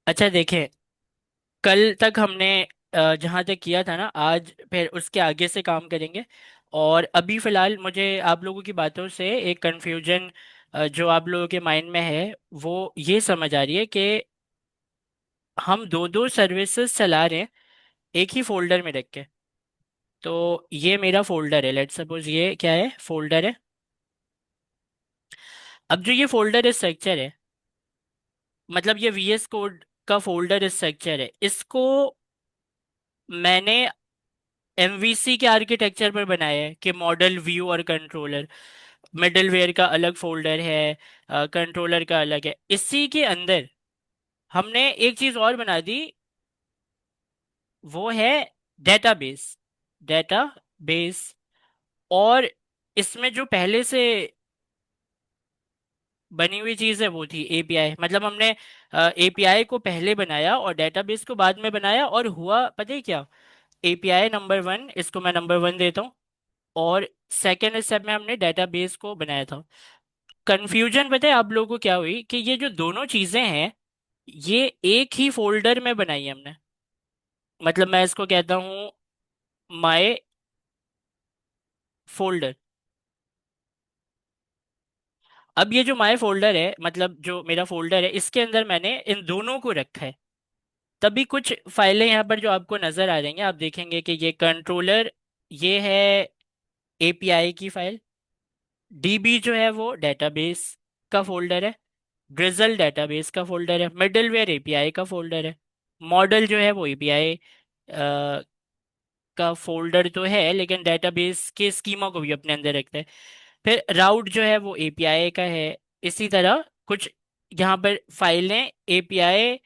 अच्छा देखें, कल तक हमने जहाँ तक किया था ना, आज फिर उसके आगे से काम करेंगे। और अभी फिलहाल मुझे आप लोगों की बातों से एक कन्फ्यूजन जो आप लोगों के माइंड में है, वो ये समझ आ रही है कि हम दो दो सर्विसेज चला रहे हैं एक ही फोल्डर में रख के। तो ये मेरा फोल्डर है, लेट्स सपोज ये क्या है, फोल्डर है। अब जो ये फोल्डर स्ट्रक्चर है, मतलब ये वीएस कोड का फोल्डर स्ट्रक्चर है, इसको मैंने एमवीसी के आर्किटेक्चर पर बनाया है कि मॉडल, व्यू और कंट्रोलर। मिडलवेयर का अलग फोल्डर है, कंट्रोलर का अलग है। इसी के अंदर हमने एक चीज और बना दी, वो है डेटाबेस। डेटाबेस। और इसमें जो पहले से बनी हुई चीज है वो थी एपीआई। मतलब हमने एपीआई को पहले बनाया और डेटाबेस को बाद में बनाया, और हुआ पता है क्या? एपीआई नंबर वन, इसको मैं नंबर वन देता हूँ। और सेकेंड स्टेप में हमने डेटाबेस को बनाया था। कंफ्यूजन पता है आप लोगों को क्या हुई, कि ये जो दोनों चीजें हैं, ये एक ही फोल्डर में बनाई है हमने। मतलब मैं इसको कहता हूँ माय फोल्डर। अब ये जो माय फोल्डर है, मतलब जो मेरा फोल्डर है, इसके अंदर मैंने इन दोनों को रखा है। तभी कुछ फाइलें यहाँ पर जो आपको नजर आ जाएंगे, आप देखेंगे कि ये कंट्रोलर, ये है एपीआई की फाइल। डीबी जो है वो डेटाबेस का फोल्डर है। ग्रिजल डेटाबेस का फोल्डर है। मिडलवेयर एपीआई का फोल्डर है। मॉडल जो है वो एपीआई का फोल्डर तो है, लेकिन डेटाबेस के स्कीमा को भी अपने अंदर रखता है। फिर राउट जो है वो एपीआई का है। इसी तरह कुछ यहाँ पर फाइलें एपीआई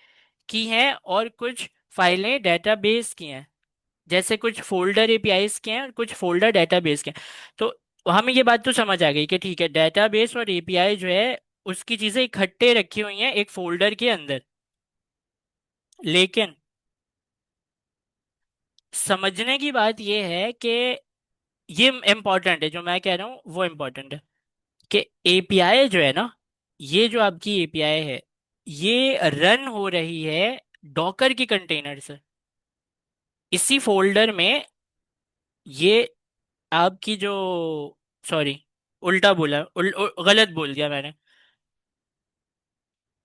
की हैं और कुछ फाइलें डेटाबेस की हैं। जैसे कुछ फोल्डर एपीआईज के हैं और कुछ फोल्डर डेटाबेस के हैं। तो हमें ये बात तो समझ आ गई कि ठीक है, डेटाबेस और एपीआई जो है उसकी चीजें इकट्ठे रखी हुई हैं एक फोल्डर के अंदर। लेकिन समझने की बात यह है कि ये इम्पोर्टेंट है, जो मैं कह रहा हूँ वो इम्पोर्टेंट है, कि एपीआई जो है ना, ये जो आपकी एपीआई है, ये रन हो रही है डॉकर के कंटेनर से। इसी फोल्डर में ये आपकी जो, सॉरी, उल्टा बोला, गलत बोल दिया मैंने।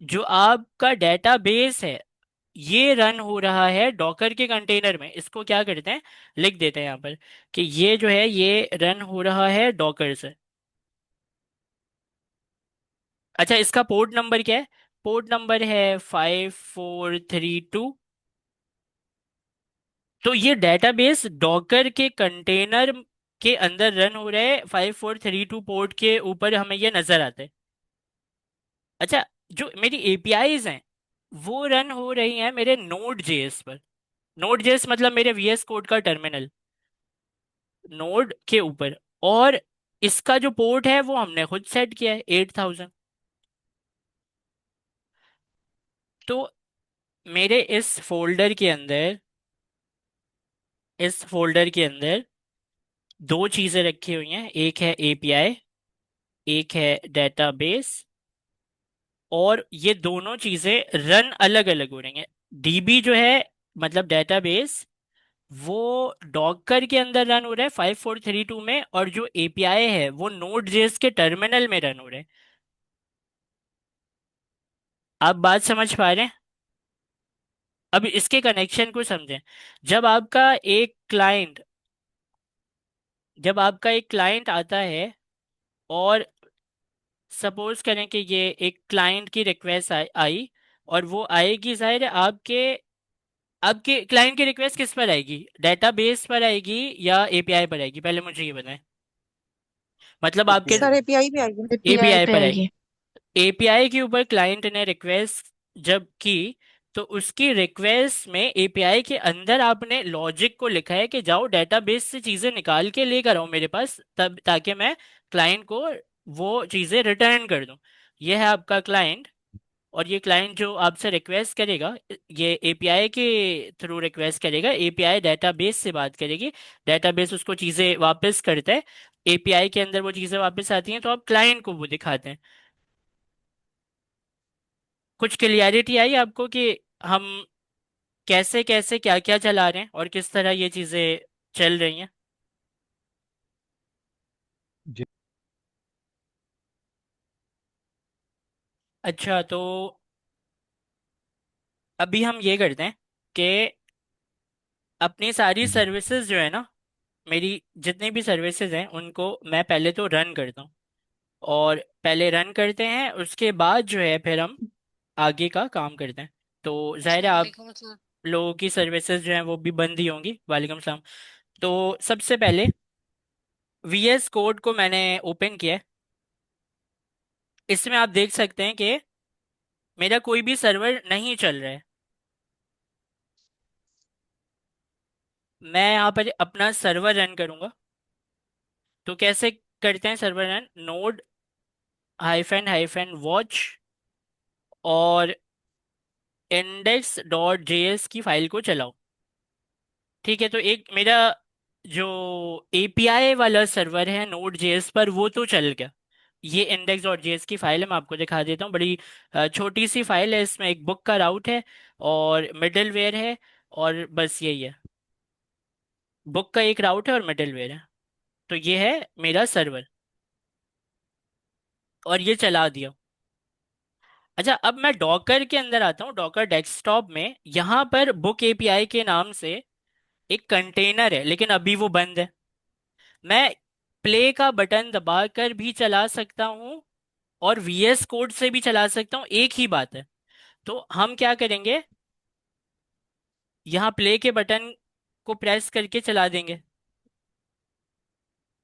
जो आपका डेटाबेस है, ये रन हो रहा है डॉकर के कंटेनर में। इसको क्या करते हैं, लिख देते हैं यहाँ पर, कि ये जो है ये रन हो रहा है डॉकर से। अच्छा, इसका पोर्ट नंबर क्या है? पोर्ट नंबर है 5432। तो ये डेटाबेस डॉकर के कंटेनर के अंदर रन हो रहे हैं 5432 पोर्ट के ऊपर, हमें ये नजर आता है। अच्छा, जो मेरी एपीआईज हैं वो रन हो रही हैं मेरे नोड जेएस पर। नोड जेएस मतलब मेरे वीएस कोड का टर्मिनल, नोड के ऊपर। और इसका जो पोर्ट है वो हमने खुद सेट किया है, 8000। तो मेरे इस फोल्डर के अंदर दो चीजें रखी हुई हैं, एक है एपीआई, एक है डेटाबेस। और ये दोनों चीजें रन अलग अलग हो रही हैं। डीबी जो है, मतलब डेटाबेस, वो डॉकर के अंदर रन हो रहा है 5432 में, और जो एपीआई है वो नोड जेएस के टर्मिनल में रन हो रहे हैं। आप बात समझ पा रहे हैं? अब इसके कनेक्शन को समझें। जब आपका एक क्लाइंट जब आपका एक क्लाइंट आता है, और सपोज करें कि ये एक क्लाइंट की रिक्वेस्ट आई, और वो आएगी, जाहिर है आपके आपके क्लाइंट की रिक्वेस्ट किस पर आएगी, डेटाबेस पर आएगी या एपीआई पर आएगी? पहले मुझे ये बताएं। मतलब आपके सर एपीआई भी आएगी। एपीआई एपीआई पे पर आएगी। आएगी। एपीआई के ऊपर क्लाइंट ने रिक्वेस्ट जब की, तो उसकी रिक्वेस्ट में एपीआई के अंदर आपने लॉजिक को लिखा है कि जाओ डेटाबेस से चीजें निकाल के लेकर आओ मेरे पास, तब ताकि मैं क्लाइंट को वो चीजें रिटर्न कर दूं। ये है आपका क्लाइंट। और ये क्लाइंट जो आपसे रिक्वेस्ट करेगा, ये एपीआई के थ्रू रिक्वेस्ट करेगा, एपीआई डेटाबेस से बात करेगी, डेटाबेस उसको चीजें वापस करता है। एपीआई के अंदर वो चीजें वापस आती हैं तो आप क्लाइंट को वो दिखाते हैं। कुछ क्लियरिटी आई आपको कि हम कैसे कैसे क्या क्या चला रहे हैं और किस तरह ये चीज़ें चल रही हैं। जी। अच्छा, तो अभी हम ये करते हैं कि अपनी सारी सर्विसेज जो है ना, मेरी जितनी भी सर्विसेज हैं उनको मैं पहले तो रन करता हूँ। और पहले रन करते हैं, उसके बाद जो है फिर हम आगे का काम करते हैं। तो जाहिर है अस्सलाम आप वालेकुम सर। लोगों की सर्विसेज जो हैं वो भी बंद ही होंगी। वालेकुम सलाम। तो सबसे पहले वीएस कोड को मैंने ओपन किया है। इसमें आप देख सकते हैं कि मेरा कोई भी सर्वर नहीं चल रहा है। मैं यहाँ पर अपना सर्वर रन करूंगा। तो कैसे करते हैं server run? Node hyphen hyphen watch और इंडेक्स डॉट जेएस की फाइल को चलाओ। ठीक है, तो एक मेरा जो एपीआई वाला सर्वर है नोड जेएस पर, वो तो चल गया। ये इंडेक्स डॉट जेएस की फाइल है, मैं आपको दिखा देता हूँ। बड़ी छोटी सी फाइल है, इसमें एक बुक का राउट है और मिडलवेयर है, और बस यही है। बुक का एक राउट है और मिडलवेयर है। तो ये है मेरा सर्वर, और ये चला दिया। अच्छा, अब मैं डॉकर के अंदर आता हूँ। डॉकर डेस्कटॉप में यहाँ पर बुक एपीआई के नाम से एक कंटेनर है, लेकिन अभी वो बंद है। मैं प्ले का बटन दबाकर भी चला सकता हूँ और वीएस कोड से भी चला सकता हूँ, एक ही बात है। तो हम क्या करेंगे, यहाँ प्ले के बटन को प्रेस करके चला देंगे।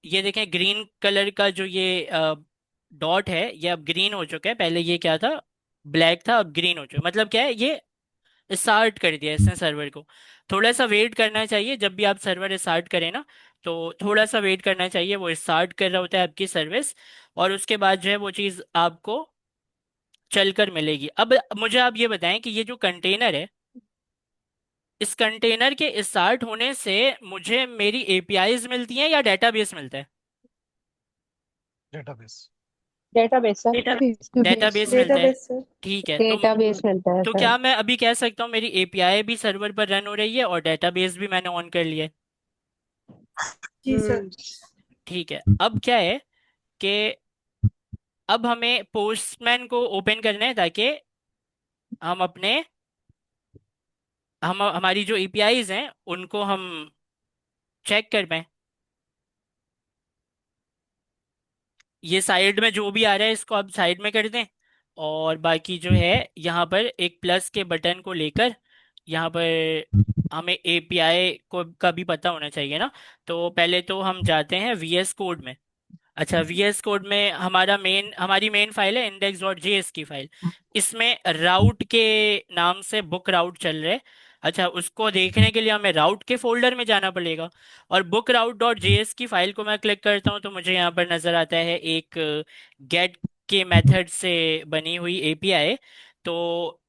ये देखें, ग्रीन कलर का जो ये डॉट है ये अब ग्रीन हो चुका है। पहले ये क्या था, ब्लैक था, अब ग्रीन हो चुका है। मतलब क्या है, ये स्टार्ट कर दिया इसने सर्वर को। थोड़ा सा वेट करना चाहिए, जब भी आप सर्वर स्टार्ट करें ना, तो थोड़ा सा वेट करना चाहिए। वो स्टार्ट कर रहा होता है आपकी सर्विस, और उसके बाद जो है वो चीज़ आपको चलकर मिलेगी। अब मुझे आप ये बताएं कि ये जो कंटेनर है, इस कंटेनर के स्टार्ट होने से मुझे मेरी एपीआईज मिलती हैं या डेटाबेस मिलता है? Database. Database sir. Database. Database मिलता है। Database sir. ठीक है, तो डेटाबेस मिलता है सर। क्या मैं अभी कह सकता हूँ मेरी एपीआई भी सर्वर पर रन हो रही है और डेटाबेस भी मैंने ऑन कर लिया है? जी सर। ठीक है, अब क्या है कि अब हमें पोस्टमैन को ओपन करना है, ताकि हम अपने हम हमारी जो एपीआईज हैं उनको हम चेक कर पाए। ये साइड में जो भी आ रहा है इसको आप साइड में कर दें, और बाकी जो है यहाँ पर एक प्लस के बटन को लेकर, यहाँ पर हमें एपीआई को का भी पता होना चाहिए ना। तो पहले तो हम जाते हैं वीएस कोड में। अच्छा, वीएस कोड में हमारी मेन फाइल है इंडेक्स डॉट जेएस की फाइल। इसमें राउट के नाम से बुक राउट चल रहे। अच्छा, उसको देखने के लिए हमें राउट के फोल्डर में जाना पड़ेगा, और बुक राउट डॉट जेएस की फाइल को मैं क्लिक करता हूँ तो मुझे यहाँ पर नजर आता है एक गेट के मेथड से बनी हुई एपीआई। तो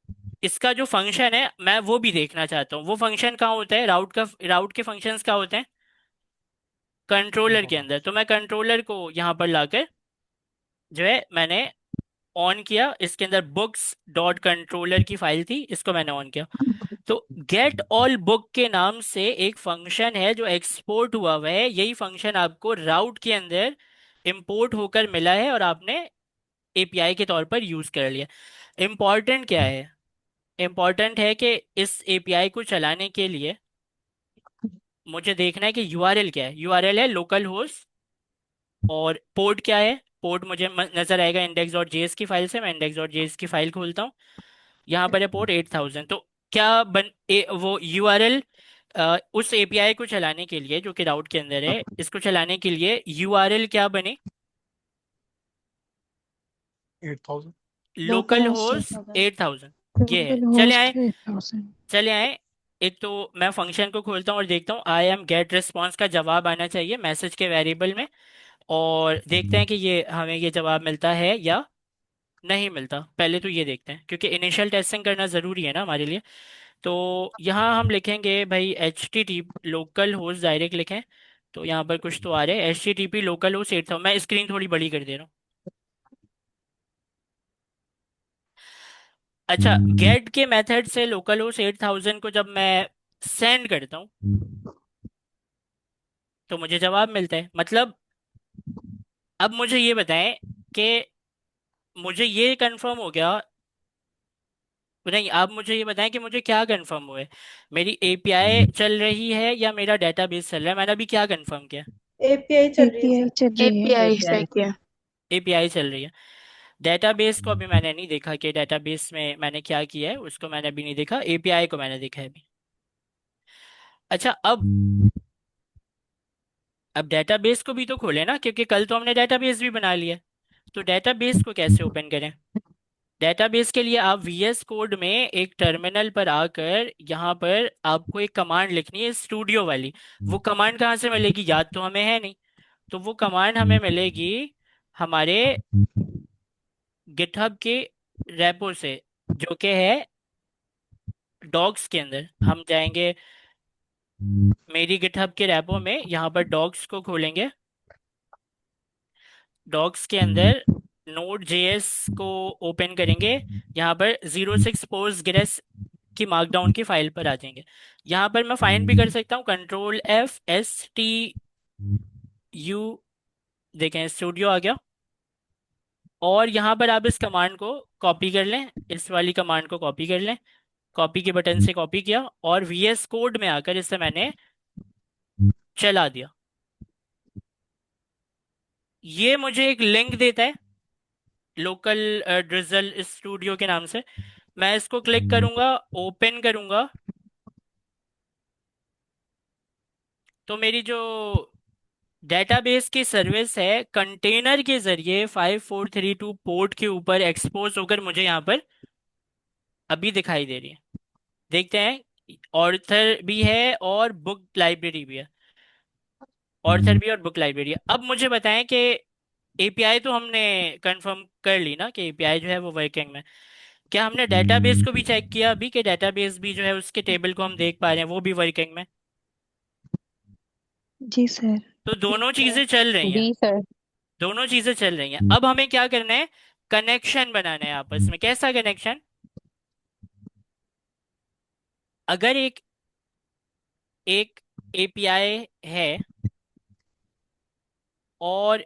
इसका जो फंक्शन है मैं वो भी देखना चाहता हूँ। वो फंक्शन कहाँ होता है, राउट के फंक्शंस कहाँ होते हैं? कंट्रोलर के अंदर। कंट्रोलर। तो मैं कंट्रोलर को यहाँ पर लाकर जो है मैंने ऑन किया। इसके अंदर बुक्स डॉट कंट्रोलर की फाइल थी, इसको मैंने ऑन किया। तो गेट ऑल बुक के नाम से एक फंक्शन है जो एक्सपोर्ट हुआ है। यही फंक्शन आपको राउट के अंदर इंपोर्ट होकर मिला है और आपने एपीआई के तौर पर यूज कर लिया। इम्पॉर्टेंट क्या है? इम्पॉर्टेंट है कि इस एपीआई को चलाने के लिए मुझे देखना है कि यूआरएल क्या है। यूआरएल है लोकल होस्ट, और पोर्ट क्या है? पोर्ट मुझे नजर आएगा इंडेक्स डॉट जेएस की फाइल से। मैं इंडेक्स डॉट जेएस की फाइल खोलता हूँ, यहाँ पर है पोर्ट 8000। तो क्या वो यूआरएल उस एपीआई को चलाने के लिए जो कि राउट के अंदर है, इसको चलाने के लिए यूआरएल क्या बने? 8000। Local local host host 8000। ये है, लोकल चले होस्ट आए। 8000। चले आए। एक तो मैं फंक्शन को खोलता हूँ और देखता हूँ आई एम गेट रिस्पॉन्स का जवाब आना चाहिए मैसेज के वेरिएबल में। और देखते हैं कि ये हमें ये जवाब मिलता है या नहीं मिलता। पहले तो ये देखते हैं, क्योंकि इनिशियल टेस्टिंग करना ज़रूरी है ना हमारे लिए। तो यहाँ हम लिखेंगे भाई H T T local host direct लिखें। तो यहाँ पर कुछ तो आ रहा है, H T T P local host 8000। मैं स्क्रीन थोड़ी बड़ी कर दे रहा हूँ। अच्छा, गेट के मेथड से लोकल होस्ट 8000 को जब मैं सेंड करता हूँ तो मुझे जवाब मिलता है। मतलब अब मुझे ये बताएं कि मुझे ये कंफर्म हो गया, नहीं आप मुझे ये बताएं कि मुझे क्या कंफर्म हुआ है, मेरी एपीआई चल रही है या मेरा डेटाबेस चल रहा है। मैंने अभी क्या कंफर्म किया? एपीआई चल रही है एपीआई सर। चल रही है। एपीआई एपीआई सही किया। एपीआई चल रही है। डेटाबेस को अभी मैंने नहीं देखा कि डेटाबेस में मैंने क्या किया है, उसको मैंने अभी नहीं देखा, एपीआई को मैंने देखा है अभी। अच्छा, अब डेटाबेस को भी तो खोले ना, क्योंकि कल तो हमने डेटाबेस भी बना लिया। तो डेटाबेस को कैसे ओपन करें? डेटाबेस के लिए आप वीएस कोड में एक टर्मिनल पर आकर यहाँ पर आपको एक कमांड लिखनी है, स्टूडियो वाली। वो कमांड कहाँ से मिलेगी, याद तो हमें है नहीं। तो वो कमांड हमें मिलेगी हमारे गिटहब के रेपो से, जो कि है डॉग्स के अंदर। हम जाएंगे मेरी गिटहब के रेपो में, यहाँ पर डॉग्स को खोलेंगे। डॉग्स के अंदर नोड जेएस को ओपन करेंगे। यहाँ पर 06 पोस्टग्रेस की मार्कडाउन की फाइल पर आ जाएंगे। यहाँ पर मैं फाइंड भी कर सकता हूँ, Ctrl+F+STU, देखें स्टूडियो आ गया। और यहाँ पर आप इस कमांड को कॉपी कर लें, इस वाली कमांड को कॉपी कर लें। कॉपी के बटन से कॉपी किया और वीएस कोड में आकर इसे मैंने चला दिया। ये मुझे एक लिंक देता है लोकल ड्रिजल स्टूडियो के नाम से। मैं इसको क्लिक करूंगा, ओपन करूंगा, तो मेरी जो डेटाबेस की सर्विस है कंटेनर के जरिए 5432 पोर्ट के ऊपर एक्सपोज होकर मुझे यहाँ पर अभी दिखाई दे रही है। देखते हैं, ऑर्थर भी है और बुक लाइब्रेरी भी है। ऑर्थर भी और बुक लाइब्रेरी है। अब मुझे बताएं कि एपीआई तो हमने कंफर्म कर ली ना कि एपीआई जो है वो वर्किंग में। क्या हमने डेटाबेस को भी चेक किया अभी कि डेटाबेस भी जो है उसके टेबल को हम देख पा रहे हैं वो भी वर्किंग में? जी सर। तो दोनों चीजें चल रही हैं। जी सर। दोनों चीजें चल रही हैं। अब हमें क्या करना है, कनेक्शन बनाना है आपस में। कैसा कनेक्शन? अगर एक एक एपीआई है और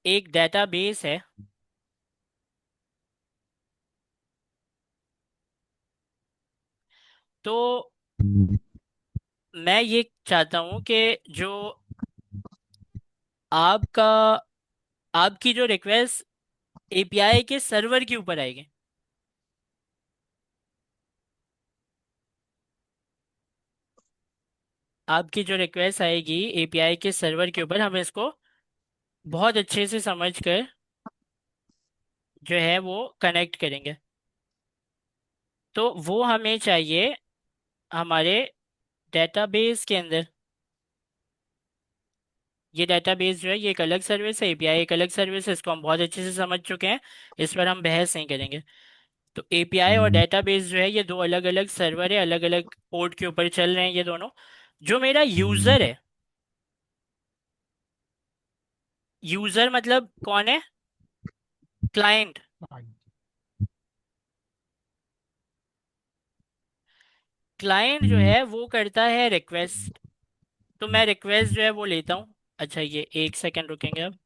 एक डेटाबेस है, तो मैं ये चाहता हूं कि जो आपका आपकी जो रिक्वेस्ट एपीआई के सर्वर के ऊपर आएगी, आपकी जो रिक्वेस्ट आएगी एपीआई के सर्वर के ऊपर, हम इसको बहुत अच्छे से समझ कर जो है वो कनेक्ट करेंगे। तो वो हमें चाहिए हमारे डेटाबेस के अंदर। ये डेटाबेस जो है ये एक अलग सर्विस है, एपीआई एक अलग सर्विस है, इसको हम बहुत अच्छे से समझ चुके हैं, इस पर हम बहस नहीं करेंगे। तो एपीआई और डेटाबेस जो है ये दो अलग अलग सर्वर है, अलग अलग पोर्ट के ऊपर चल रहे हैं ये दोनों। जो मेरा यूजर है, यूजर मतलब कौन है? क्लाइंट। क्लाइंट जो है वो करता है रिक्वेस्ट, तो मैं रिक्वेस्ट जो है वो लेता हूँ। अच्छा, ये एक सेकंड रुकेंगे अब।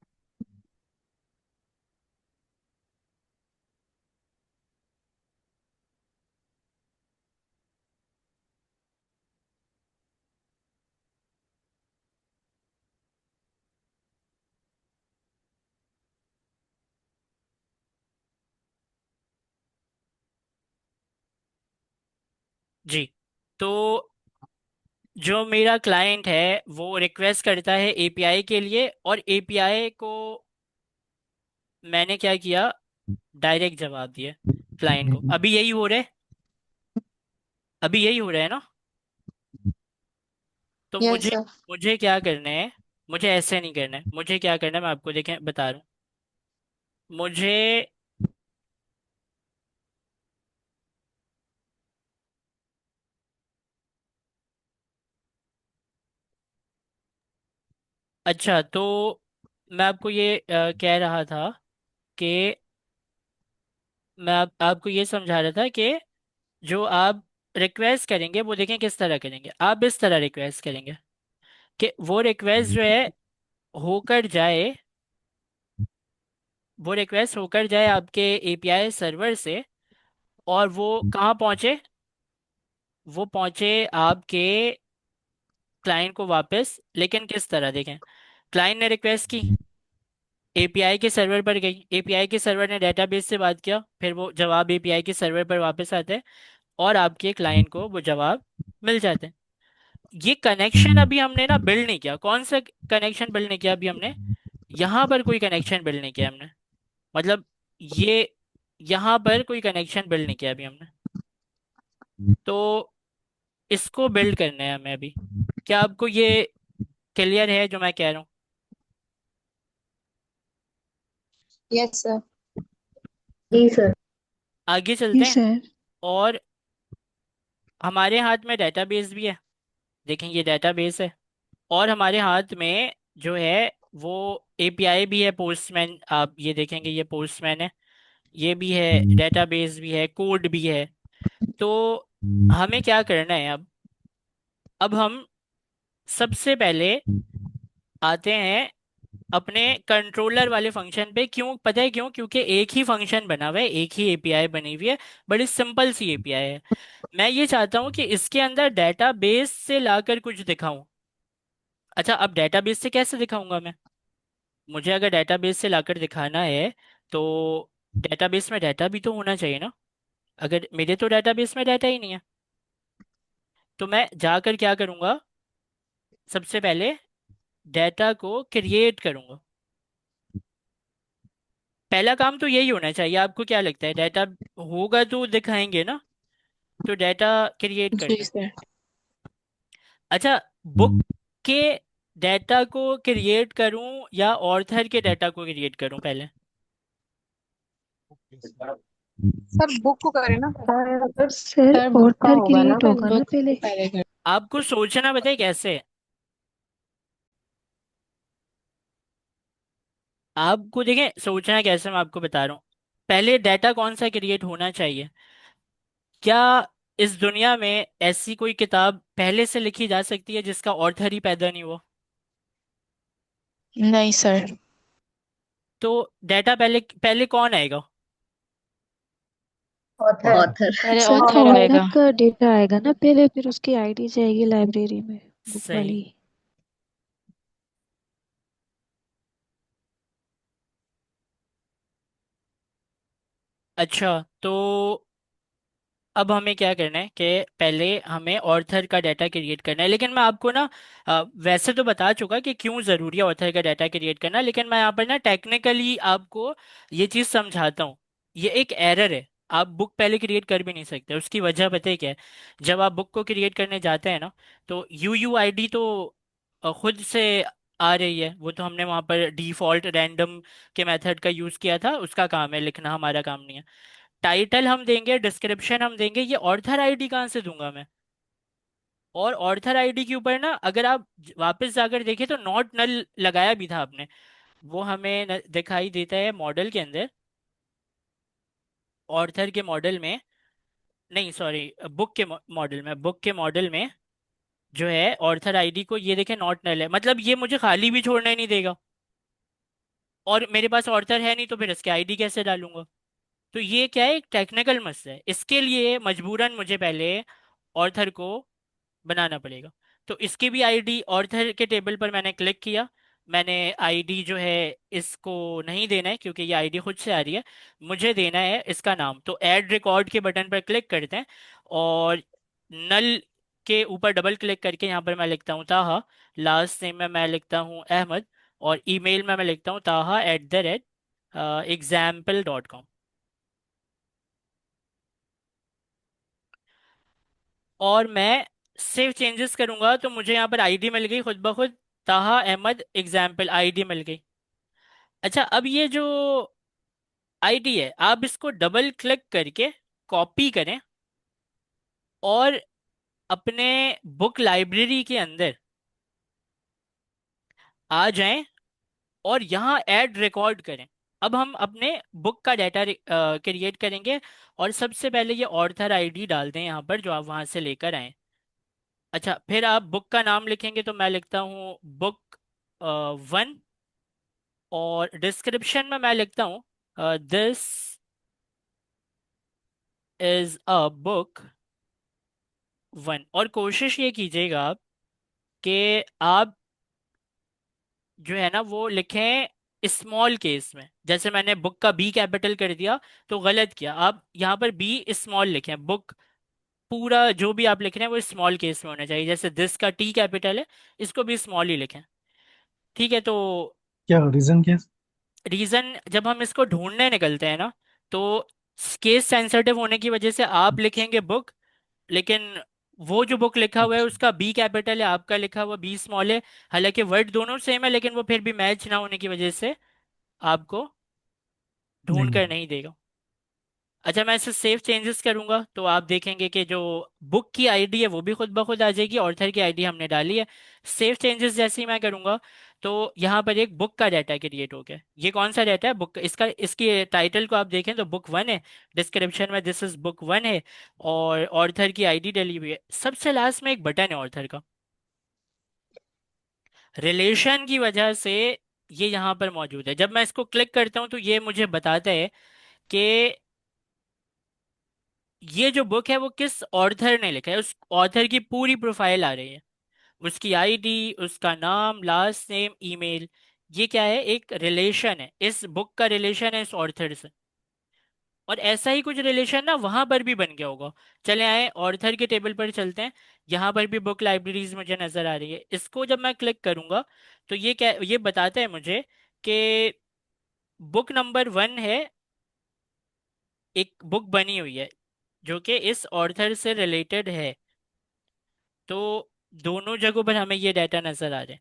जी, तो जो मेरा क्लाइंट है वो रिक्वेस्ट करता है एपीआई के लिए, और एपीआई को मैंने क्या किया, डायरेक्ट जवाब दिया क्लाइंट को। अभी यही हो रहा है, अभी यही हो रहा है ना? तो यस मुझे सर। मुझे क्या करना है, मुझे ऐसे नहीं करना है, मुझे क्या करना है मैं आपको देखें बता रहा हूँ। मुझे, अच्छा तो मैं आपको ये कह रहा था कि मैं आपको ये समझा रहा था कि जो आप रिक्वेस्ट करेंगे वो देखें किस तरह करेंगे। आप इस तरह रिक्वेस्ट करेंगे कि वो रिक्वेस्ट जो है होकर जाए, वो रिक्वेस्ट होकर जाए आपके एपीआई सर्वर से, और वो कहाँ पहुंचे, वो पहुंचे आपके क्लाइंट को वापस। लेकिन किस तरह देखें, क्लाइंट ने रिक्वेस्ट की, एपीआई के सर्वर पर गई, एपीआई के सर्वर ने डेटाबेस से बात किया, फिर वो जवाब एपीआई के सर्वर पर वापस आते हैं और आपके क्लाइंट को वो जवाब मिल जाते हैं। ये कनेक्शन अभी हमने ना बिल्ड नहीं किया। कौन सा कनेक्शन बिल्ड नहीं किया अभी हमने? यहाँ पर कोई कनेक्शन बिल्ड नहीं किया हमने। मतलब ये यहाँ पर कोई कनेक्शन बिल्ड नहीं किया अभी हमने। तो इसको बिल्ड करना है हमें अभी। क्या आपको ये क्लियर है जो मैं कह रहा हूँ? Yes sir. जी सर। आगे जी चलते हैं। सर। और हमारे हाथ में डेटाबेस भी है। देखें ये डेटाबेस है, और हमारे हाथ में जो है वो एपीआई भी है, पोस्टमैन। आप ये देखेंगे ये पोस्टमैन है, ये भी है, डेटाबेस भी है, कोड भी है। तो हमें क्या करना है अब हम सबसे पहले आते हैं अपने कंट्रोलर वाले फंक्शन पे। क्यों पता है क्यों? क्योंकि एक ही फंक्शन बना हुआ है, एक ही एपीआई बनी हुई है, बड़ी सिंपल सी एपीआई है। मैं ये चाहता हूँ कि इसके अंदर डेटाबेस से लाकर कुछ दिखाऊं। अच्छा, अब डेटाबेस से कैसे दिखाऊंगा मैं? मुझे अगर डेटाबेस से लाकर दिखाना है तो डेटाबेस में डाटा भी तो होना चाहिए ना। अगर मेरे तो डेटाबेस में डाटा ही नहीं है, तो मैं जाकर क्या करूंगा, सबसे पहले डाटा को क्रिएट करूंगा। पहला काम तो यही होना चाहिए। आपको क्या लगता है? डाटा होगा तो दिखाएंगे ना। तो डाटा क्रिएट जी करते हैं। सर। अच्छा, बुक के डाटा को क्रिएट करूं या ऑर्थर के डाटा को क्रिएट करूं पहले? सर बुक को करें ना सर सर सर बुक का ऑर्थर होगा ना क्रिएट पहले, होगा ना बुक पहले। पहले कर। आपको सोचना बताए कैसे। आपको देखें सोचना कैसे, मैं आपको बता रहा हूँ। पहले डाटा कौन सा क्रिएट होना चाहिए? क्या इस दुनिया में ऐसी कोई किताब पहले से लिखी जा सकती है जिसका ऑर्थर ही पैदा नहीं हुआ? नहीं सर। तो डाटा पहले पहले कौन आएगा? ऑथर। पहले सर ऑथर ऑथर आएगा। का डेटा आएगा ना पहले, फिर उसकी आईडी जाएगी लाइब्रेरी में, बुक सही। वाली। अच्छा, तो अब हमें क्या करना है कि पहले हमें ऑर्थर का डाटा क्रिएट करना है। लेकिन मैं आपको ना वैसे तो बता चुका कि क्यों ज़रूरी है ऑर्थर का डाटा क्रिएट करना, लेकिन मैं यहाँ पर ना टेक्निकली आपको ये चीज़ समझाता हूँ। ये एक एरर है। आप बुक पहले क्रिएट कर भी नहीं सकते। उसकी वजह पता है क्या है? जब आप बुक को क्रिएट करने जाते हैं ना, तो यूयूआईडी तो खुद से आ रही है। वो तो हमने वहाँ पर डिफॉल्ट रैंडम के मेथड का यूज़ किया था, उसका काम है लिखना, हमारा काम नहीं है। टाइटल हम देंगे, डिस्क्रिप्शन हम देंगे, ये ऑर्थर आईडी कहाँ से दूंगा मैं? और ऑर्थर आईडी के ऊपर ना अगर आप वापस जाकर देखें तो नॉट नल लगाया भी था आपने। वो हमें दिखाई देता है मॉडल के अंदर, ऑर्थर के मॉडल में। नहीं सॉरी, बुक के मॉडल में, बुक के मॉडल में जो है ऑर्थर आईडी को ये देखें नॉट नल है। मतलब ये मुझे खाली भी छोड़ने नहीं देगा, और मेरे पास ऑर्थर है नहीं तो फिर इसके आईडी कैसे डालूंगा? तो ये क्या है, एक टेक्निकल मसला है। इसके लिए मजबूरन मुझे पहले ऑर्थर को बनाना पड़ेगा। तो इसकी भी आईडी ऑर्थर के टेबल पर मैंने क्लिक किया। मैंने आईडी जो है इसको नहीं देना है क्योंकि ये आईडी खुद से आ रही है। मुझे देना है इसका नाम। तो ऐड रिकॉर्ड के बटन पर क्लिक करते हैं, और नल के ऊपर डबल क्लिक करके यहाँ पर मैं लिखता हूँ ताहा। लास्ट नेम में मैं लिखता हूँ अहमद, और ईमेल में मैं लिखता हूँ taha@example.com। और मैं सेव चेंजेस करूंगा तो मुझे यहाँ पर आईडी मिल गई खुद ब खुद, ताहा अहमद एग्जाम्पल आईडी मिल गई। अच्छा, अब ये जो आईडी है आप इसको डबल क्लिक करके कॉपी करें, और अपने बुक लाइब्रेरी के अंदर आ जाएं, और यहाँ ऐड रिकॉर्ड करें। अब हम अपने बुक का डाटा क्रिएट करेंगे, और सबसे पहले ये ऑर्थर आईडी डाल दें यहाँ पर जो आप वहाँ से लेकर आए। अच्छा, फिर आप बुक का नाम लिखेंगे, तो मैं लिखता हूँ बुक 1, और डिस्क्रिप्शन में मैं लिखता हूँ दिस इज अ बुक 1। और कोशिश ये कीजिएगा आप कि आप जो है ना वो लिखें स्मॉल केस में। जैसे मैंने बुक का बी कैपिटल कर दिया तो गलत किया, आप यहाँ पर बी स्मॉल लिखें। बुक पूरा जो भी आप लिख रहे हैं वो स्मॉल केस में होना चाहिए। जैसे दिस का टी कैपिटल है, इसको भी स्मॉल ही लिखें। ठीक है, तो क्या रीजन क्या है? रीजन जब हम इसको ढूंढने निकलते हैं ना, तो केस सेंसिटिव होने की वजह से आप लिखेंगे बुक, लेकिन वो जो बुक लिखा हुआ है अच्छा। उसका बी कैपिटल है, आपका लिखा हुआ बी स्मॉल है। हालांकि वर्ड दोनों सेम है, लेकिन वो फिर भी मैच ना होने की वजह से आपको ढूंढ नहीं। कर नहीं देगा। अच्छा, मैं इसे सेव चेंजेस करूंगा तो आप देखेंगे कि जो बुक की आईडी है वो भी खुद ब खुद आ जाएगी, ऑथर की आईडी हमने डाली है। सेव चेंजेस जैसे ही मैं करूंगा तो यहाँ पर एक बुक का डाटा क्रिएट हो गया। ये कौन सा डाटा है? बुक। इसका इसकी टाइटल को आप देखें तो बुक 1 है, डिस्क्रिप्शन में दिस इज बुक 1 है, और ऑथर की आईडी डली हुई है। सबसे लास्ट में एक बटन है ऑथर का, रिलेशन की वजह से ये यहाँ पर मौजूद है। जब मैं इसको क्लिक करता हूँ तो ये मुझे बताता है कि ये जो बुक है वो किस ऑथर ने लिखा है। उस ऑथर की पूरी प्रोफाइल आ रही है, उसकी आईडी, उसका नाम, लास्ट नेम, ईमेल। ये क्या है? एक रिलेशन है, इस बुक का रिलेशन है इस ऑथर से। और ऐसा ही कुछ रिलेशन ना वहां पर भी बन गया होगा। चले आए ऑथर के टेबल पर चलते हैं। यहाँ पर भी बुक लाइब्रेरीज मुझे नजर आ रही है। इसको जब मैं क्लिक करूंगा तो ये क्या, ये बताता है मुझे कि बुक नंबर 1 है, एक बुक बनी हुई है जो कि इस ऑथर से रिलेटेड है। तो दोनों जगहों पर हमें ये डाटा नजर आ रहे हैं।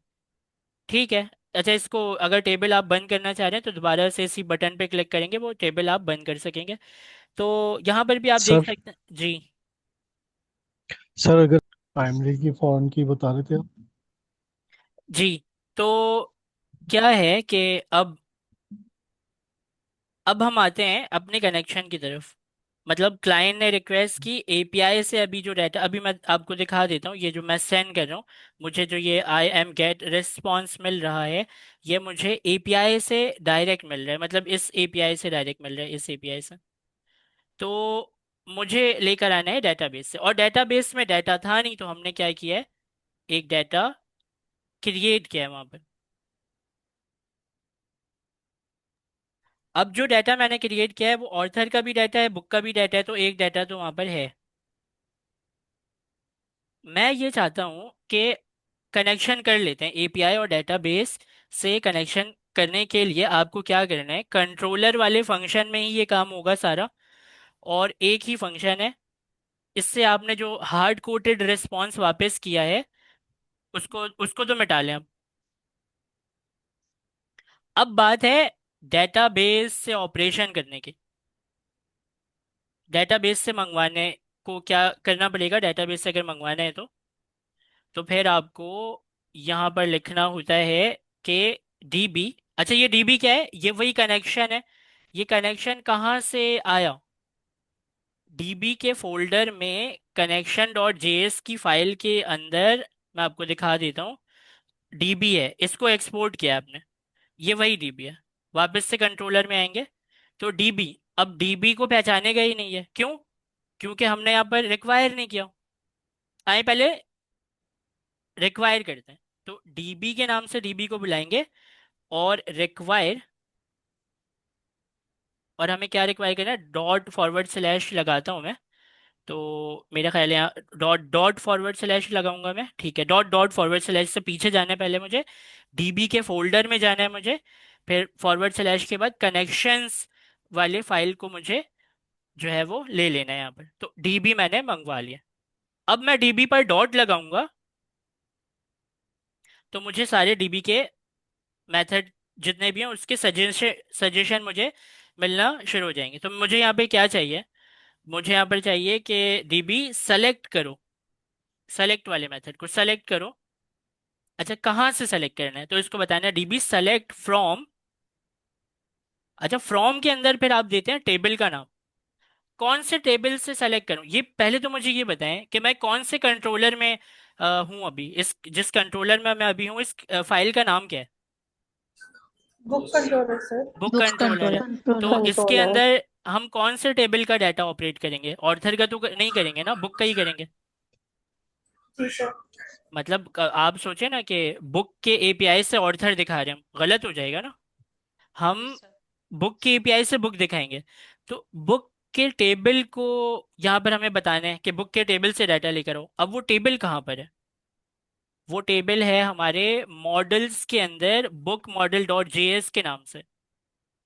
ठीक है। अच्छा, इसको अगर टेबल आप बंद करना चाह रहे हैं तो दोबारा से इसी बटन पे क्लिक करेंगे, वो टेबल आप बंद कर सकेंगे। तो यहाँ पर भी आप देख सर, सकते हैं जी। सर अगर प्राइमरी की फॉरेन की बता रहे थे आप। जी, तो क्या है कि अब हम आते हैं अपने कनेक्शन की तरफ। मतलब क्लाइंट ने रिक्वेस्ट की एपीआई से, अभी जो डाटा अभी मैं आपको दिखा देता हूँ, ये जो मैं सेंड कर रहा हूँ, मुझे जो ये आई एम गेट रिस्पॉन्स मिल रहा है, ये मुझे एपीआई से डायरेक्ट मिल रहा है। मतलब इस एपीआई से डायरेक्ट मिल रहा है, इस एपीआई से। तो मुझे लेकर आना है डेटाबेस से, और डेटाबेस में डाटा था नहीं, तो हमने क्या किया है, एक डाटा क्रिएट किया है वहां पर। अब जो डाटा मैंने क्रिएट किया है वो ऑथर का भी डाटा है, बुक का भी डाटा है, तो एक डाटा तो वहां पर है। मैं ये चाहता हूँ कि कनेक्शन कर लेते हैं एपीआई और डेटाबेस से। कनेक्शन करने के लिए आपको क्या करना है, कंट्रोलर वाले फंक्शन में ही ये काम होगा सारा, और एक ही फंक्शन है। इससे आपने जो हार्ड कोडेड रिस्पॉन्स वापस किया है उसको उसको तो मिटा लें। अब बात है डेटाबेस से ऑपरेशन करने की। डेटाबेस से मंगवाने को क्या करना पड़ेगा? डेटाबेस से अगर मंगवाना है तो फिर आपको यहाँ पर लिखना होता है कि डीबी। अच्छा, ये डीबी क्या है? ये वही कनेक्शन है। ये कनेक्शन कहाँ से आया? डीबी के फोल्डर में कनेक्शन डॉट जेएस की फाइल के अंदर, मैं आपको दिखा देता हूँ, डीबी है, इसको एक्सपोर्ट किया है आपने। ये वही डीबी है। वापस से कंट्रोलर में आएंगे तो डीबी, अब डीबी को पहचानेगा ही नहीं है। क्यों? क्योंकि हमने यहाँ पर रिक्वायर नहीं किया। आए पहले रिक्वायर करते हैं, तो डीबी के नाम से डीबी को बुलाएंगे, और रिक्वायर, और हमें क्या रिक्वायर करना है, डॉट फॉरवर्ड स्लैश लगाता हूँ मैं। तो मेरा ख्याल है यहाँ डॉट डॉट फॉरवर्ड स्लैश लगाऊंगा मैं। ठीक है, डॉट डॉट फॉरवर्ड स्लैश से पीछे जाना है पहले मुझे, डीबी के फोल्डर में जाना है मुझे, फिर फॉरवर्ड स्लैश के बाद कनेक्शंस वाले फाइल को मुझे जो है वो ले लेना है यहाँ पर। तो डीबी मैंने मंगवा लिया। अब मैं डीबी पर डॉट लगाऊंगा तो मुझे सारे डीबी के मेथड जितने भी हैं उसके सजेशन सजेशन मुझे मिलना शुरू हो जाएंगे। तो मुझे यहाँ पे क्या चाहिए? मुझे यहाँ पर चाहिए कि डीबी सेलेक्ट करो, सेलेक्ट वाले मेथड को सेलेक्ट करो। अच्छा, कहाँ से सेलेक्ट करना है? तो इसको बताना है डीबी सेलेक्ट फ्रॉम अच्छा, फ्रॉम के अंदर फिर आप देते हैं टेबल का नाम। कौन से टेबल से सेलेक्ट करूं, ये पहले तो मुझे ये बताएं कि मैं कौन से कंट्रोलर में हूं अभी, इस जिस कंट्रोलर में मैं अभी हूं, इस फाइल का नाम क्या है? Book controller sir. Book books controller है। कंट्रोलर। तो कंट्रोलर। इसके कंट्रोलर। अंदर हम कौन से टेबल का डाटा ऑपरेट करेंगे? ऑर्थर का तो नहीं करेंगे ना, बुक का ही करेंगे। जी सर। मतलब आप सोचे ना कि बुक के एपीआई से ऑर्थर दिखा रहे हैं, गलत हो जाएगा ना। हम बुक के एपीआई से बुक दिखाएंगे। तो बुक के टेबल को यहाँ पर हमें बताना है कि बुक के टेबल से डाटा लेकर आओ। अब वो टेबल कहाँ पर है? वो टेबल है हमारे मॉडल्स के अंदर, बुक मॉडल डॉट जेएस के नाम से।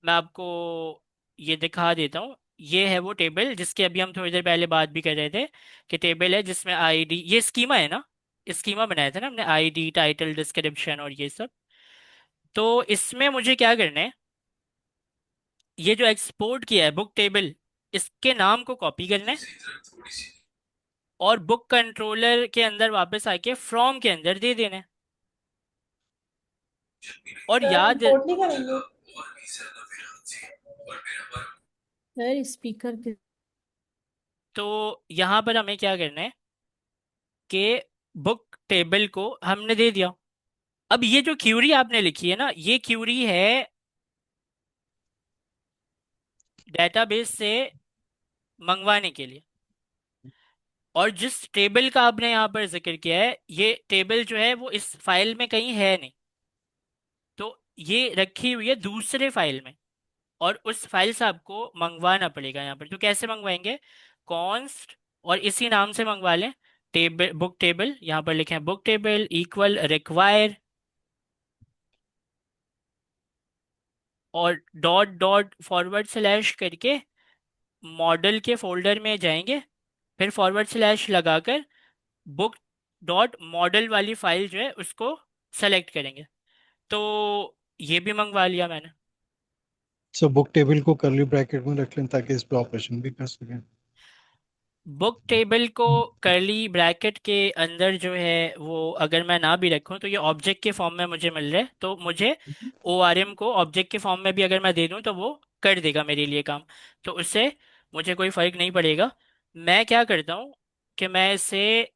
मैं आपको ये दिखा देता हूँ। ये है वो टेबल जिसकी अभी हम थोड़ी देर पहले बात भी कर रहे थे, कि टेबल है जिसमें आईडी, ये स्कीमा है ना, स्कीमा बनाया था ना हमने, आईडी, टाइटल, डिस्क्रिप्शन और ये सब। तो इसमें मुझे क्या करना है, ये जो एक्सपोर्ट किया है बुक टेबल, इसके नाम को कॉपी करना है और बुक कंट्रोलर के अंदर वापस आके फ्रॉम के अंदर दे देना है। और सर याद, इंपोर्ट नहीं करेंगे? सर स्पीकर के। तो यहाँ पर हमें क्या करना है कि बुक टेबल को हमने दे दिया। अब ये जो क्यूरी आपने लिखी है ना, ये क्यूरी है डेटाबेस से मंगवाने के लिए। और जिस टेबल का आपने यहाँ पर जिक्र किया है, ये टेबल जो है वो इस फाइल में कहीं है नहीं। तो ये रखी हुई है दूसरे फाइल में, और उस फाइल से आपको मंगवाना पड़ेगा यहाँ पर। तो कैसे मंगवाएंगे? कॉन्स्ट, और इसी नाम से मंगवा लें, टेबल, बुक टेबल, यहाँ पर लिखें बुक टेबल इक्वल रिक्वायर, और डॉट डॉट फॉरवर्ड स्लैश करके मॉडल के फोल्डर में जाएंगे, फिर फॉरवर्ड स्लैश लगाकर बुक डॉट मॉडल वाली फाइल जो है उसको सेलेक्ट करेंगे। तो ये भी मंगवा लिया मैंने। सो बुक टेबल को कर्ली ब्रैकेट में रख लें ताकि इस पे ऑपरेशन भी कर सकें। बुक टेबल को कर्ली ब्रैकेट के अंदर जो है वो अगर मैं ना भी रखूं तो ये ऑब्जेक्ट के फॉर्म में मुझे मिल रहा है, तो मुझे ओआरएम को ऑब्जेक्ट के फॉर्म में भी अगर मैं दे दूं तो वो कर देगा मेरे लिए काम। तो उससे मुझे कोई फर्क नहीं पड़ेगा। मैं क्या करता हूँ कि मैं इसे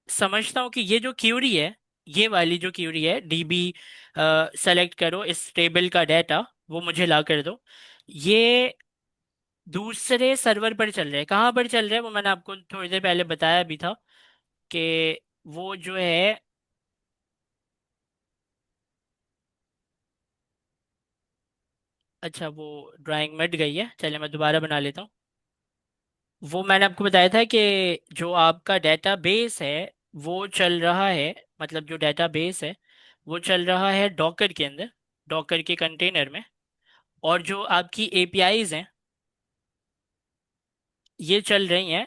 समझता हूँ कि ये जो क्यूरी है, ये वाली जो क्यूरी है, डीबी सेलेक्ट करो इस टेबल का डाटा, वो मुझे ला कर दो, ये दूसरे सर्वर पर चल रहा है। कहाँ पर चल रहा है वो मैंने आपको थोड़ी देर पहले बताया भी था, कि वो जो है, अच्छा वो ड्राइंग मिट गई है, चलिए मैं दोबारा बना लेता हूँ। वो मैंने आपको बताया था कि जो आपका डेटाबेस है वो चल रहा है, मतलब जो डेटाबेस है वो चल रहा है डॉकर के अंदर, डॉकर के कंटेनर में। और जो आपकी एपीआईज हैं ये चल रही हैं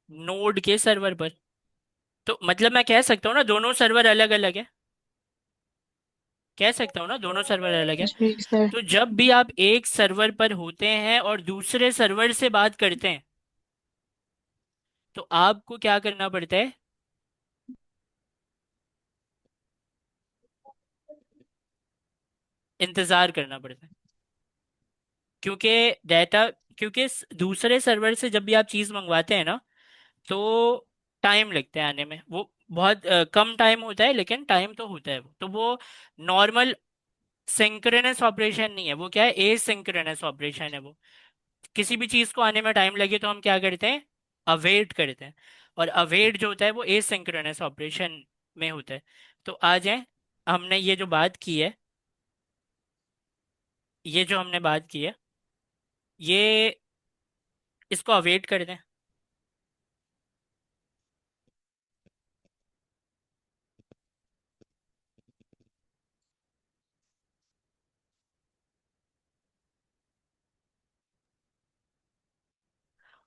नोड के सर्वर पर। तो मतलब मैं कह सकता हूँ ना दोनों सर्वर अलग अलग है, कह सकता हूँ ना दोनों सर्वर अलग है। जी सर। तो जब भी आप एक सर्वर पर होते हैं और दूसरे सर्वर से बात करते हैं, तो आपको क्या करना पड़ता है? इंतजार करना पड़ता है। क्योंकि डाटा, क्योंकि दूसरे सर्वर से जब भी आप चीज़ मंगवाते हैं ना, तो टाइम लगता है आने में। वो बहुत कम टाइम होता है, लेकिन टाइम तो होता है। वो तो वो नॉर्मल सिंक्रोनस ऑपरेशन नहीं है, वो क्या है, एसिंक्रोनस ऑपरेशन है वो। किसी भी चीज़ को आने में टाइम लगे तो हम क्या करते हैं? अवेट करते हैं। और अवेट जो होता है वो एसिंक्रोनस ऑपरेशन में होता है। तो आ जाए, हमने ये जो बात की है, ये जो हमने बात की है, ये इसको अवेट कर दें।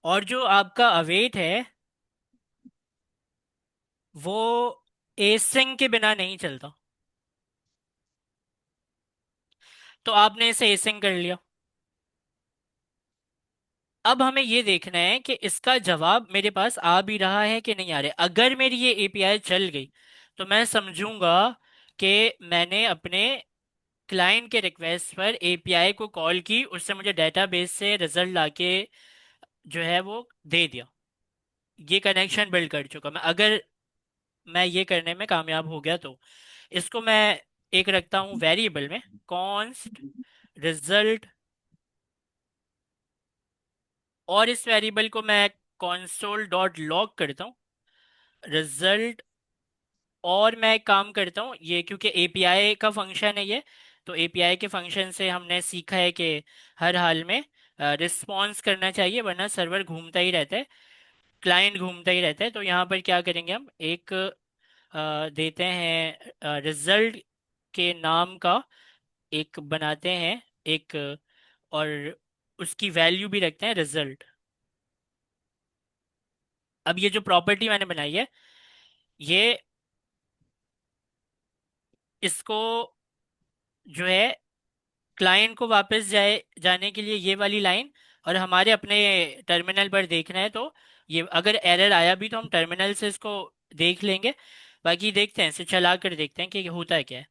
और जो आपका अवेट है वो एसिंग के बिना नहीं चलता। तो आपने इसे एसिंग कर लिया। अब हमें ये देखना है कि इसका जवाब मेरे पास आ भी रहा है कि नहीं आ रहा है। अगर मेरी ये एपीआई चल गई तो मैं समझूंगा कि मैंने अपने क्लाइंट के रिक्वेस्ट पर एपीआई को कॉल की, उससे मुझे डेटाबेस से रिजल्ट लाके जो है वो दे दिया। ये कनेक्शन बिल्ड कर चुका मैं। अगर मैं ये करने में कामयाब हो गया तो इसको मैं एक रखता हूँ वेरिएबल में, कॉन्स्ट रिजल्ट, और इस वेरिएबल को मैं console डॉट लॉग करता हूँ रिजल्ट। और मैं एक काम करता हूँ, ये क्योंकि एपीआई का फंक्शन है ये, तो एपीआई के फंक्शन से हमने सीखा है कि हर हाल में रिस्पॉन्स करना चाहिए, वरना सर्वर घूमता ही रहता है, क्लाइंट घूमता ही रहता है। तो यहाँ पर क्या करेंगे, हम एक देते हैं रिजल्ट के नाम का एक बनाते हैं एक, और उसकी वैल्यू भी रखते हैं रिजल्ट। अब ये जो प्रॉपर्टी मैंने बनाई है, ये इसको जो है क्लाइंट को वापस जाने के लिए ये वाली लाइन, और हमारे अपने टर्मिनल पर देखना है, तो ये अगर एरर आया भी तो हम टर्मिनल से इसको देख लेंगे। बाकी देखते हैं, इसे चला कर देखते हैं कि होता क्या है।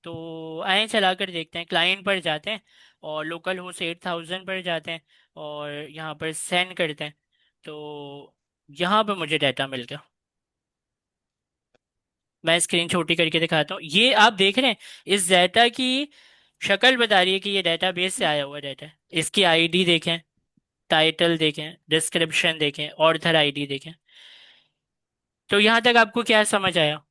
तो आए चला कर देखते हैं, क्लाइंट पर जाते हैं और लोकल होस्ट 8000 पर जाते हैं और यहाँ पर सेंड करते हैं। तो यहाँ पर मुझे डाटा मिल गया। मैं स्क्रीन छोटी करके दिखाता हूँ, ये आप देख रहे हैं, इस डाटा की शक्ल बता रही है कि ये डेटाबेस से आया हुआ डाटा है। इसकी आईडी देखें, टाइटल देखें, डिस्क्रिप्शन देखें, ऑथर आईडी देखें। तो यहाँ तक आपको क्या समझ आया?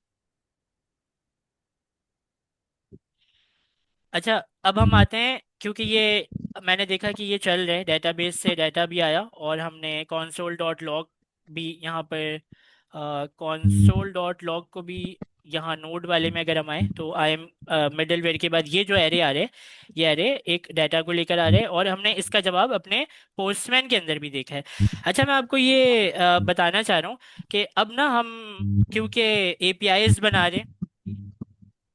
अच्छा, अब हम आते हैं, क्योंकि ये मैंने देखा कि ये चल रहा है, डेटाबेस से डाटा भी आया और हमने console डॉट लॉग भी यहाँ पर, console डॉट लॉग को भी यहाँ नोड वाले में अगर हम आए तो आई एम मिडलवेयर के बाद ये जो एरे आ रहे हैं, ये एरे एक डाटा को लेकर आ रहे हैं, और हमने इसका जवाब अपने पोस्टमैन के अंदर भी देखा है। अच्छा, मैं आपको ये बताना चाह रहा हूँ कि अब ना हम क्योंकि एपीआईज बना रहे हैं,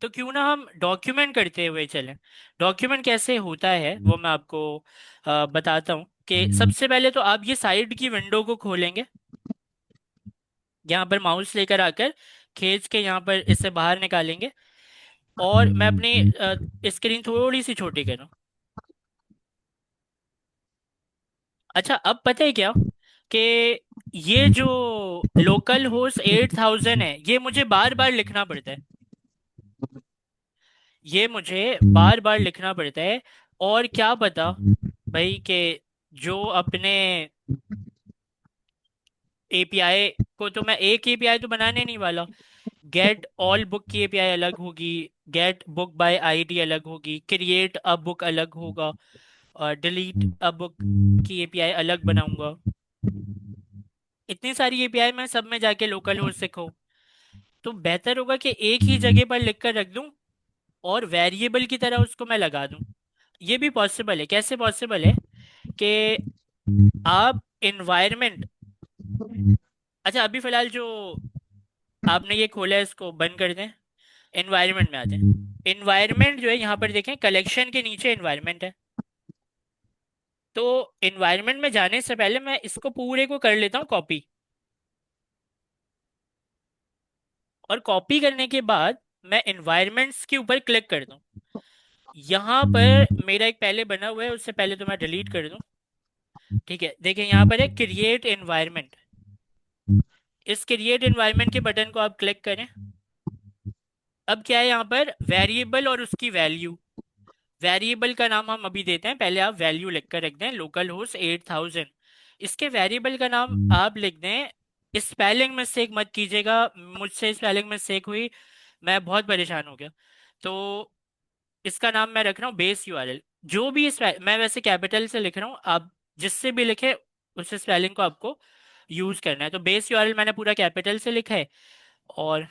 तो क्यों ना हम डॉक्यूमेंट करते हुए चलें। डॉक्यूमेंट कैसे होता है वो मैं आपको बताता हूँ। कि सबसे पहले तो आप ये साइड की विंडो को खोलेंगे, यहाँ पर माउस लेकर आकर खींच के यहाँ पर इसे बाहर निकालेंगे, और मैं अपनी स्क्रीन थोड़ी सी छोटी करूँ। अच्छा, अब पता है क्या कि ये जो लोकल होस्ट 8000 है, ये मुझे बार बार लिखना पड़ता है, ये मुझे बार बार लिखना पड़ता है। और क्या पता भाई कि जो अपने एपीआई को, तो मैं एक एपीआई तो बनाने नहीं वाला, गेट ऑल बुक की एपीआई अलग होगी, गेट बुक बाय आईडी अलग होगी, क्रिएट अ बुक अलग होगा, और डिलीट अ बुक की एपीआई अलग बनाऊंगा। इतनी सारी एपीआई मैं सब में जाके लोकल होस्ट सीखूं, तो बेहतर होगा कि एक ही जगह पर लिख कर रख दूं और वेरिएबल की तरह उसको मैं लगा दूं। ये भी पॉसिबल है। कैसे पॉसिबल है कि आप इन्वायरमेंट, अच्छा अभी फिलहाल जो आपने ये खोला है इसको बंद कर दें, एनवायरनमेंट में आते हैं। एनवायरनमेंट जो है यहाँ पर देखें, कलेक्शन के नीचे एनवायरनमेंट है। तो एनवायरनमेंट में जाने से पहले मैं इसको पूरे को कर लेता हूँ कॉपी, और कॉपी करने के बाद मैं एनवायरनमेंट्स के ऊपर क्लिक करता हूँ। यहाँ पर मेरा एक पहले बना हुआ है, उससे पहले तो मैं डिलीट कर दूँ। ठीक है, देखिए यहाँ पर है क्रिएट एनवायरनमेंट। इस क्रिएट एनवायरनमेंट के बटन को आप क्लिक करें। अब क्या है यहाँ पर, वेरिएबल और उसकी वैल्यू। वेरिएबल का नाम हम अभी देते हैं, पहले आप वैल्यू लिख कर रख दें, लोकल होस्ट 8000। इसके वेरिएबल का नाम आप लिख दें, स्पेलिंग मिस्टेक मत कीजिएगा, मुझसे स्पेलिंग मिस्टेक हुई, मैं बहुत परेशान हो गया। तो इसका नाम मैं रख रहा हूँ बेस यूआरएल। जो भी मैं वैसे कैपिटल से लिख रहा हूँ, आप जिससे भी लिखे उस स्पेलिंग को आपको यूज करना है। तो बेस यूआरएल मैंने पूरा कैपिटल से लिखा है। और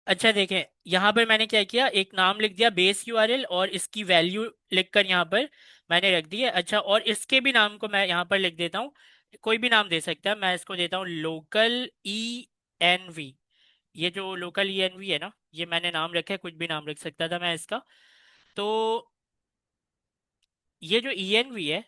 अच्छा देखें, यहाँ पर मैंने क्या किया, एक नाम लिख दिया बेस यूआरएल, और इसकी वैल्यू लिखकर यहाँ पर मैंने रख दी है। अच्छा, और इसके भी नाम को मैं यहाँ पर लिख देता हूँ, कोई भी नाम दे सकता है, मैं इसको देता हूँ लोकल ई एन वी। ये जो लोकल ई एन वी है ना, ये मैंने नाम रखा है, कुछ भी नाम रख सकता था मैं इसका। तो ये जो ई एन वी है,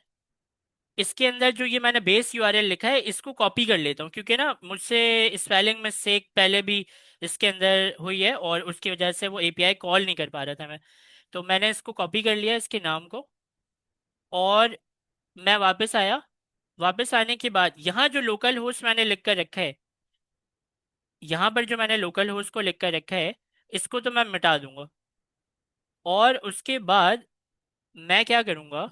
इसके अंदर जो ये मैंने बेस यूआरएल लिखा है, इसको कॉपी कर लेता हूँ, क्योंकि ना मुझसे स्पेलिंग मिस्टेक पहले भी इसके अंदर हुई है और उसकी वजह से वो एपीआई कॉल नहीं कर पा रहा था मैं। तो मैंने इसको कॉपी कर लिया इसके नाम को, और मैं वापस आया। वापस आने के बाद यहाँ जो लोकल होस्ट मैंने लिख कर रखा है, यहाँ पर जो मैंने लोकल होस्ट को लिख कर रखा है, इसको तो मैं मिटा दूंगा। और उसके बाद मैं क्या करूँगा,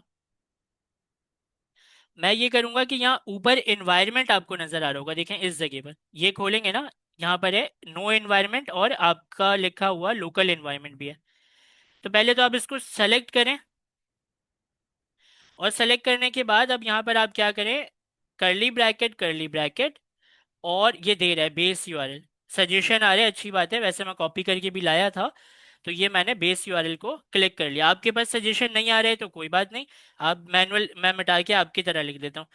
मैं ये करूँगा कि यहाँ ऊपर इन्वायरमेंट आपको नज़र आ रहा होगा, देखें इस जगह पर, ये खोलेंगे ना, यहाँ पर है नो इन्वायरमेंट और आपका लिखा हुआ लोकल इन्वायरमेंट भी है। तो पहले तो आप इसको सेलेक्ट करें, और सेलेक्ट करने के बाद अब यहाँ पर आप क्या करें, कर्ली ब्रैकेट, और ये दे रहा है बेस यूआरएल। सजेशन आ रहा है, अच्छी बात है, वैसे मैं कॉपी करके भी लाया था। तो ये मैंने बेस यूआरएल को क्लिक कर लिया। आपके पास सजेशन नहीं आ रहा है तो कोई बात नहीं, आप मैनुअल मैं मिटा के आपकी तरह लिख देता हूँ।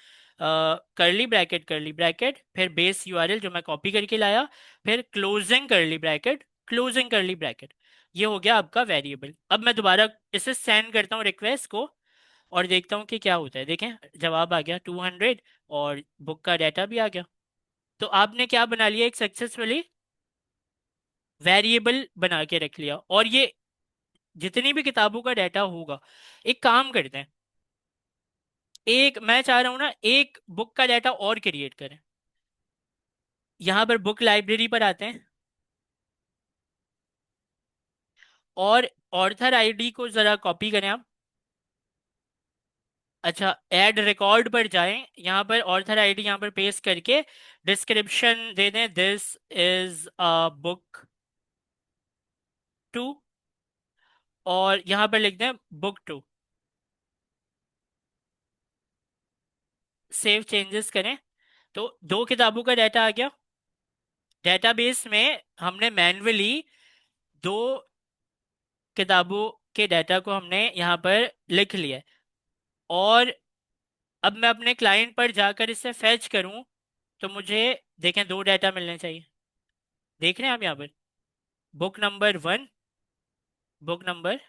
कर्ली ब्रैकेट फिर बेस यूआरएल जो मैं कॉपी करके लाया, फिर क्लोजिंग कर्ली ब्रैकेट। ये हो गया आपका वेरिएबल। अब मैं दोबारा इसे सेंड करता हूँ रिक्वेस्ट को, और देखता हूँ कि क्या होता है। देखें जवाब आ गया 200, और बुक का डाटा भी आ गया। तो आपने क्या बना लिया, एक सक्सेसफुली वेरिएबल बना के रख लिया। और ये जितनी भी किताबों का डाटा होगा, एक काम करते हैं, एक मैं चाह रहा हूं ना, एक बुक का डाटा और क्रिएट करें। यहां पर बुक लाइब्रेरी पर आते हैं, और ऑर्थर आईडी को जरा कॉपी करें आप। अच्छा, ऐड रिकॉर्ड पर जाएं, यहाँ पर ऑर्थर आईडी यहाँ पर पेस्ट करके डिस्क्रिप्शन दे दें, दिस इज अ बुक 2, और यहाँ पर लिख दें बुक 2। सेव चेंजेस करें, तो दो किताबों का डाटा आ गया। डेटाबेस में हमने मैन्युअली दो किताबों के डाटा को हमने यहाँ पर लिख लिया है। और अब मैं अपने क्लाइंट पर जाकर इसे फैच करूं, तो मुझे देखें दो डाटा मिलने चाहिए। देख रहे हैं आप यहाँ पर, बुक नंबर 1, बुक नंबर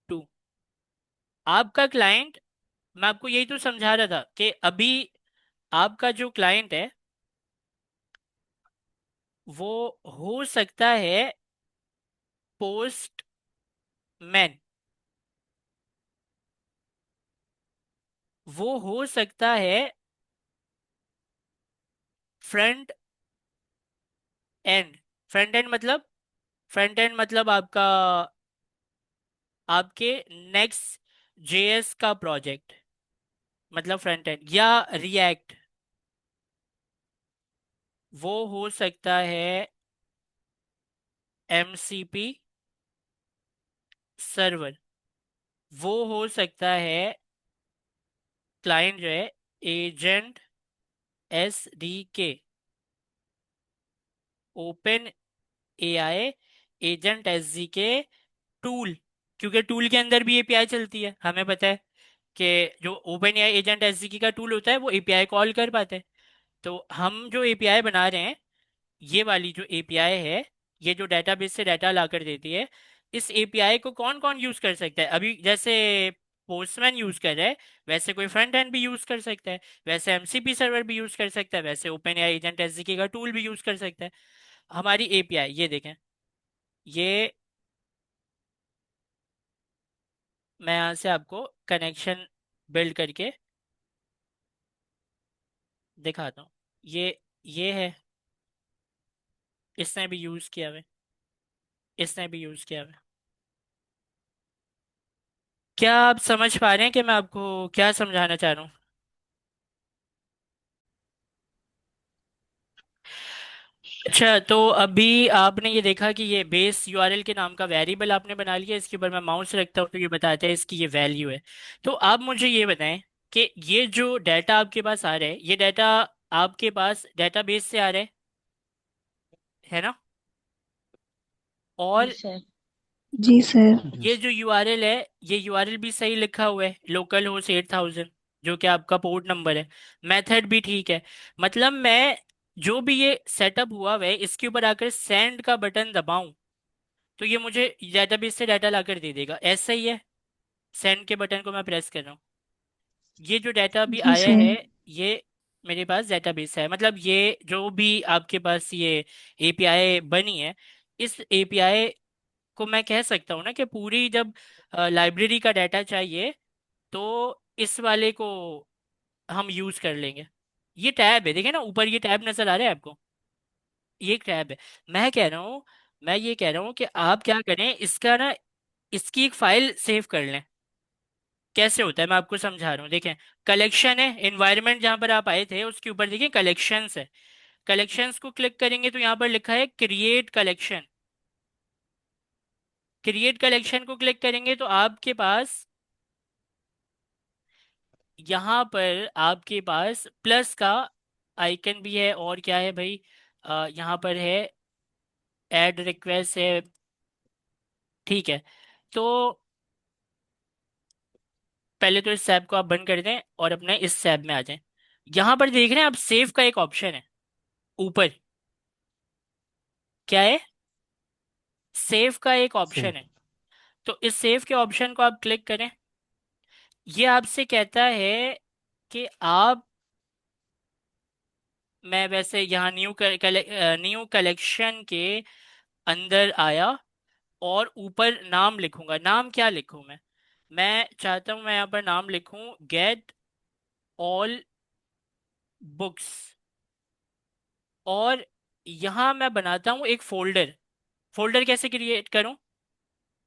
2। आपका क्लाइंट, मैं आपको यही तो समझा रहा था कि अभी आपका जो क्लाइंट है वो हो सकता है पोस्टमैन, वो हो सकता है फ्रंट एंड। फ्रंट एंड मतलब, फ्रंट एंड मतलब आपका, आपके नेक्स्ट जेएस का प्रोजेक्ट, मतलब फ्रंट एंड, या रिएक्ट, वो हो सकता है एमसीपी सर्वर, वो हो सकता है क्लाइंट जो है एजेंट एस डी के, open AI agent S D के टूल, क्योंकि टूल के अंदर भी एपीआई चलती है, हमें पता है कि जो open AI agent S D के का टूल होता है वो एपीआई कॉल कर पाते हैं। तो हम जो एपीआई बना रहे हैं, ये वाली जो एपीआई है, ये जो डेटाबेस से डाटा ला कर देती है, इस एपीआई को कौन कौन यूज कर सकता है। अभी जैसे पोस्टमैन यूज कर रहा है, वैसे कोई फ्रंट एंड भी यूज कर सकता है, वैसे एमसीपी सर्वर भी यूज कर सकता है, वैसे ओपन एआई एजेंट एसडीके का टूल भी यूज कर सकता है। हमारी एपीआई ये देखें, ये मैं यहाँ से आपको कनेक्शन बिल्ड करके दिखाता हूँ। ये है, इसने भी यूज किया हुआ है, इसने भी यूज किया हुआ है। क्या आप समझ पा रहे हैं कि मैं आपको क्या समझाना चाह रहा हूँ? अच्छा, तो अभी आपने ये देखा कि ये बेस यूआरएल के नाम का वेरिएबल आपने बना लिया, इसके ऊपर मैं माउस रखता हूँ तो ये बताता है इसकी ये वैल्यू है। तो आप मुझे ये बताएं कि ये जो डाटा आपके पास आ रहा है, ये डाटा आपके पास डेटाबेस से आ रहा है ना? जी और सर। जी सर। ये यस। जो यूआरएल है, ये यूआरएल भी सही लिखा हुआ है, लोकल होस्ट 8000, जो कि आपका पोर्ट नंबर है। मेथड भी ठीक है। मतलब मैं जो भी ये सेटअप हुआ हुआ है, इसके ऊपर आकर सेंड का बटन दबाऊं तो ये मुझे डेटाबेस से डाटा लाकर दे देगा, ऐसा ही है। सेंड के बटन को मैं प्रेस कर रहा हूँ, ये जो डाटा अभी जी आया सर। है, ये मेरे पास डेटाबेस है, मतलब ये जो भी आपके पास ये एपीआई बनी है, इस एपीआई को मैं कह सकता हूँ ना कि पूरी जब लाइब्रेरी का डाटा चाहिए तो इस वाले को हम यूज कर लेंगे। ये टैब है, देखिए ना ऊपर ये टैब नजर आ रहा है आपको, ये एक टैब है। मैं कह रहा हूँ मैं ये कह रहा हूँ कि आप क्या करें, इसका ना इसकी एक फाइल सेव कर लें। कैसे होता है मैं आपको समझा रहा हूँ, देखें। कलेक्शन है, एनवायरनमेंट जहां पर आप आए थे उसके ऊपर देखिए कलेक्शंस है। कलेक्शंस को क्लिक करेंगे तो यहाँ पर लिखा है क्रिएट कलेक्शन। क्रिएट कलेक्शन को क्लिक करेंगे तो आपके पास यहाँ पर आपके पास प्लस का आइकन भी है, और क्या है भाई, यहाँ पर है ऐड रिक्वेस्ट है। ठीक है, तो पहले तो इस टैब को आप बंद कर दें और अपने इस टैब में आ जाएं। यहाँ पर देख रहे हैं आप सेव का एक ऑप्शन है ऊपर, क्या है, सेव का एक सेव। ऑप्शन है। तो इस सेव के ऑप्शन को आप क्लिक करें। ये आपसे कहता है कि आप, मैं वैसे यहाँ न्यू कलेक्शन के अंदर आया और ऊपर नाम लिखूंगा। नाम क्या लिखूं मैं चाहता हूं मैं यहाँ पर नाम लिखूं गेट ऑल बुक्स। और यहाँ मैं बनाता हूँ एक फोल्डर। फोल्डर कैसे क्रिएट करूं,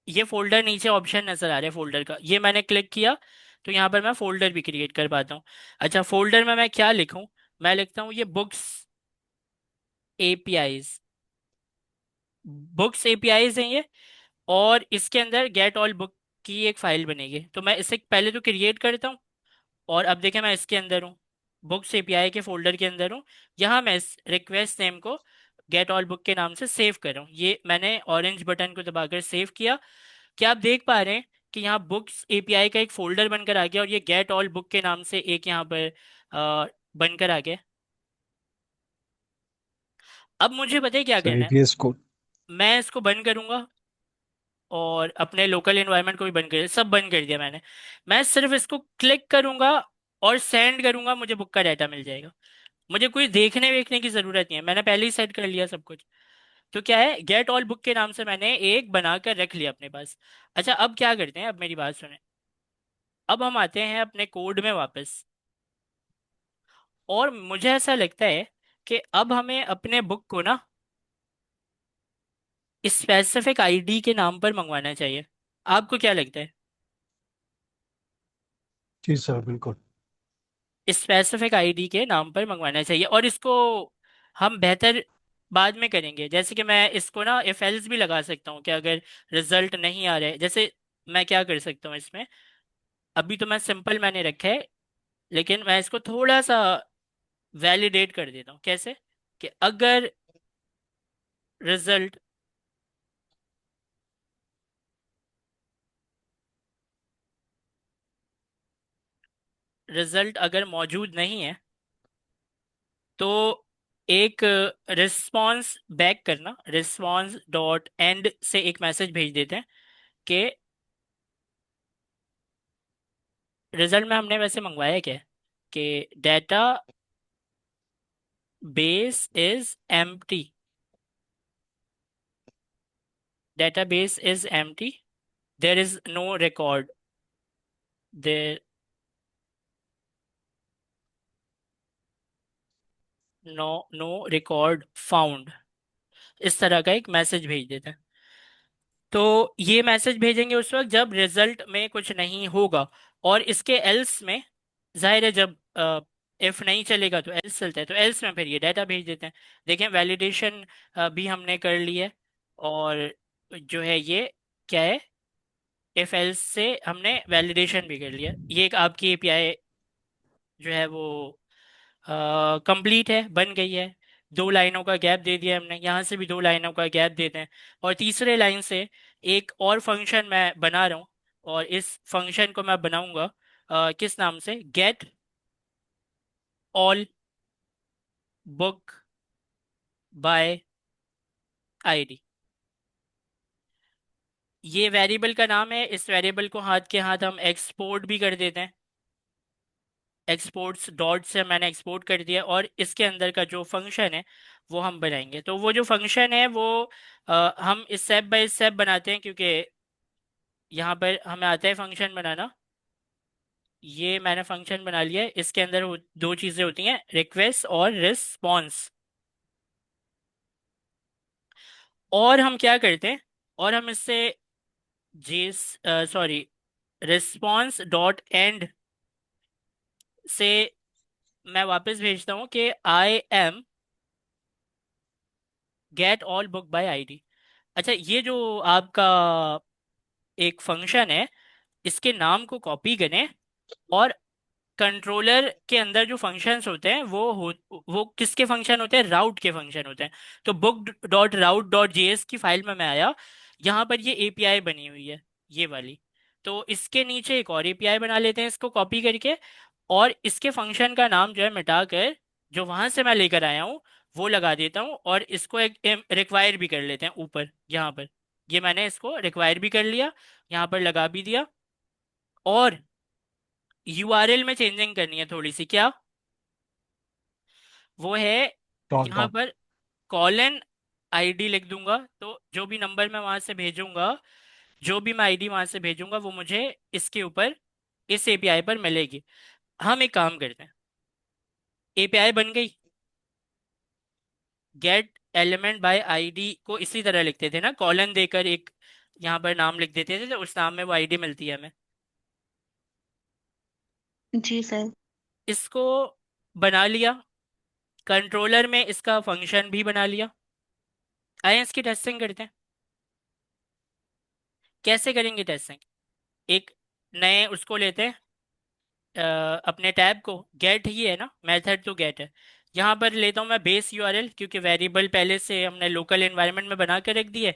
ये फोल्डर नीचे ऑप्शन नजर आ रहा है फोल्डर का, ये मैंने क्लिक किया तो यहाँ पर मैं फोल्डर भी क्रिएट कर पाता हूँ। अच्छा, फोल्डर में मैं क्या लिखूं, मैं लिखता हूँ ये बुक्स एपीआईज। बुक्स एपीआईज हैं ये, और इसके अंदर गेट ऑल बुक की एक फाइल बनेगी। तो मैं इसे पहले तो क्रिएट करता हूँ, और अब देखें मैं इसके अंदर हूँ, बुक्स एपीआई के फोल्डर के अंदर हूँ। यहाँ मैं इस रिक्वेस्ट नेम को गेट ऑल बुक के नाम से सेव कर रहा हूँ। ये मैंने ऑरेंज बटन को दबाकर सेव किया। क्या आप देख पा रहे हैं कि यहाँ बुक्स एपीआई का एक फोल्डर बनकर आ गया और ये गेट ऑल बुक के नाम से एक यहाँ पर बनकर आ गया। अब मुझे बताइए क्या सर करना है। APS code. मैं इसको बंद करूंगा और अपने लोकल एनवायरनमेंट को भी बंद कर दिया, सब बंद कर दिया मैंने। मैं सिर्फ इसको क्लिक करूंगा और सेंड करूंगा, मुझे बुक का डाटा मिल जाएगा। मुझे कोई देखने वेखने की जरूरत नहीं है, मैंने पहले ही सेट कर लिया सब कुछ। तो क्या है, गेट ऑल बुक के नाम से मैंने एक बनाकर रख लिया अपने पास। अच्छा, अब क्या करते हैं, अब मेरी बात सुने। अब हम आते हैं अपने कोड में वापस, और मुझे ऐसा लगता है कि अब हमें अपने बुक को ना स्पेसिफिक आईडी के नाम पर मंगवाना चाहिए। आपको क्या लगता है। जी सर बिल्कुल। स्पेसिफिक आईडी के नाम पर मंगवाना चाहिए, और इसको हम बेहतर बाद में करेंगे। जैसे कि मैं इसको ना इफ एल्स भी लगा सकता हूँ कि अगर रिजल्ट नहीं आ रहे, जैसे मैं क्या कर सकता हूँ इसमें। अभी तो मैं सिंपल मैंने रखा है, लेकिन मैं इसको थोड़ा सा वैलिडेट कर देता हूँ। कैसे, कि अगर रिजल्ट रिजल्ट अगर मौजूद नहीं है तो एक रिस्पॉन्स बैक करना, रिस्पॉन्स डॉट एंड से एक मैसेज भेज देते हैं कि रिजल्ट में हमने वैसे मंगवाया क्या है, कि database is empty, database is empty, there is no record, there no no record found. इस तरह का एक मैसेज भेज देते हैं। तो ये मैसेज भेजेंगे उस वक्त जब रिजल्ट में कुछ नहीं होगा, और इसके एल्स में जाहिर है जब इफ नहीं चलेगा तो एल्स चलता है, तो एल्स में फिर ये डाटा भेज देते हैं। देखें, वैलिडेशन भी हमने कर ली है, और जो है ये क्या है, इफ एल्स से हमने वैलिडेशन भी कर लिया। ये एक आपकी एपीआई जो है वो कंप्लीट है, बन गई है। दो लाइनों का गैप दे दिया हमने, यहाँ से भी दो लाइनों का गैप दे दें, और तीसरे लाइन से एक और फंक्शन मैं बना रहा हूँ। और इस फंक्शन को मैं बनाऊंगा किस नाम से, get all book by ID. ये वेरिएबल का नाम है, इस वेरिएबल को हाथ के हाथ हम एक्सपोर्ट भी कर देते हैं। एक्सपोर्ट्स डॉट से मैंने एक्सपोर्ट कर दिया, और इसके अंदर का जो फंक्शन है वो हम बनाएंगे। तो वो जो फंक्शन है वो हम इस स्टेप बाय स्टेप बनाते हैं, क्योंकि यहाँ पर हमें आता है फंक्शन बनाना। ये मैंने फंक्शन बना लिया है। इसके अंदर दो चीज़ें होती हैं, रिक्वेस्ट और रिस्पॉन्स। और हम क्या करते हैं, और हम इससे जेस सॉरी रिस्पॉन्स डॉट एंड से मैं वापस भेजता हूँ कि I am get all book by ID. अच्छा, ये जो आपका एक फंक्शन है, इसके नाम को कॉपी करें, और कंट्रोलर के अंदर जो फंक्शंस होते हैं वो किसके फंक्शन होते हैं, राउट के फंक्शन होते हैं। तो बुक डॉट राउट डॉट जेएस की फाइल में मैं आया, यहाँ पर ये एपीआई बनी हुई है, ये वाली। तो इसके नीचे एक और एपीआई बना लेते हैं इसको कॉपी करके, और इसके फंक्शन का नाम जो है मिटाकर जो वहां से मैं लेकर आया हूँ वो लगा देता हूँ, और इसको एक रिक्वायर भी कर लेते हैं ऊपर यहाँ पर। ये मैंने इसको रिक्वायर भी कर लिया, यहाँ पर लगा भी दिया। और यूआरएल में चेंजिंग करनी है थोड़ी सी, क्या वो है, डॉट यहाँ डॉट। पर कॉलन आईडी लिख दूंगा। तो जो भी नंबर मैं वहां से भेजूंगा, जो भी मैं आईडी वहां से भेजूंगा, वो मुझे इसके ऊपर इस एपीआई पर मिलेगी। हम एक काम करते हैं, एपीआई बन गई, गेट एलिमेंट बाय आईडी को इसी तरह लिखते थे ना, कॉलन देकर एक यहाँ पर नाम लिख देते थे, तो उस नाम में वो आईडी मिलती है हमें। जी सर। इसको बना लिया, कंट्रोलर में इसका फंक्शन भी बना लिया। आइए इसकी टेस्टिंग करते हैं। कैसे करेंगे टेस्टिंग, एक नए उसको लेते हैं, अपने टैब को, गेट ही है ना, मेथड तो गेट है। यहाँ पर लेता हूँ मैं बेस यूआरएल, क्योंकि वेरिएबल पहले से हमने लोकल एनवायरनमेंट में बना के रख दिए,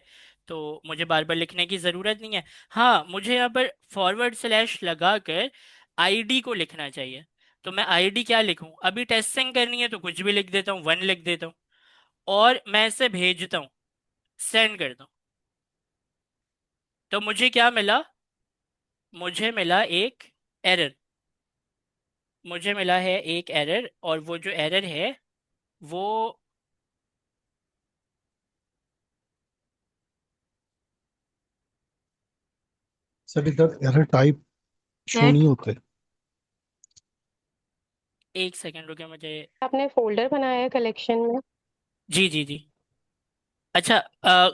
तो मुझे बार बार लिखने की ज़रूरत नहीं है। हाँ, मुझे यहाँ पर फॉरवर्ड स्लैश लगा कर आईडी को लिखना चाहिए। तो मैं आईडी क्या लिखूँ, अभी टेस्टिंग करनी है तो कुछ भी लिख देता हूँ, 1 लिख देता हूँ, और मैं इसे भेजता हूँ, सेंड करता हूँ। तो मुझे क्या मिला, मुझे मिला एक एरर, मुझे मिला है एक एरर, और वो जो एरर है वो सर इधर एरर टाइप शो सर नहीं होते। एक सेकंड रुके मुझे। आपने फोल्डर बनाया है कलेक्शन में? जी जी जी। अच्छा,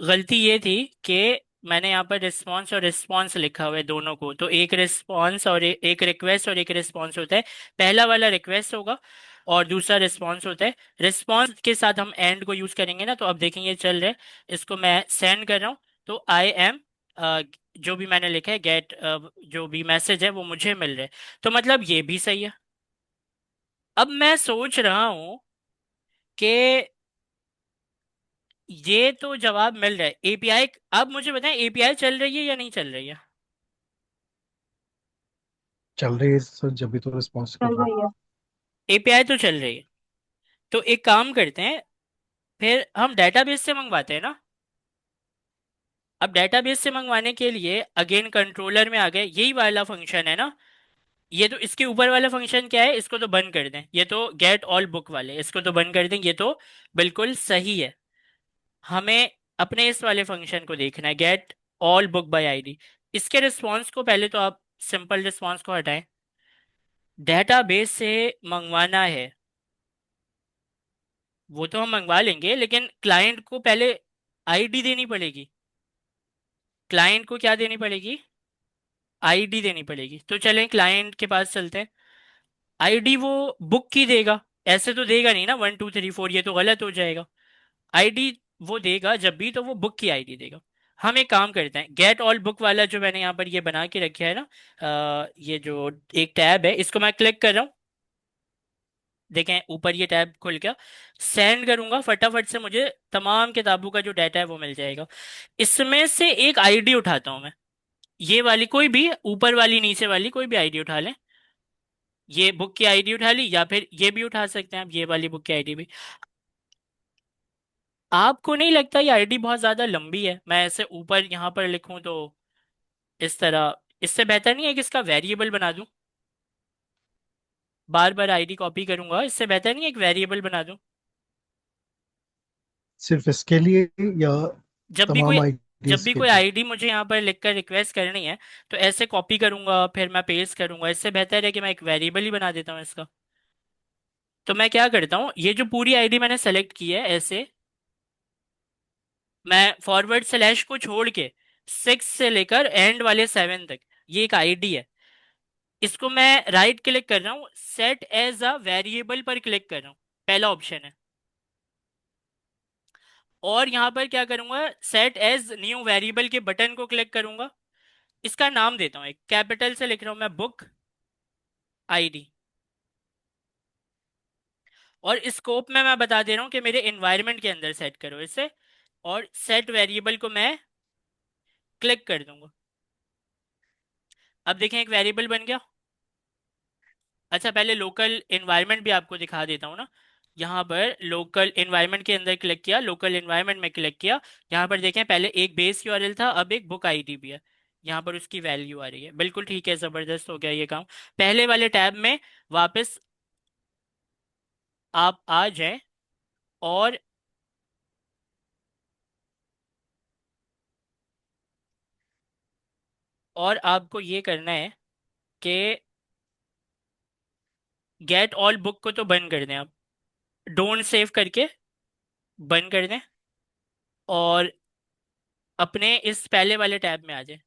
गलती ये थी कि मैंने यहाँ पर रिस्पॉन्स और रिस्पॉन्स लिखा हुआ है दोनों को। तो एक रिस्पॉन्स और एक रिक्वेस्ट और एक रिस्पॉन्स होता है। पहला वाला रिक्वेस्ट होगा और दूसरा रिस्पॉन्स होता है। रिस्पॉन्स के साथ हम एंड को यूज करेंगे ना, तो अब देखेंगे चल रहा है, इसको मैं सेंड कर रहा हूँ, तो आई एम जो भी मैंने लिखा है गेट, जो भी मैसेज है वो मुझे मिल रहा है। तो मतलब ये भी सही है। अब मैं सोच रहा हूँ कि ये तो जवाब मिल रहा है एपीआई। अब मुझे बताएं एपीआई चल रही है या नहीं चल रही है। चल रही है सर, जब भी तो रिस्पॉन्स कर चल रहा हूँ। रही है। एपीआई तो चल रही है। तो एक काम करते हैं, फिर हम डेटाबेस से मंगवाते हैं ना। अब डेटाबेस से मंगवाने के लिए अगेन कंट्रोलर में आ गए, यही वाला फंक्शन है ना। ये तो इसके ऊपर वाला फंक्शन क्या है, इसको तो बंद कर दें, ये तो गेट ऑल बुक वाले, इसको तो बंद कर दें, ये तो बिल्कुल सही है। हमें अपने इस वाले फंक्शन को देखना है, get all book by ID. इसके रिस्पॉन्स को पहले तो आप सिंपल रिस्पॉन्स को हटाएं, डेटाबेस से मंगवाना है वो तो हम मंगवा लेंगे, लेकिन क्लाइंट को पहले आईडी देनी पड़ेगी। क्लाइंट को क्या देनी पड़ेगी, आईडी देनी पड़ेगी। तो चलें क्लाइंट के पास चलते हैं। आईडी वो बुक की देगा, ऐसे तो देगा नहीं ना 1 2 3 4, ये तो गलत हो जाएगा। आईडी वो देगा जब भी, तो वो बुक की आईडी देगा। हम एक काम करते हैं, गेट ऑल बुक वाला जो मैंने यहाँ पर ये बना के रखा है ना, ये जो एक टैब है, इसको मैं क्लिक कर रहा हूँ। देखें ऊपर ये टैब खुल गया। सेंड करूंगा, फटाफट से मुझे तमाम किताबों का जो डाटा है वो मिल जाएगा। इसमें से एक आईडी उठाता हूं मैं, ये वाली कोई भी, ऊपर वाली नीचे वाली कोई भी आईडी उठा लें। ये बुक की आईडी उठा ली, या फिर ये भी उठा सकते हैं आप, ये वाली बुक की आईडी भी। आपको नहीं लगता ये आईडी बहुत ज्यादा लंबी है, मैं ऐसे ऊपर यहाँ पर लिखूं तो इस तरह, इससे बेहतर नहीं है कि इसका वेरिएबल बना दूं। बार बार आईडी कॉपी करूंगा, इससे बेहतर नहीं एक वेरिएबल बना दूं। सिर्फ इसके लिए या जब भी कोई तमाम जब आईडीज भी के कोई लिए? आईडी मुझे यहाँ पर लिखकर रिक्वेस्ट करनी है, तो ऐसे कॉपी करूंगा फिर मैं पेस्ट करूंगा, इससे बेहतर है कि मैं एक वेरिएबल ही बना देता हूँ इसका। तो मैं क्या करता हूँ, ये जो पूरी आईडी मैंने सेलेक्ट की है ऐसे, मैं फॉरवर्ड स्लैश को छोड़ के 6 से लेकर एंड वाले 7 तक, ये एक आईडी है, इसको मैं राइट क्लिक कर रहा हूँ, सेट एज अ वेरिएबल पर क्लिक कर रहा हूँ, पहला ऑप्शन है। और यहां पर क्या करूंगा, सेट एज न्यू वेरिएबल के बटन को क्लिक करूंगा, इसका नाम देता हूँ, एक कैपिटल से लिख रहा हूं मैं, बुक आईडी। और स्कोप में मैं बता दे रहा हूँ कि मेरे एनवायरनमेंट के अंदर सेट करो इसे, और सेट वेरिएबल को मैं क्लिक कर दूंगा। अब देखें एक वेरिएबल बन गया। अच्छा, पहले लोकल एनवायरनमेंट भी आपको दिखा देता हूँ ना। यहाँ पर लोकल एनवायरनमेंट के अंदर क्लिक किया, लोकल एनवायरनमेंट में क्लिक किया, यहाँ पर देखें पहले एक बेस यूआरएल था, अब एक बुक आईडी भी है, यहाँ पर उसकी वैल्यू आ रही है। बिल्कुल ठीक है, ज़बरदस्त हो गया ये काम। पहले वाले टैब में वापस आप आ जाएं, और आपको ये करना है कि गेट ऑल बुक को तो बंद कर दें आप, डोंट सेव करके बंद कर दें, और अपने इस पहले वाले टैब में आ जाए।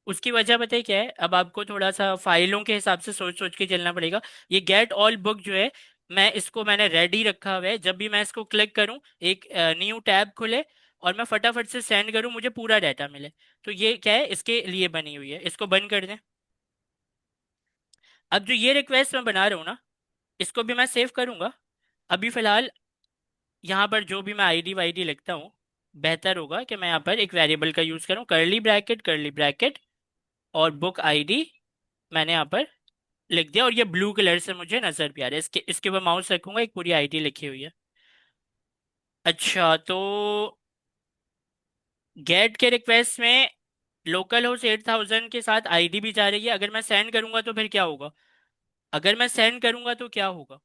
उसकी वजह बताइए क्या है, अब आपको थोड़ा सा फाइलों के हिसाब से सोच सोच के चलना पड़ेगा। ये गेट ऑल बुक जो है, मैंने रेडी रखा हुआ है, जब भी मैं इसको क्लिक करूं एक न्यू टैब खुले और मैं फटाफट से सेंड करूं, मुझे पूरा डाटा मिले। तो ये क्या है, इसके लिए बनी हुई है, इसको बंद कर दें। अब जो ये रिक्वेस्ट मैं बना रहा हूँ ना, इसको भी मैं सेव करूंगा। अभी फिलहाल यहाँ पर जो भी मैं आईडी वाईडी लिखता हूँ, बेहतर होगा कि मैं यहाँ पर एक वेरिएबल का यूज करूँ, करली ब्रैकेट और बुक आईडी मैंने यहाँ पर लिख दिया, और ये ब्लू कलर से मुझे नजर भी आ रहा है, इसके ऊपर माउस रखूंगा, एक पूरी आईडी लिखी हुई है। अच्छा, तो गेट के रिक्वेस्ट में लोकल होस्ट 8000 के साथ आईडी भी जा रही है, अगर मैं सेंड करूंगा तो फिर क्या होगा, अगर मैं सेंड करूंगा तो क्या होगा,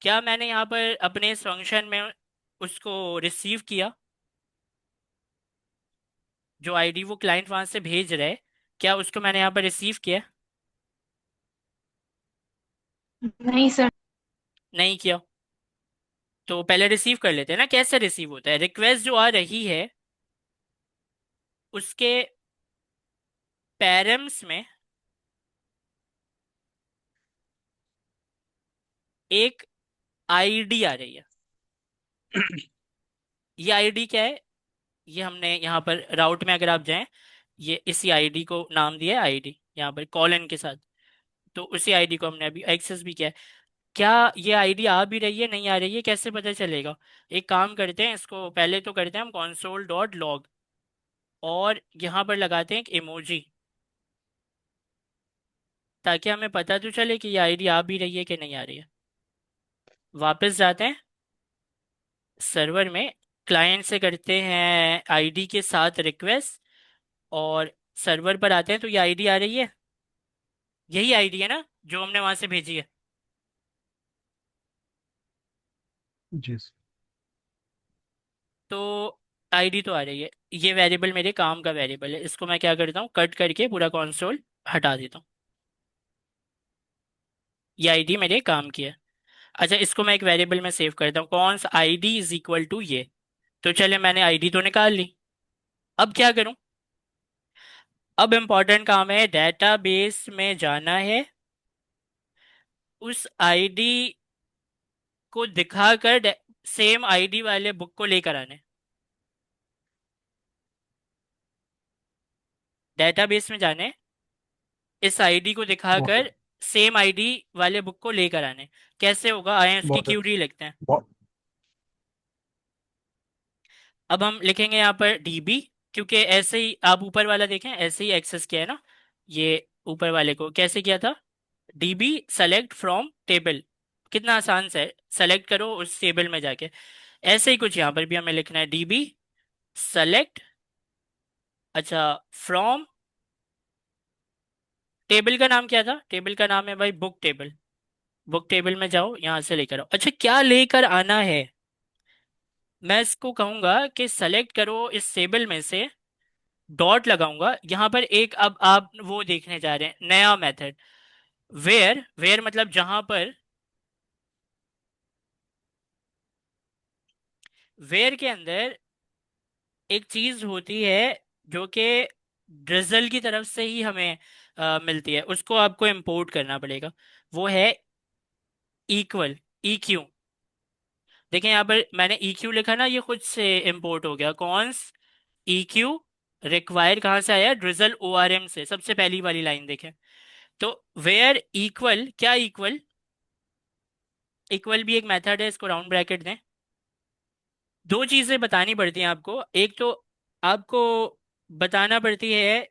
क्या मैंने यहाँ पर अपने इस फंक्शन में उसको रिसीव किया, जो आईडी वो क्लाइंट वहां से भेज रहा है, क्या उसको मैंने यहाँ पर रिसीव किया? नहीं सर। नहीं किया। तो पहले रिसीव कर लेते हैं ना, कैसे रिसीव होता है, रिक्वेस्ट जो आ रही है उसके पैरम्स में एक आईडी आ रही है। ये आईडी क्या है, ये हमने यहाँ पर राउट में अगर आप जाएं, ये इसी आईडी को नाम दिया है आईडी, यहाँ पर कॉलन के साथ, तो उसी आईडी को हमने अभी एक्सेस भी किया है। क्या ये आईडी आ भी रही है, नहीं आ रही है, कैसे पता चलेगा? एक काम करते हैं, इसको पहले तो करते हैं हम console.log, और यहाँ पर लगाते हैं एक इमोजी, ताकि हमें पता तो चले कि ये आईडी आ भी रही है कि नहीं आ रही है। वापस जाते हैं सर्वर में, क्लाइंट से करते हैं आईडी के साथ रिक्वेस्ट, और सर्वर पर आते हैं, तो ये आईडी आ रही है, यही आईडी है ना जो हमने वहां से भेजी है। जी सर। तो आईडी तो आ रही है, ये वेरिएबल मेरे काम का वेरिएबल है, इसको मैं क्या करता हूँ, कट करके पूरा कंसोल हटा देता हूँ, ये आईडी मेरे काम की है। अच्छा, इसको मैं एक वेरिएबल में सेव करता हूँ, कौन सा, आईडी इज इक्वल टू ये। तो चले, मैंने आईडी तो निकाल ली, अब क्या करूं, अब इंपॉर्टेंट काम है, डेटाबेस में जाना है, उस आईडी को दिखाकर सेम आईडी वाले बुक को लेकर आने, डेटाबेस में जाने, इस आईडी को बहुत दिखाकर सेम आईडी वाले बुक को लेकर आने। कैसे होगा, आए उसकी बहुत क्यूरी लिखते हैं। बहुत अब हम लिखेंगे यहाँ पर डीबी, क्योंकि ऐसे ही आप ऊपर वाला देखें, ऐसे ही एक्सेस किया है ना, ये ऊपर वाले को कैसे किया था, डीबी सेलेक्ट फ्रॉम टेबल, कितना आसान से है, सेलेक्ट करो उस टेबल में जाके। ऐसे ही कुछ यहाँ पर भी हमें लिखना है, डीबी सेलेक्ट, अच्छा, फ्रॉम, टेबल का नाम क्या था, टेबल का नाम है भाई बुक टेबल, बुक टेबल में जाओ, यहाँ से लेकर आओ। अच्छा, क्या लेकर आना है? मैं इसको कहूंगा कि सेलेक्ट करो इस टेबल में से, डॉट लगाऊंगा यहाँ पर एक। अब आप वो देखने जा रहे हैं नया मेथड, वेयर। वेयर मतलब जहां पर, वेयर के अंदर एक चीज होती है जो कि ड्रिजल की तरफ से ही हमें मिलती है, उसको आपको इंपोर्ट करना पड़ेगा। वो है इक्वल, ई क्यू। देखें यहाँ पर मैंने ई क्यू लिखा ना, ये खुद से इंपोर्ट हो गया। कॉन्स ई क्यू रिक्वायर कहाँ से आया? ड्रिजल ओ आर एम से, सबसे पहली वाली लाइन देखें। तो वेयर इक्वल, क्या इक्वल? इक्वल भी एक मेथड है, इसको राउंड ब्रैकेट दें। दो चीजें बतानी पड़ती हैं आपको। एक तो आपको बताना पड़ती है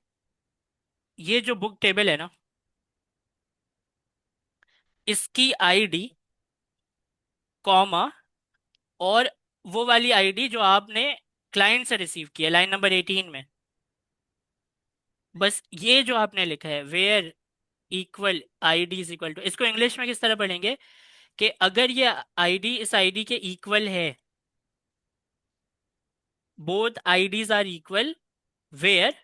ये जो बुक टेबल है ना, इसकी आईडी, कॉमा, और वो वाली आईडी जो आपने क्लाइंट से रिसीव किया लाइन नंबर 18 में। बस ये जो आपने लिखा है where equal ID is equal to, इसको इंग्लिश में किस तरह पढ़ेंगे कि अगर ये आईडी इस आईडी के इक्वल है, both IDs are equal where,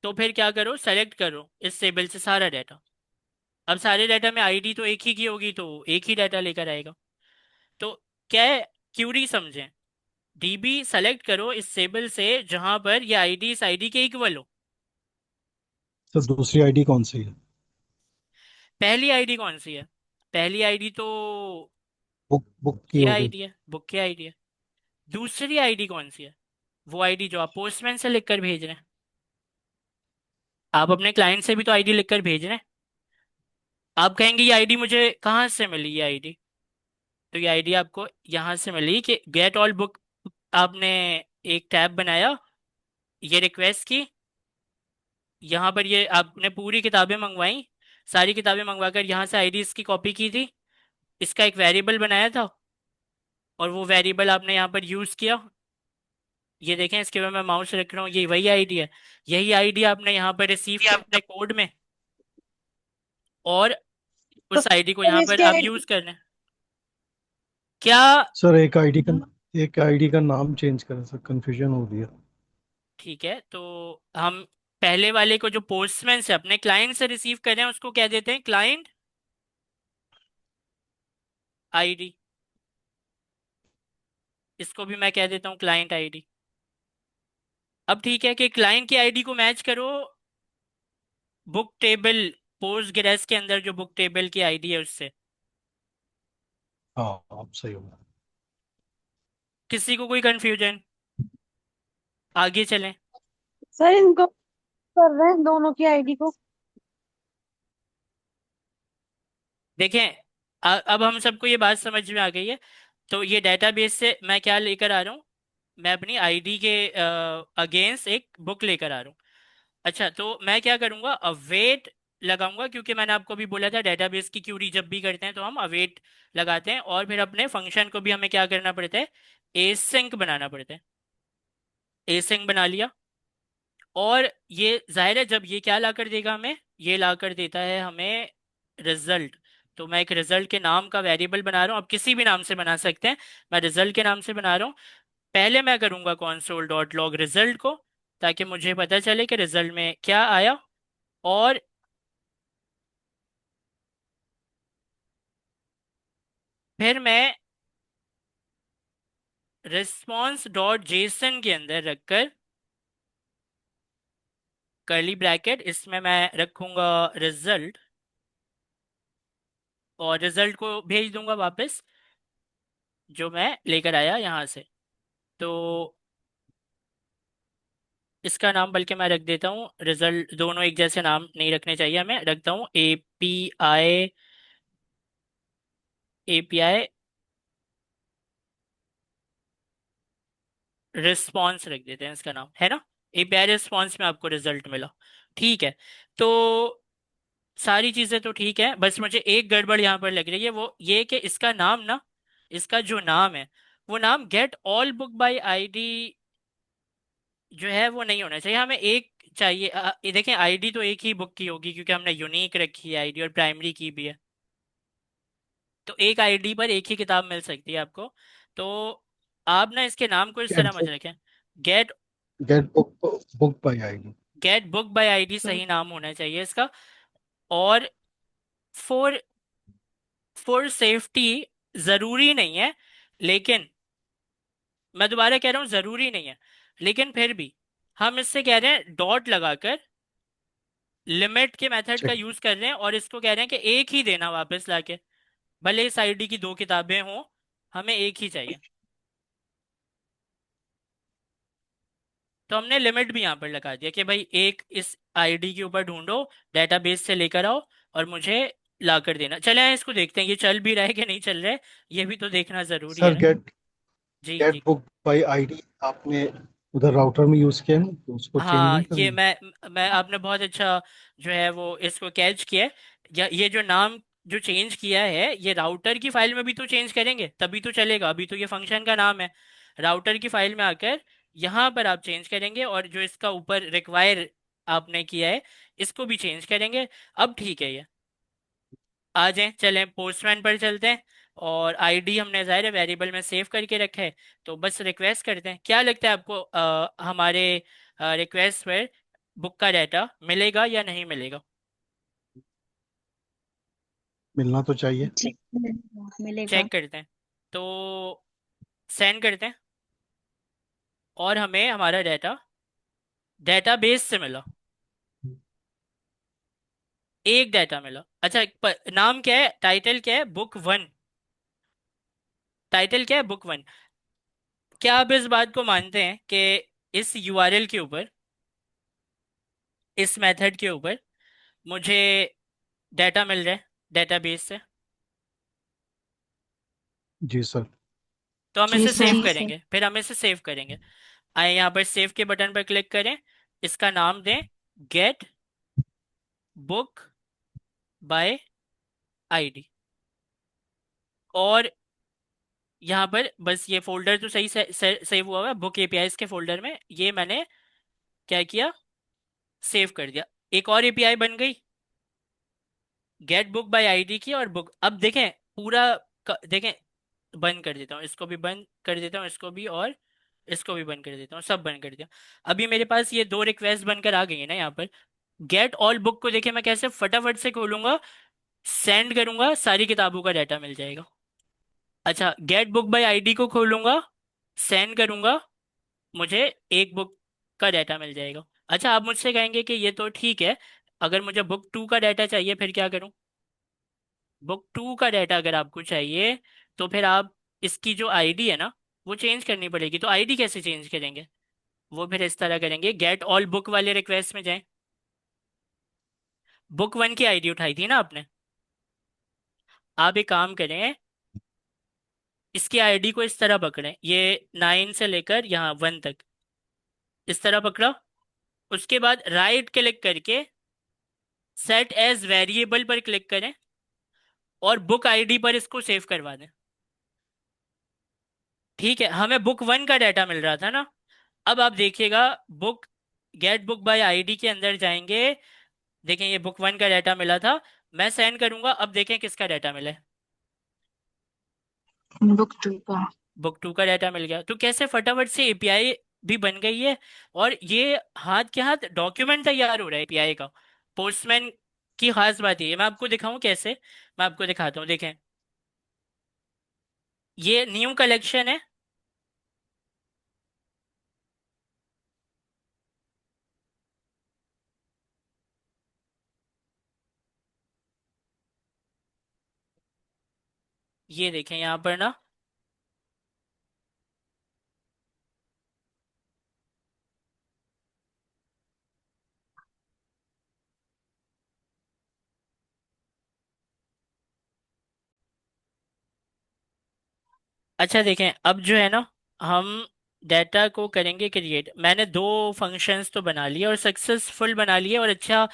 तो फिर क्या करो? सेलेक्ट करो इस टेबल से सारा डाटा। अब सारे डाटा में आईडी तो एक ही की होगी, तो एक ही डाटा लेकर आएगा। तो क्या है, क्यूरी समझें। डीबी सेलेक्ट करो इस टेबल से जहां पर ये आईडी इस आईडी के इक्वल हो। सर दूसरी आईडी कौन सी है? पहली आईडी कौन सी है? पहली आईडी तो बुक बुक की ये हो गई। आईडी है, बुक की आईडी है। दूसरी आईडी कौन सी है? वो आईडी जो आप पोस्टमैन से लिखकर भेज रहे हैं। आप अपने क्लाइंट से भी तो आईडी लिखकर भेज रहे हैं। आप कहेंगे ये आईडी मुझे कहाँ से मिली? ये आईडी, तो ये आईडी आपको यहाँ से मिली कि गेट ऑल बुक। आपने एक टैब बनाया, ये रिक्वेस्ट की, यहाँ पर ये आपने पूरी किताबें मंगवाई, सारी किताबें मंगवाकर यहाँ से आईडीज की कॉपी की थी, इसका एक वेरिएबल बनाया था, और वो वेरिएबल आपने यहाँ पर यूज किया। ये देखें, इसके ऊपर मैं माउस रख रहा हूँ, ये वही आईडी है। यही आईडी आपने यहाँ पर रिसीव की अपने कोड में, और तो उस आईडी को सर यहाँ पर इसके आप यूज कर रहे हैं। क्या? सर एक आईडी का नाम चेंज करें सर, कंफ्यूजन हो गया। ठीक है, तो हम पहले वाले को जो पोस्टमैन से अपने क्लाइंट से रिसीव कर रहे हैं उसको कह देते हैं क्लाइंट आईडी। इसको भी मैं कह देता हूँ क्लाइंट आईडी। अब ठीक है कि क्लाइंट की आईडी को मैच करो बुक टेबल, पोस्ट ग्रेस के अंदर जो बुक टेबल की आईडी है उससे। हाँ आप सही हो। किसी को कोई कंफ्यूजन? आगे चलें। सर इनको कर रहे हैं दोनों की आईडी को। देखें, अब हम सबको ये बात समझ में आ गई है। तो ये डेटाबेस से मैं क्या लेकर आ रहा हूँ? मैं अपनी आईडी के अगेंस्ट एक बुक लेकर आ रहा हूँ। अच्छा, तो मैं क्या करूँगा? अवेट लगाऊंगा, क्योंकि मैंने आपको भी बोला था डेटाबेस की क्यूरी जब भी करते हैं तो हम अवेट लगाते हैं, और फिर अपने फंक्शन को भी हमें क्या करना पड़ता है? एसिंक बनाना पड़ता है। एसिंक बना लिया, और ये जाहिर है जब ये क्या ला कर देगा हमें? ये ला कर देता है हमें रिजल्ट। तो मैं एक रिजल्ट के नाम का वेरिएबल बना रहा हूँ, आप किसी भी नाम से बना सकते हैं, मैं रिजल्ट के नाम से बना रहा हूँ। पहले मैं करूँगा console डॉट लॉग रिजल्ट को, ताकि मुझे पता चले कि रिजल्ट में क्या आया। और फिर मैं रिस्पॉन्स डॉट जेसन के अंदर रखकर कर्ली ब्रैकेट, इसमें मैं रखूंगा रिजल्ट, और रिजल्ट को भेज दूंगा वापस जो मैं लेकर आया यहाँ से। तो इसका नाम बल्कि मैं रख देता हूँ रिजल्ट, दोनों एक जैसे नाम नहीं रखने चाहिए हमें, रखता हूँ एपीआई, एपीआई रिस्पॉन्स रख देते हैं, इसका नाम है ना। एपीआई रिस्पॉन्स में आपको रिजल्ट मिला। ठीक है, तो सारी चीज़ें तो ठीक है, बस मुझे एक गड़बड़ यहाँ पर लग रही है, वो ये कि इसका नाम ना, इसका जो नाम है वो नाम get all book by ID जो है वो नहीं होना चाहिए, हमें एक चाहिए। ये देखें, आईडी तो एक ही बुक की होगी क्योंकि हमने यूनिक रखी है आईडी, और प्राइमरी की भी है। तो एक आईडी पर एक ही किताब मिल सकती है आपको। तो आप ना इसके नाम को इस गेट तरह मत बुक। रखें। Get get book. Book by ID. Get book by ID सही नाम होना चाहिए इसका। और फॉर फॉर सेफ्टी जरूरी नहीं है, लेकिन मैं दोबारा कह रहा हूँ जरूरी नहीं है, लेकिन फिर भी हम इससे कह रहे हैं डॉट लगाकर लिमिट के मेथड का चेक। यूज कर रहे हैं, और इसको कह रहे हैं कि एक ही देना वापस लाके, भले इस आईडी की दो किताबें हों, हमें एक ही चाहिए। तो हमने लिमिट भी यहाँ पर लगा दिया कि भाई एक इस आईडी के ऊपर ढूंढो, डेटाबेस से लेकर आओ और मुझे ला कर देना। चले आए इसको देखते हैं ये चल भी रहा है कि नहीं चल रहा है, ये भी तो देखना जरूरी है सर ना। Get G get G. Book by ID आपने उधर राउटर में यूज किया है, तो उसको चेंज हाँ नहीं ये करेंगे? मैं आपने बहुत अच्छा जो है वो इसको कैच किया है। या ये जो नाम जो चेंज किया है, ये राउटर की फाइल में भी तो चेंज करेंगे तभी तो चलेगा, अभी तो ये फंक्शन का नाम है। राउटर की फाइल में आकर यहाँ पर आप चेंज करेंगे, और जो इसका ऊपर रिक्वायर आपने किया है इसको भी चेंज करेंगे। अब ठीक है ये। आ जाएं, चलें पोस्टमैन पर चलते हैं। और आईडी हमने ज़ाहिर है वेरिएबल में सेव करके रखा है, तो बस रिक्वेस्ट करते हैं। क्या लगता है आपको हमारे रिक्वेस्ट पर बुक का डाटा मिलेगा या नहीं मिलेगा? मिलना तो चाहिए। जी मिलेगा। चेक करते हैं। तो सेंड करते हैं, और हमें हमारा डाटा डेटाबेस से मिला। एक डाटा मिला। अच्छा, नाम क्या है, टाइटल क्या है? Book one. टाइटल क्या है? Book one. क्या आप इस बात को मानते हैं कि इस यूआरएल के ऊपर, इस मेथड के ऊपर मुझे डाटा मिल रहा है डेटाबेस से? जी सर। तो हम जी इसे सेव सर। करेंगे, फिर हम इसे सेव करेंगे। आए यहाँ पर सेव के बटन पर क्लिक करें, इसका नाम दें गेट बुक बाय आईडी। और यहाँ पर बस ये फोल्डर तो सही सेव हुआ हुआ है, बुक एपीआई के फोल्डर में, ये मैंने क्या किया, सेव कर दिया। एक और एपीआई बन गई गेट बुक बाय आईडी की। और बुक, अब देखें पूरा देखें, बंद कर देता हूँ, इसको भी बंद कर देता हूँ, इसको भी, और इसको भी बंद कर देता हूँ, सब बंद कर दिया। अभी मेरे पास ये दो रिक्वेस्ट बनकर आ गई है ना यहाँ पर। गेट ऑल बुक को देखें मैं कैसे फटाफट से खोलूंगा, सेंड करूंगा, सारी किताबों का डाटा मिल जाएगा। अच्छा, गेट बुक बाय आईडी को खोलूंगा, सेंड करूंगा, मुझे एक बुक का डाटा मिल जाएगा। अच्छा, आप मुझसे कहेंगे कि ये तो ठीक है, अगर मुझे बुक टू का डाटा चाहिए फिर क्या करूं? बुक टू का डाटा अगर आपको चाहिए, तो फिर आप इसकी जो आईडी है ना वो चेंज करनी पड़ेगी। तो आईडी कैसे चेंज करेंगे? वो फिर इस तरह करेंगे, गेट ऑल बुक वाले रिक्वेस्ट में जाएं। बुक वन की आईडी उठाई थी ना आपने, आप एक काम करें, इसकी आईडी को इस तरह पकड़ें, ये 9 से लेकर यहाँ 1 तक, इस तरह पकड़ा। उसके बाद राइट क्लिक करके सेट एज वेरिएबल पर क्लिक करें, और बुक आईडी पर इसको सेव करवा दें। ठीक है, हमें बुक वन का डाटा मिल रहा था ना। अब आप देखिएगा, book get book by ID के अंदर जाएंगे, देखें ये बुक वन का डाटा मिला था, मैं सेंड करूंगा, अब देखें किसका डाटा मिला है। बुक टू का। बुक टू का डाटा मिल गया। तो कैसे फटाफट से एपीआई भी बन गई है, और ये हाथ के हाथ डॉक्यूमेंट तैयार हो रहा है एपीआई का। पोस्टमैन की खास बात ये है, मैं आपको दिखाऊं कैसे, मैं आपको दिखाता हूँ, देखें ये न्यू कलेक्शन है। ये देखें यहाँ पर ना, अच्छा देखें अब जो है ना, हम डाटा को करेंगे क्रिएट। मैंने दो फंक्शंस तो बना लिए और सक्सेसफुल बना लिए, और अच्छा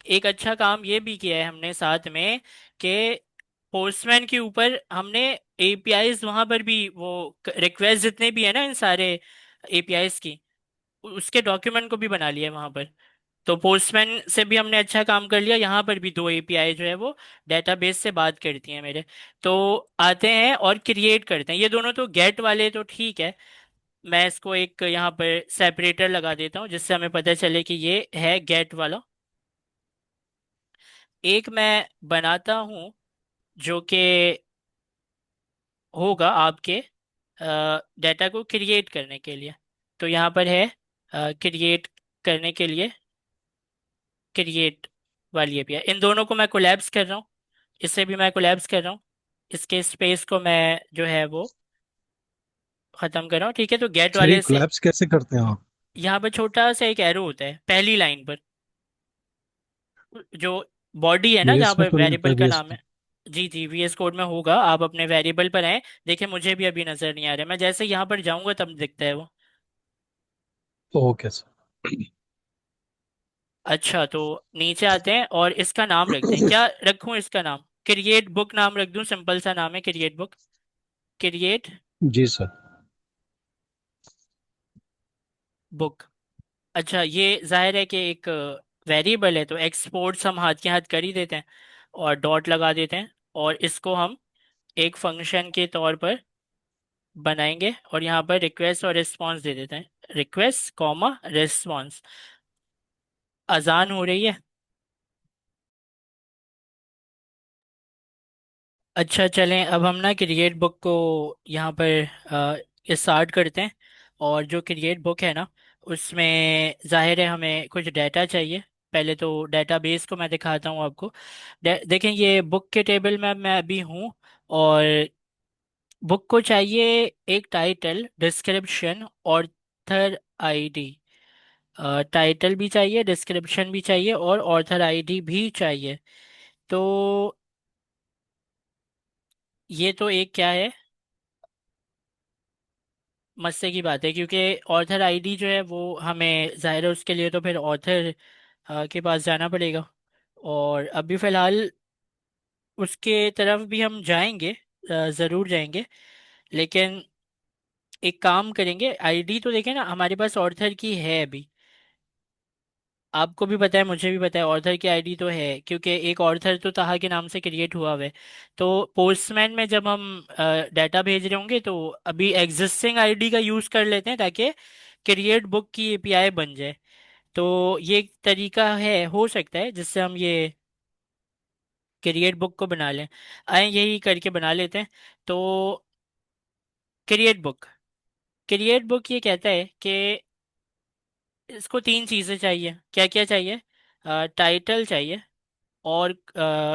एक अच्छा काम ये भी किया है हमने साथ में, कि पोस्टमैन के ऊपर हमने एपीआईज वहां पर भी वो रिक्वेस्ट जितने भी है ना इन सारे एपीआईज की, उसके डॉक्यूमेंट को भी बना लिया है वहां पर। तो पोस्टमैन से भी हमने अच्छा काम कर लिया, यहाँ पर भी दो एपीआई जो है वो डेटाबेस से बात करती हैं मेरे। तो आते हैं और क्रिएट करते हैं, ये दोनों तो गेट वाले तो ठीक है। मैं इसको एक यहाँ पर सेपरेटर लगा देता हूँ जिससे हमें पता चले कि ये है गेट वाला। एक मैं बनाता हूँ जो कि होगा आपके डाटा को क्रिएट करने के लिए। तो यहाँ पर है क्रिएट करने के लिए क्रिएट वाली एपीआई। इन दोनों को मैं कोलैप्स कर रहा हूँ, इसे भी मैं कोलैप्स कर रहा हूँ, इसके स्पेस को मैं जो है वो खत्म कर रहा हूँ। ठीक है, तो गेट सर ये वाले से कोलैप्स कैसे करते हैं आप? यहाँ पर छोटा सा एक एरो होता है पहली लाइन पर, जो बॉडी है ना जहाँ वीएस में पर थोड़ी होता वेरिएबल है, का वीएस नाम में। है। जी जी, वीएस कोड में होगा, आप अपने वेरिएबल पर आए। देखिए मुझे भी अभी नजर नहीं आ रहा है, मैं जैसे यहाँ पर जाऊंगा तब दिखता है वो। Okay sir. अच्छा, तो नीचे आते हैं और इसका नाम रखते हैं, क्या रखूं इसका नाम? क्रिएट बुक नाम रख दूं, सिंपल सा नाम है क्रिएट बुक। क्रिएट जी सर। बुक। अच्छा, ये जाहिर है कि एक वेरिएबल है, तो एक्सपोर्ट्स हम हाथ के हाथ कर ही देते हैं और डॉट लगा देते हैं, और इसको हम एक फंक्शन के तौर पर बनाएंगे और यहाँ पर रिक्वेस्ट और रिस्पॉन्स दे देते हैं, रिक्वेस्ट कॉमा रिस्पॉन्स। अजान हो रही है। अच्छा चलें, अब हम ना क्रिएट बुक को यहाँ पर स्टार्ट करते हैं। और जो क्रिएट बुक है ना, उसमें जाहिर है हमें कुछ डाटा चाहिए। पहले तो डेटाबेस को मैं दिखाता हूँ आपको। देखें, ये बुक के टेबल में मैं अभी हूँ। और बुक को चाहिए एक title, description, author ID. Title भी चाहिए, डिस्क्रिप्शन भी चाहिए और ऑथर आईडी भी चाहिए। तो ये तो एक क्या है, मस्से की बात है, क्योंकि ऑथर आईडी जो है वो हमें जाहिर है उसके लिए तो फिर ऑथर के पास जाना पड़ेगा। और अभी फ़िलहाल उसके तरफ भी हम जाएंगे, ज़रूर जाएंगे। लेकिन एक काम करेंगे, आईडी तो देखें ना हमारे पास ऑथर की है अभी। आपको भी पता है, मुझे भी पता है, ऑथर की आईडी तो है, क्योंकि एक ऑथर तो ताहा के नाम से क्रिएट हुआ हुआ है। तो पोस्टमैन में जब हम डाटा भेज रहे होंगे तो अभी एग्जिस्टिंग आईडी का यूज़ कर लेते हैं ताकि क्रिएट बुक की एपीआई बन जाए। तो ये एक तरीका है, हो सकता है जिससे हम ये क्रिएट बुक को बना लें। आए यही करके बना लेते हैं। तो क्रिएट बुक ये कहता है कि इसको तीन चीज़ें चाहिए। क्या क्या चाहिए? टाइटल चाहिए, और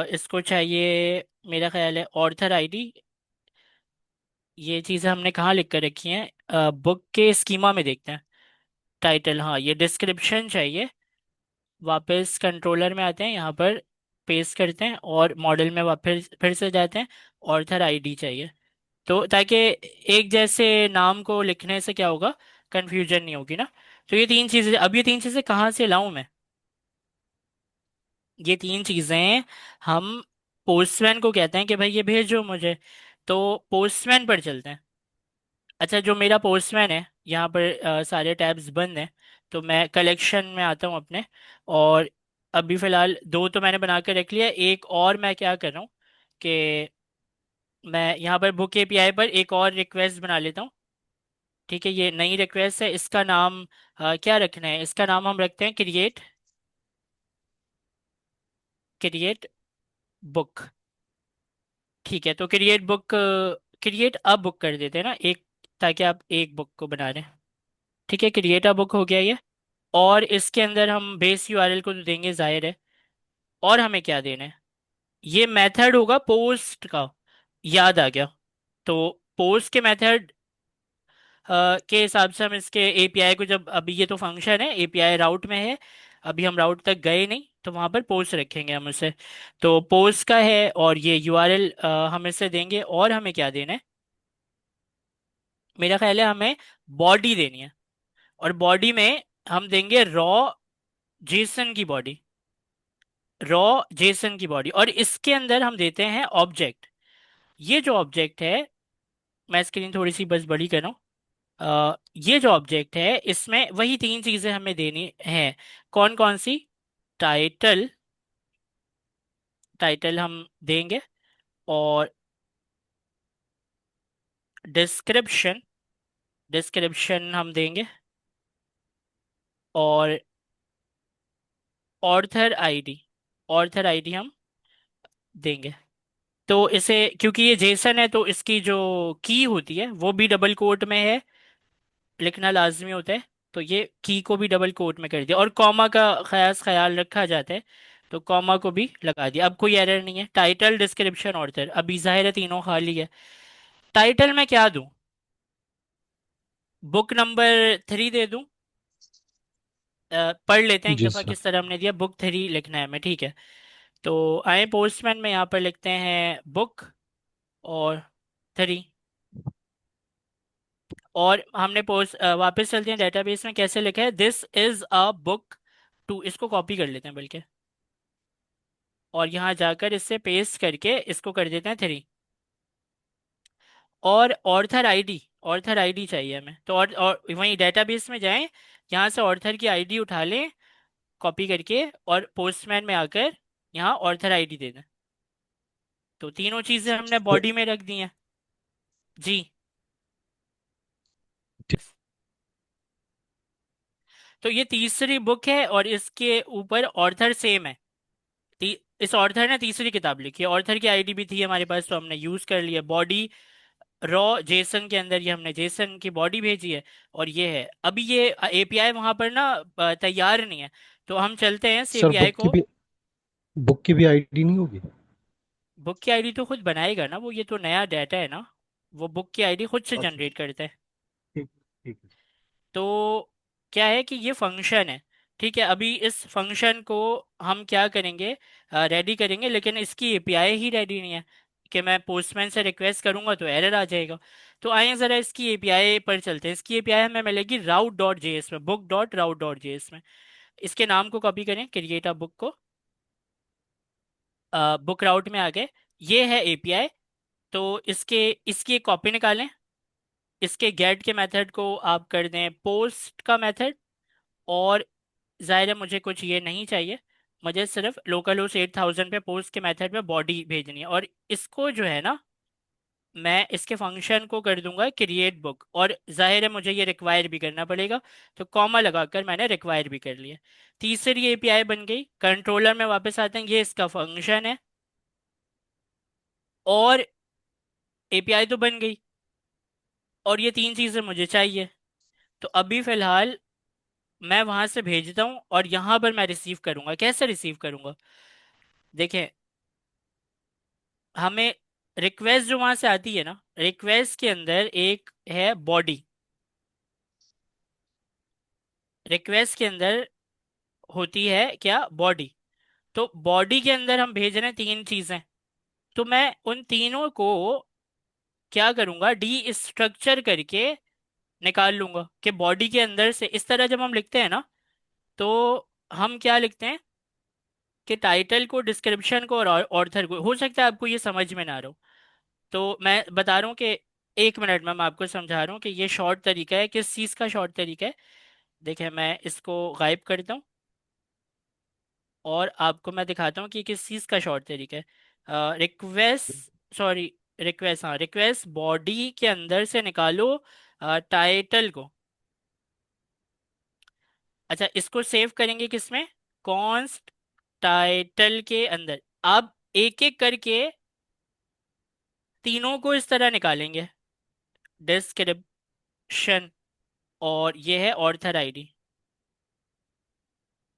इसको चाहिए मेरा ख्याल है ऑर्थर आईडी। ये चीज़ें हमने कहाँ लिख कर रखी हैं? बुक के स्कीमा में देखते हैं। टाइटल, हाँ, ये डिस्क्रिप्शन चाहिए। वापस कंट्रोलर में आते हैं, यहाँ पर पेस्ट करते हैं और मॉडल में वापस फिर से जाते हैं। ऑर्थर आईडी चाहिए, तो ताकि एक जैसे नाम को लिखने से क्या होगा, कंफ्यूजन नहीं होगी ना। तो ये तीन चीज़ें, अब ये तीन चीज़ें कहाँ से लाऊं मैं? ये तीन चीजें हम पोस्टमैन को कहते हैं कि भाई ये भेजो मुझे। तो पोस्टमैन पर चलते हैं। अच्छा, जो मेरा पोस्टमैन है, यहाँ पर सारे टैब्स बंद हैं। तो मैं कलेक्शन में आता हूँ अपने, और अभी फ़िलहाल दो तो मैंने बना कर रख लिया, एक और मैं क्या कर रहा हूँ कि मैं यहाँ पर बुक एपीआई पर एक और रिक्वेस्ट बना लेता हूँ। ठीक है, ये नई रिक्वेस्ट है, इसका नाम क्या रखना है? इसका नाम हम रखते हैं क्रिएट क्रिएट बुक। ठीक है, तो create book, create a book कर देते हैं ना एक, ताकि आप एक बुक को बना रहे हैं। ठीक है, क्रिएट अ बुक हो गया ये। और इसके अंदर हम बेस यूआरएल को तो देंगे जाहिर है। और हमें क्या देना है? ये मेथड होगा पोस्ट का, याद आ गया। तो पोस्ट के मेथड के हिसाब से हम इसके एपीआई को, जब अभी ये तो फंक्शन है, एपीआई राउट में है, अभी हम राउट तक गए नहीं, तो वहां पर पोस्ट रखेंगे हम उसे। तो पोस्ट का है और ये यूआरएल हम इसे देंगे। और हमें क्या देना है? मेरा ख्याल है हमें बॉडी देनी है, और बॉडी में हम देंगे जेसन की बॉडी रॉ जेसन की बॉडी। और इसके अंदर हम देते हैं ऑब्जेक्ट। ये जो ऑब्जेक्ट है, मैं स्क्रीन थोड़ी सी बस बड़ी कर रहा हूँ। ये जो ऑब्जेक्ट है इसमें वही तीन चीजें हमें देनी हैं। कौन कौन सी? टाइटल, टाइटल हम देंगे, और डिस्क्रिप्शन, डिस्क्रिप्शन हम देंगे, और ऑर्थर आईडी, ऑर्थर आईडी हम देंगे। तो इसे, क्योंकि ये जेसन है तो इसकी जो की होती है वो भी डबल कोट में है, लिखना लाजमी होता है। तो ये की को भी डबल कोट में कर दिया, और कॉमा का खास ख्याल रखा जाता है, तो कॉमा को भी लगा दिया। अब कोई एरर नहीं है। टाइटल, डिस्क्रिप्शन, ऑर्थर, अभी जाहिर है तीनों खाली है। टाइटल में क्या दूं? बुक नंबर 3 दे दूं? पढ़ लेते हैं एक जी दफा सर। किस तरह हमने दिया। बुक 3 लिखना है हमें, ठीक है। तो आए पोस्टमैन में, यहाँ पर लिखते हैं बुक और 3। और हमने पोस्ट वापस चलते हैं डेटाबेस में, कैसे लिखा है? दिस इज अ बुक 2, इसको कॉपी कर लेते हैं बल्कि, और यहाँ जाकर इससे पेस्ट करके इसको कर देते हैं 3। और ऑर्थर आईडी, ऑर्थर आईडी चाहिए हमें, तो और वहीं डेटाबेस में जाएं, यहाँ से ऑर्थर की आईडी उठा लें कॉपी करके, और पोस्टमैन में आकर यहाँ ऑर्थर आईडी दे दें। तो तीनों चीजें हमने तो बॉडी में रख दी हैं जी। तो ये तीसरी बुक है और इसके ऊपर ऑर्थर सेम है। इस ऑर्थर ने तीसरी किताब लिखी है, ऑर्थर की आईडी भी थी हमारे पास तो हमने यूज कर लिया। बॉडी रॉ जेसन के अंदर ये हमने जेसन की बॉडी भेजी है, और ये है। अभी ये एपीआई वहां पर ना तैयार नहीं है, तो हम चलते हैं इस सर एपीआई को। बुक की भी आईडी नहीं होगी? बुक की आईडी तो खुद बनाएगा ना वो, ये तो नया डाटा है ना, वो बुक की आईडी खुद से अच्छा, जनरेट करता है। ठीक ठीक है। तो क्या है कि ये फंक्शन है, ठीक है। अभी इस फंक्शन को हम क्या करेंगे? रेडी करेंगे, लेकिन इसकी एपीआई ही रेडी नहीं है कि मैं पोस्टमैन से रिक्वेस्ट करूंगा तो एरर आ जाएगा। तो आइए ज़रा इसकी एपीआई पर चलते हैं। इसकी एपीआई हमें मिलेगी राउट डॉट जेएस में, बुक डॉट राउट डॉट जेएस में। इसके नाम को कॉपी करें, क्रिएट अ बुक को, बुक राउट में आ गए। ये है एपीआई। तो इसके इसकी एक कॉपी निकालें। इसके गेट के मेथड को आप कर दें पोस्ट का मेथड, और जाहिर है मुझे कुछ ये नहीं चाहिए, मुझे सिर्फ लोकल होस्ट 8000 पे पोस्ट के मेथड में बॉडी भेजनी है। और इसको जो है ना, मैं इसके फंक्शन को कर दूंगा क्रिएट बुक, और जाहिर है मुझे ये रिक्वायर भी करना पड़ेगा, तो कॉमा लगाकर मैंने रिक्वायर भी कर लिया। तीसरी एपीआई बन गई। कंट्रोलर में वापस आते हैं, ये इसका फंक्शन है, और एपीआई तो बन गई, और ये तीन चीज़ें मुझे चाहिए। तो अभी फिलहाल मैं वहां से भेजता हूँ, और यहाँ पर मैं रिसीव करूंगा। कैसे रिसीव करूंगा? देखें, हमें रिक्वेस्ट जो वहां से आती है ना, रिक्वेस्ट के अंदर एक है बॉडी, रिक्वेस्ट के अंदर होती है क्या? बॉडी। तो बॉडी के अंदर हम भेज रहे हैं तीन चीजें, तो मैं उन तीनों को क्या करूंगा? डी स्ट्रक्चर करके निकाल लूंगा कि बॉडी के अंदर से, इस तरह जब हम लिखते हैं ना, तो हम क्या लिखते हैं कि टाइटल को, डिस्क्रिप्शन को और ऑर्थर को। हो सकता है आपको ये समझ में ना आ रहा हो, तो मैं बता रहा हूँ कि 1 मिनट में मैं आपको समझा रहा हूँ कि ये शॉर्ट तरीका है। किस चीज़ का शॉर्ट तरीका है? देखिए, मैं इसको गायब करता हूँ, और आपको मैं दिखाता हूँ कि किस चीज़ का शॉर्ट तरीका है। रिक्वेस्ट, सॉरी, रिक्वेस्ट, हाँ, रिक्वेस्ट बॉडी के अंदर से निकालो टाइटल को। अच्छा, इसको सेव करेंगे किसमें? कॉन्स्ट टाइटल के अंदर। अब एक एक करके तीनों को इस तरह निकालेंगे, डिस्क्रिप्शन, और ये है ऑर्थर आईडी,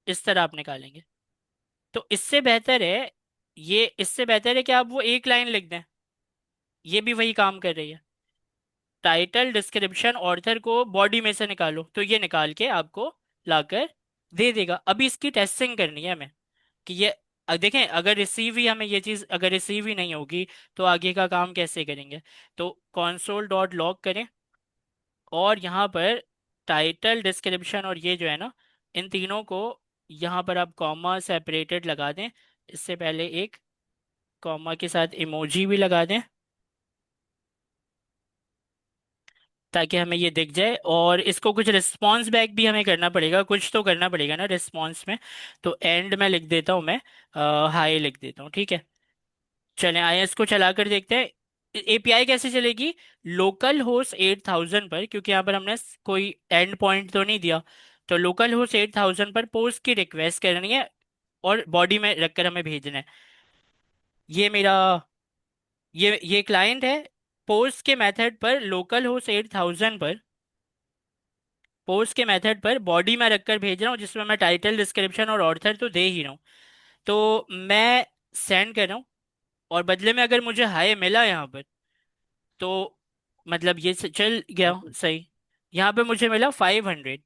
इस तरह आप निकालेंगे। तो इससे बेहतर है, ये इससे बेहतर है कि आप वो एक लाइन लिख दें, ये भी वही काम कर रही है। टाइटल, डिस्क्रिप्शन, ऑर्थर को बॉडी में से निकालो, तो ये निकाल के आपको लाकर दे देगा। अभी इसकी टेस्टिंग करनी है हमें कि ये देखें, अगर रिसीव ही, हमें ये चीज़ अगर रिसीव ही नहीं होगी तो आगे का काम कैसे करेंगे? तो console डॉट लॉग करें, और यहाँ पर टाइटल, डिस्क्रिप्शन और ये जो है ना, इन तीनों को यहाँ पर आप कॉमा सेपरेटेड लगा दें। इससे पहले एक कॉमा के साथ इमोजी भी लगा दें। ताकि हमें ये दिख जाए। और इसको कुछ रिस्पॉन्स बैक भी हमें करना पड़ेगा, कुछ तो करना पड़ेगा ना रिस्पॉन्स में। तो एंड में लिख देता हूँ मैं, हाई लिख देता हूँ, ठीक है। चलें आइए इसको चला कर देखते हैं एपीआई कैसे चलेगी। लोकल होस्ट 8000 पर, क्योंकि यहाँ पर हमने कोई एंड पॉइंट तो नहीं दिया, तो लोकल होस्ट 8000 पर पोस्ट की रिक्वेस्ट करनी है और बॉडी में रखकर हमें भेजना है। ये मेरा, ये क्लाइंट है। पोस्ट के मेथड पर लोकल होस्ट 8000 पर, पोस्ट के मेथड पर बॉडी में रखकर भेज रहा हूँ, जिसमें मैं टाइटल डिस्क्रिप्शन और ऑथर तो दे ही रहा हूँ। तो मैं सेंड कर रहा हूँ, और बदले में अगर मुझे हाई मिला यहाँ पर, तो मतलब ये चल गया सही। यहाँ पे मुझे मिला 500।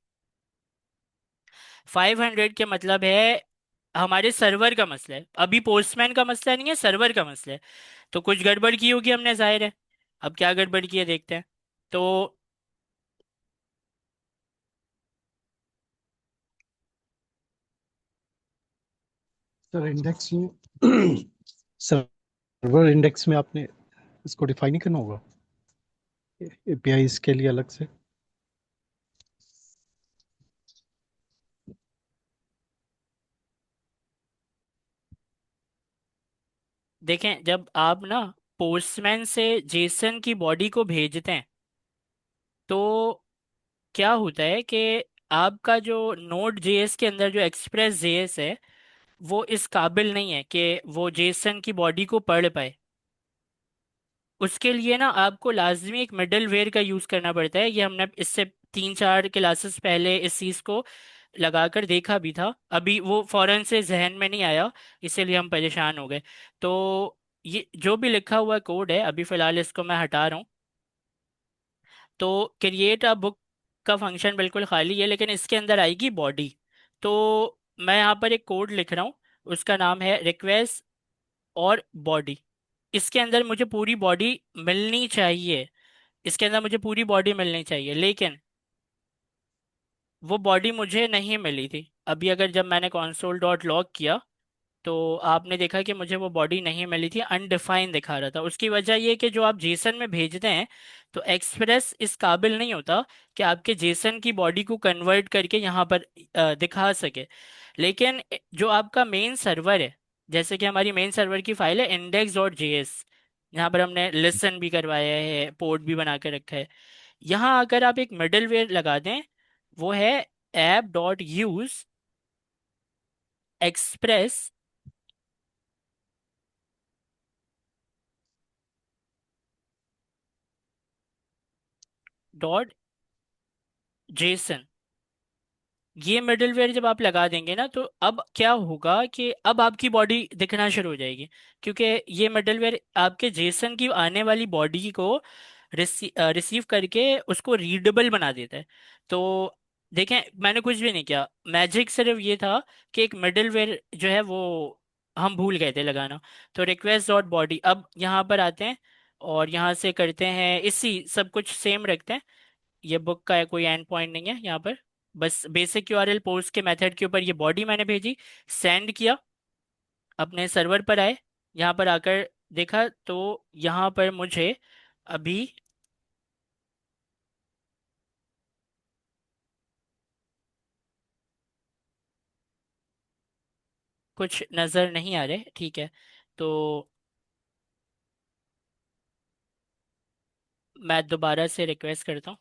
500 के मतलब है हमारे सर्वर का मसला है, अभी पोस्टमैन का मसला नहीं है, सर्वर का मसला है। तो कुछ गड़बड़ की होगी हमने, जाहिर है। अब क्या गड़बड़ की है देखते हैं। तो सर इंडेक्स में सर्वर इंडेक्स में आपने इसको डिफाइन नहीं करना होगा एपीआई के लिए अलग से। देखें, जब आप ना पोस्टमैन से जेसन की बॉडी को भेजते हैं, तो क्या होता है कि आपका जो नोड जेएस के अंदर जो एक्सप्रेस जेएस है, वो इस काबिल नहीं है कि वो जेसन की बॉडी को पढ़ पाए। उसके लिए ना आपको लाजमी एक मिडल वेयर का यूज़ करना पड़ता है। ये हमने इससे 3-4 क्लासेस पहले इस चीज़ को लगाकर देखा भी था, अभी वो फौरन से जहन में नहीं आया, इसीलिए हम परेशान हो गए। तो ये जो भी लिखा हुआ कोड है, अभी फ़िलहाल इसको मैं हटा रहा हूँ। तो क्रिएट अ बुक का फंक्शन बिल्कुल खाली है, लेकिन इसके अंदर आएगी बॉडी। तो मैं यहाँ पर एक कोड लिख रहा हूँ, उसका नाम है रिक्वेस्ट और बॉडी। इसके अंदर मुझे पूरी बॉडी मिलनी चाहिए, इसके अंदर मुझे पूरी बॉडी मिलनी चाहिए, लेकिन वो बॉडी मुझे नहीं मिली थी। अभी अगर जब मैंने console डॉट लॉग किया, तो आपने देखा कि मुझे वो बॉडी नहीं मिली थी, अनडिफाइंड दिखा रहा था। उसकी वजह ये कि जो आप जेसन में भेजते हैं, तो एक्सप्रेस इस काबिल नहीं होता कि आपके जेसन की बॉडी को कन्वर्ट करके यहाँ पर दिखा सके। लेकिन जो आपका मेन सर्वर है, जैसे कि हमारी मेन सर्वर की फाइल है इंडेक्स डॉट जेएस, यहाँ पर हमने लिसन भी करवाया है, पोर्ट भी बना के रखा है। यहाँ अगर आप एक मिडलवेयर लगा दें, वो है app dot use express dot JSON. ये मिडलवेयर जब आप लगा देंगे ना, तो अब क्या होगा कि अब आपकी बॉडी दिखना शुरू हो जाएगी, क्योंकि ये मिडलवेयर आपके जेसन की आने वाली बॉडी को रिसीव करके उसको रीडेबल बना देता है। तो देखें, मैंने कुछ भी नहीं किया, मैजिक सिर्फ ये था कि एक मिडलवेयर जो है वो हम भूल गए थे लगाना। तो रिक्वेस्ट डॉट बॉडी, अब यहाँ पर आते हैं और यहाँ से करते हैं, इसी सब कुछ सेम रखते हैं। ये बुक का कोई एंड पॉइंट नहीं है यहाँ पर, बस बेसिक यूआरएल पोस्ट के मेथड के ऊपर ये बॉडी मैंने भेजी, सेंड किया, अपने सर्वर पर आए, यहाँ पर आकर देखा, तो यहाँ पर मुझे अभी कुछ नज़र नहीं आ रहे, ठीक है। तो मैं दोबारा से रिक्वेस्ट करता हूँ।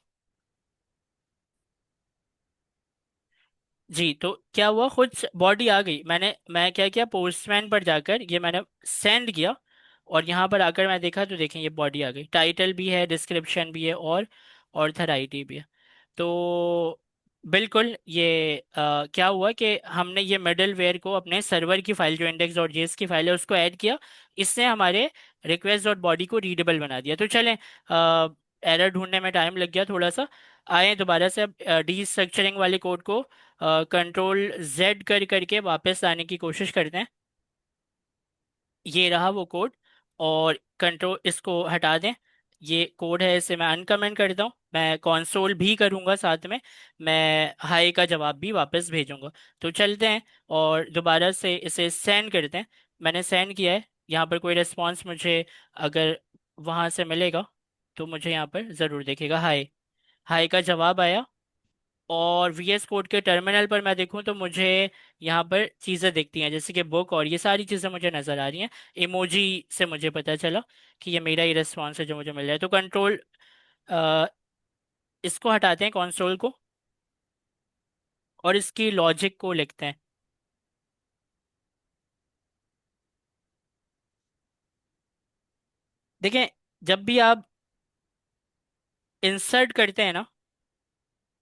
जी, तो क्या हुआ, खुद बॉडी आ गई। मैं क्या किया, पोस्टमैन पर जाकर ये मैंने सेंड किया, और यहाँ पर आकर मैं देखा, तो देखें ये बॉडी आ गई, टाइटल भी है, डिस्क्रिप्शन भी है, और ऑथर आईडी भी है। तो बिल्कुल ये क्या हुआ कि हमने ये मिडलवेयर को अपने सर्वर की फाइल, जो इंडेक्स डॉट जेएस की फाइल है, उसको ऐड किया। इसने हमारे रिक्वेस्ट डॉट बॉडी को रीडेबल बना दिया। तो चलें, एरर ढूंढने में टाइम लग गया थोड़ा सा। आए दोबारा से डी स्ट्रक्चरिंग वाले कोड को कंट्रोल जेड कर करके वापस लाने की कोशिश करते हैं। ये रहा वो कोड, और कंट्रोल इसको हटा दें। ये कोड है, इसे मैं अनकमेंट करता हूँ, मैं कंसोल भी करूँगा साथ में, मैं हाई का जवाब भी वापस भेजूंगा। तो चलते हैं और दोबारा से इसे सेंड करते हैं। मैंने सेंड किया है, यहाँ पर कोई रिस्पांस मुझे अगर वहाँ से मिलेगा, तो मुझे यहाँ पर ज़रूर देखेगा हाई। हाई का जवाब आया। और VS कोड के टर्मिनल पर मैं देखूं तो मुझे यहाँ पर चीज़ें दिखती हैं, जैसे कि बुक और ये सारी चीज़ें मुझे नज़र आ रही हैं। इमोजी से मुझे पता चला कि ये मेरा ही रिस्पॉन्स है जो मुझे मिल रहा है। तो कंट्रोल, इसको हटाते हैं कंसोल को, और इसकी लॉजिक को लिखते हैं। देखें, जब भी आप इंसर्ट करते हैं ना,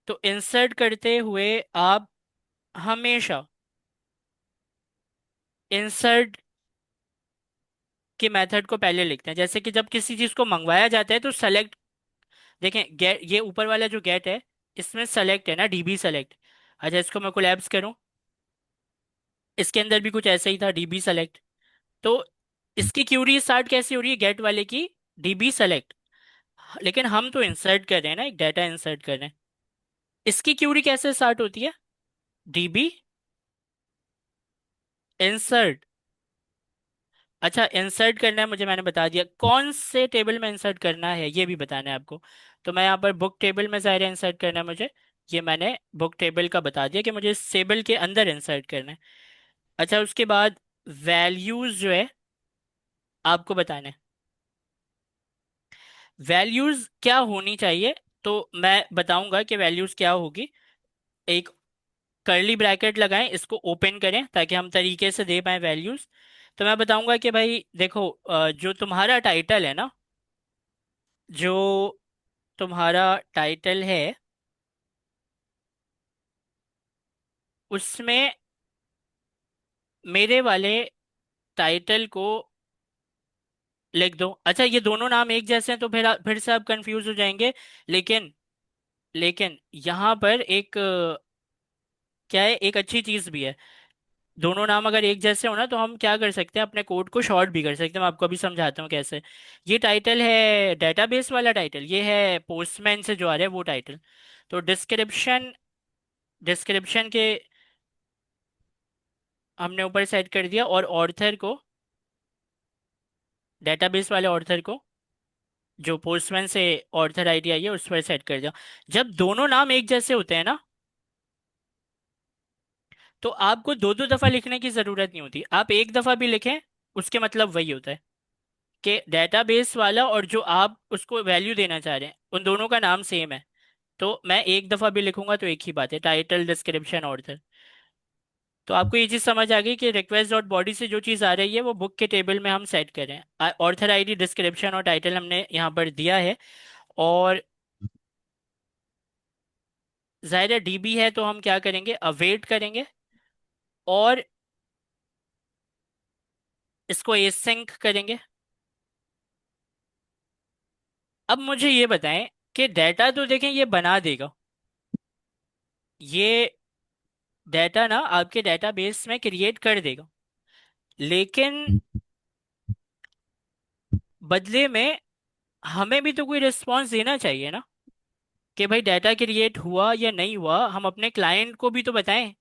तो इंसर्ट करते हुए आप हमेशा इंसर्ट के मेथड को पहले लिखते हैं। जैसे कि जब किसी चीज़ को मंगवाया जाता है तो सेलेक्ट, देखें गेट, ये ऊपर वाला जो गेट है इसमें सेलेक्ट है ना, DB सेलेक्ट। अच्छा, इसको मैं कोलैप्स करूं, इसके अंदर भी कुछ ऐसा ही था, DB सेलेक्ट। तो इसकी क्यूरी स्टार्ट कैसे हो रही है, गेट वाले की DB सेलेक्ट। लेकिन हम तो इंसर्ट कर रहे हैं ना, एक डाटा इंसर्ट कर रहे हैं। इसकी क्यूरी कैसे स्टार्ट होती है, DB इंसर्ट। अच्छा, इंसर्ट करना है मुझे, मैंने बता दिया कौन से टेबल में इंसर्ट करना है, ये भी बताना है आपको। तो मैं यहाँ पर बुक टेबल में ज़ाहिर है इंसर्ट करना है मुझे। ये मैंने बुक टेबल का बता दिया कि मुझे इस टेबल के अंदर इंसर्ट करना है। अच्छा, उसके बाद वैल्यूज जो है आपको बताना है, वैल्यूज क्या होनी चाहिए। तो मैं बताऊंगा कि वैल्यूज क्या होगी। एक कर्ली ब्रैकेट लगाएं, इसको ओपन करें ताकि हम तरीके से दे पाए वैल्यूज। तो मैं बताऊंगा कि भाई देखो, जो तुम्हारा टाइटल है ना, जो तुम्हारा टाइटल है उसमें मेरे वाले टाइटल को लिख दो। अच्छा, ये दोनों नाम एक जैसे हैं तो फिर से आप कंफ्यूज हो जाएंगे। लेकिन लेकिन यहाँ पर एक क्या है, एक अच्छी चीज भी है। दोनों नाम अगर एक जैसे हो ना तो हम क्या कर सकते हैं, अपने कोड को शॉर्ट भी कर सकते हैं। मैं आपको अभी समझाता हूँ कैसे। ये टाइटल है डेटाबेस वाला टाइटल, ये है पोस्टमैन से जो आ रहा है वो टाइटल। तो डिस्क्रिप्शन, डिस्क्रिप्शन के हमने ऊपर सेट कर दिया, और ऑर्थर को, डेटाबेस वाले ऑर्थर को, जो पोस्टमैन से ऑर्थर आईडी आई है उस पर सेट कर दिया। जब दोनों नाम एक जैसे होते हैं ना, तो आपको दो दो दफा लिखने की जरूरत नहीं होती, आप एक दफा भी लिखें उसके मतलब वही होता है कि डेटाबेस वाला और जो आप उसको वैल्यू देना चाह रहे हैं उन दोनों का नाम सेम है। तो मैं एक दफा भी लिखूंगा तो एक ही बात है, टाइटल डिस्क्रिप्शन ऑर्थर। तो आपको ये चीज़ समझ आ गई कि रिक्वेस्ट डॉट बॉडी से जो चीज़ आ रही है वो बुक के टेबल में हम सेट करें। ऑर्थर आईडी, डिस्क्रिप्शन और टाइटल हमने यहाँ पर दिया है। और जाहिर है DB है तो हम क्या करेंगे, अवेट करेंगे और इसको एसिंक करेंगे। अब मुझे ये बताएं कि डाटा तो देखें ये बना देगा, ये डाटा ना आपके डेटाबेस में क्रिएट कर देगा, लेकिन बदले में हमें भी तो कोई रिस्पॉन्स देना चाहिए ना, कि भाई डाटा क्रिएट हुआ या नहीं हुआ। हम अपने क्लाइंट को भी तो बताएं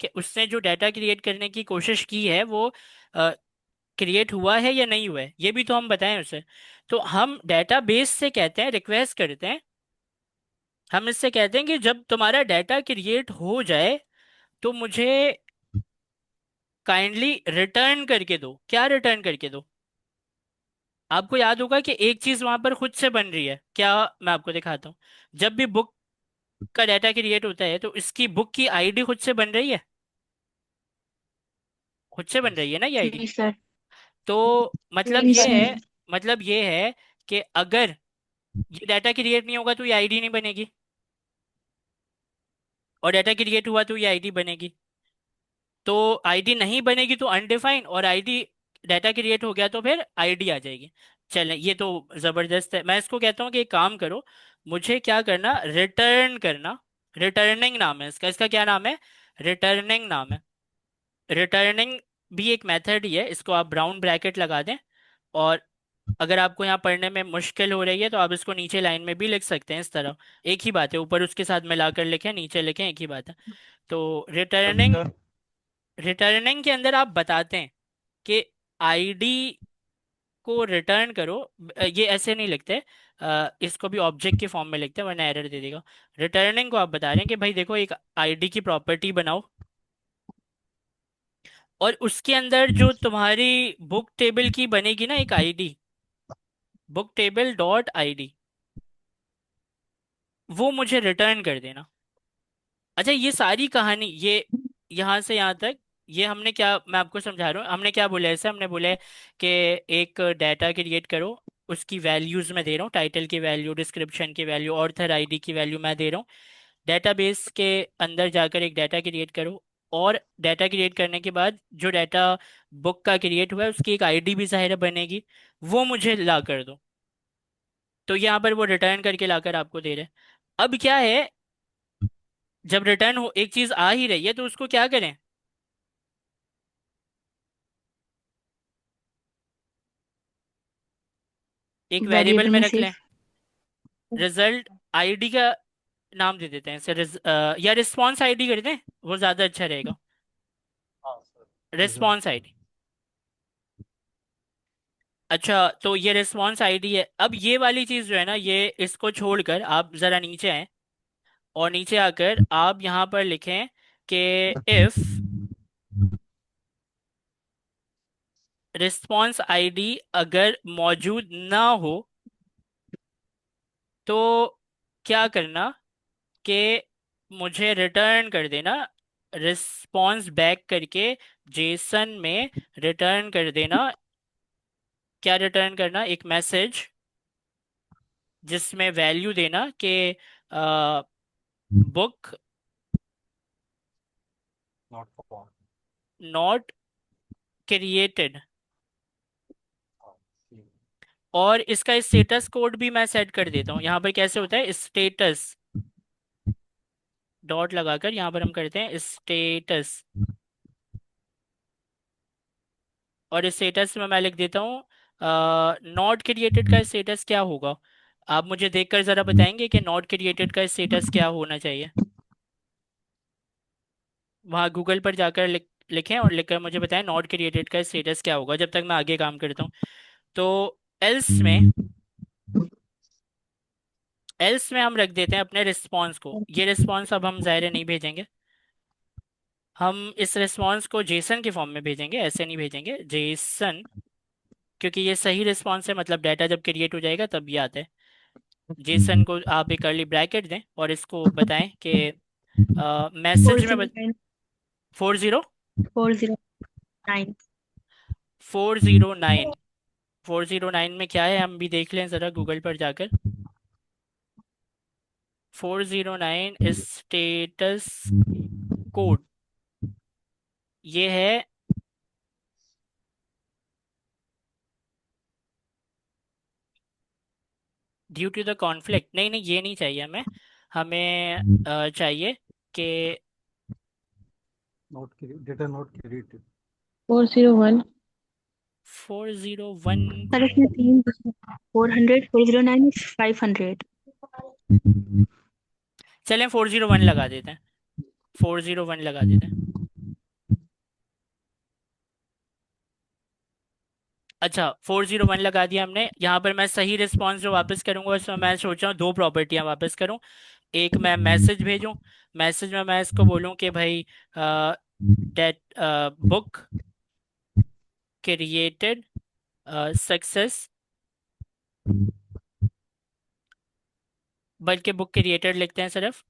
कि उसने जो डाटा क्रिएट करने की कोशिश की है वो क्रिएट हुआ है या नहीं हुआ है, ये भी तो हम बताएं उसे। तो हम डेटाबेस से कहते हैं, रिक्वेस्ट करते हैं, हम इससे कहते हैं कि जब तुम्हारा डाटा क्रिएट हो जाए तो मुझे काइंडली रिटर्न करके दो। क्या रिटर्न करके दो, आपको याद होगा कि एक चीज वहां पर खुद से बन रही है क्या, मैं आपको दिखाता हूँ। जब भी बुक का डाटा क्रिएट होता है तो इसकी बुक की आईडी खुद से बन रही है, खुद से बन रही है ना ये आईडी। जी सर। तो मतलब जी ये सर। है, मतलब ये है कि अगर ये डाटा क्रिएट नहीं होगा तो ये आईडी नहीं बनेगी, और डाटा क्रिएट हुआ तो ये आईडी बनेगी। तो आईडी नहीं बनेगी तो अनडिफाइंड, और आईडी, डाटा क्रिएट हो गया तो फिर आईडी आ जाएगी। चलें, ये तो जबरदस्त है। मैं इसको कहता हूँ कि एक काम करो, मुझे क्या करना, रिटर्न करना। रिटर्निंग नाम है इसका, इसका क्या नाम है, रिटर्निंग नाम है। रिटर्निंग भी एक मेथड ही है, इसको आप ब्राउन ब्रैकेट लगा दें। और अगर आपको यहाँ पढ़ने में मुश्किल हो रही है तो आप इसको नीचे लाइन में भी लिख सकते हैं इस तरह। एक ही बात है, ऊपर उसके साथ मिलाकर लिखें, नीचे लिखें, एक ही बात है। तो रिटर्निंग, सर रिटर्निंग के अंदर आप बताते हैं कि आईडी को रिटर्न करो। ये ऐसे नहीं लिखते, इसको भी ऑब्जेक्ट के फॉर्म में लिखते हैं वरना एरर दे देगा। रिटर्निंग को आप बता रहे हैं कि भाई देखो एक आईडी की प्रॉपर्टी बनाओ, और उसके अंदर जो तुम्हारी बुक टेबल की बनेगी ना एक ID, book table dot ID, वो मुझे रिटर्न कर देना। अच्छा, ये सारी कहानी, ये यहाँ से यहाँ तक, ये हमने क्या, मैं आपको समझा रहा हूँ, हमने क्या बोला है ऐसे, हमने बोला है कि एक डाटा क्रिएट करो, उसकी वैल्यूज मैं दे रहा हूँ, टाइटल की वैल्यू, डिस्क्रिप्शन की वैल्यू, ऑथर आईडी की वैल्यू मैं दे रहा हूँ। डेटाबेस के अंदर जाकर एक डाटा क्रिएट करो, और डाटा क्रिएट करने के बाद जो डाटा बुक का क्रिएट हुआ है उसकी एक आईडी भी ज़ाहिर बनेगी, वो मुझे ला कर दो। तो यहाँ पर वो रिटर्न करके लाकर आपको दे रहे हैं। अब क्या है, जब रिटर्न हो एक चीज आ ही रही है तो उसको क्या करें, एक वेरिएबल वेरिएबल में में रख सेव। लें। रिजल्ट आईडी का नाम दे देते हैं सर, या रिस्पॉन्स आईडी कर दें, वो ज्यादा अच्छा रहेगा। हाँ सर, रिजल्ट रिस्पॉन्स आईडी। अच्छा, तो ये रिस्पॉन्स आईडी है। अब ये वाली चीज जो है ना, ये इसको छोड़कर आप जरा नीचे आए, और नीचे आकर आप यहाँ पर लिखें कि इफ रिस्पॉन्स आईडी अगर मौजूद ना हो तो क्या करना, कि मुझे रिटर्न कर देना, रिस्पॉन्स बैक करके जेसन में रिटर्न कर देना। क्या रिटर्न करना, एक मैसेज जिसमें वैल्यू देना कि book not for. Not created, हाँ, ठीक। और इसका स्टेटस कोड भी मैं सेट कर देता हूँ। यहाँ पर कैसे होता है, स्टेटस डॉट लगाकर यहाँ पर हम करते हैं स्टेटस, और स्टेटस में मैं लिख देता हूँ नॉट क्रिएटेड का स्टेटस क्या होगा। आप मुझे देखकर ज़रा बताएंगे कि नॉट क्रिएटेड का स्टेटस क्या होना चाहिए। वहाँ गूगल पर जाकर लिखें और लिखकर मुझे बताएं नॉट क्रिएटेड का स्टेटस क्या होगा, जब तक मैं आगे काम करता हूँ। तो एल्स में हम रख देते हैं अपने रिस्पॉन्स को। ये रिस्पॉन्स अब हम ज़ाहिर है नहीं भेजेंगे, हम इस रिस्पॉन्स को जेसन के फॉर्म में भेजेंगे, ऐसे नहीं भेजेंगे जेसन, क्योंकि ये सही रिस्पॉन्स है, मतलब डाटा जब क्रिएट हो जाएगा तब ये आता है। जेसन को आप एक कर्ली ब्रैकेट दें और इसको बताएं कि फोर मैसेज में जीरो नाइन 40 409 409 409 में क्या है हम भी देख लें ज़रा गूगल पर जाकर। 409 स्टेटस कोड ये है, ड्यू टू द कॉन्फ्लिक्ट, नहीं नहीं ये नहीं चाहिए हमें, हमें चाहिए कि not data not created. 401। 401। Sir इसमें तीन 400 409 500। चलें 401 लगा देते हैं, 401 लगा देते हैं। अच्छा, 401 लगा दिया हमने। यहाँ पर मैं सही रिस्पॉन्स जो वापस करूंगा उसमें मैं सोच रहा हूँ दो प्रॉपर्टियाँ वापस करूँ। एक मैं मैसेज भेजूँ, मैसेज में मैं इसको बोलूँ कि भाई डेट बुक क्रिएटेड सक्सेस, बल्कि बुक क्रिएटेड लिखते हैं सिर्फ,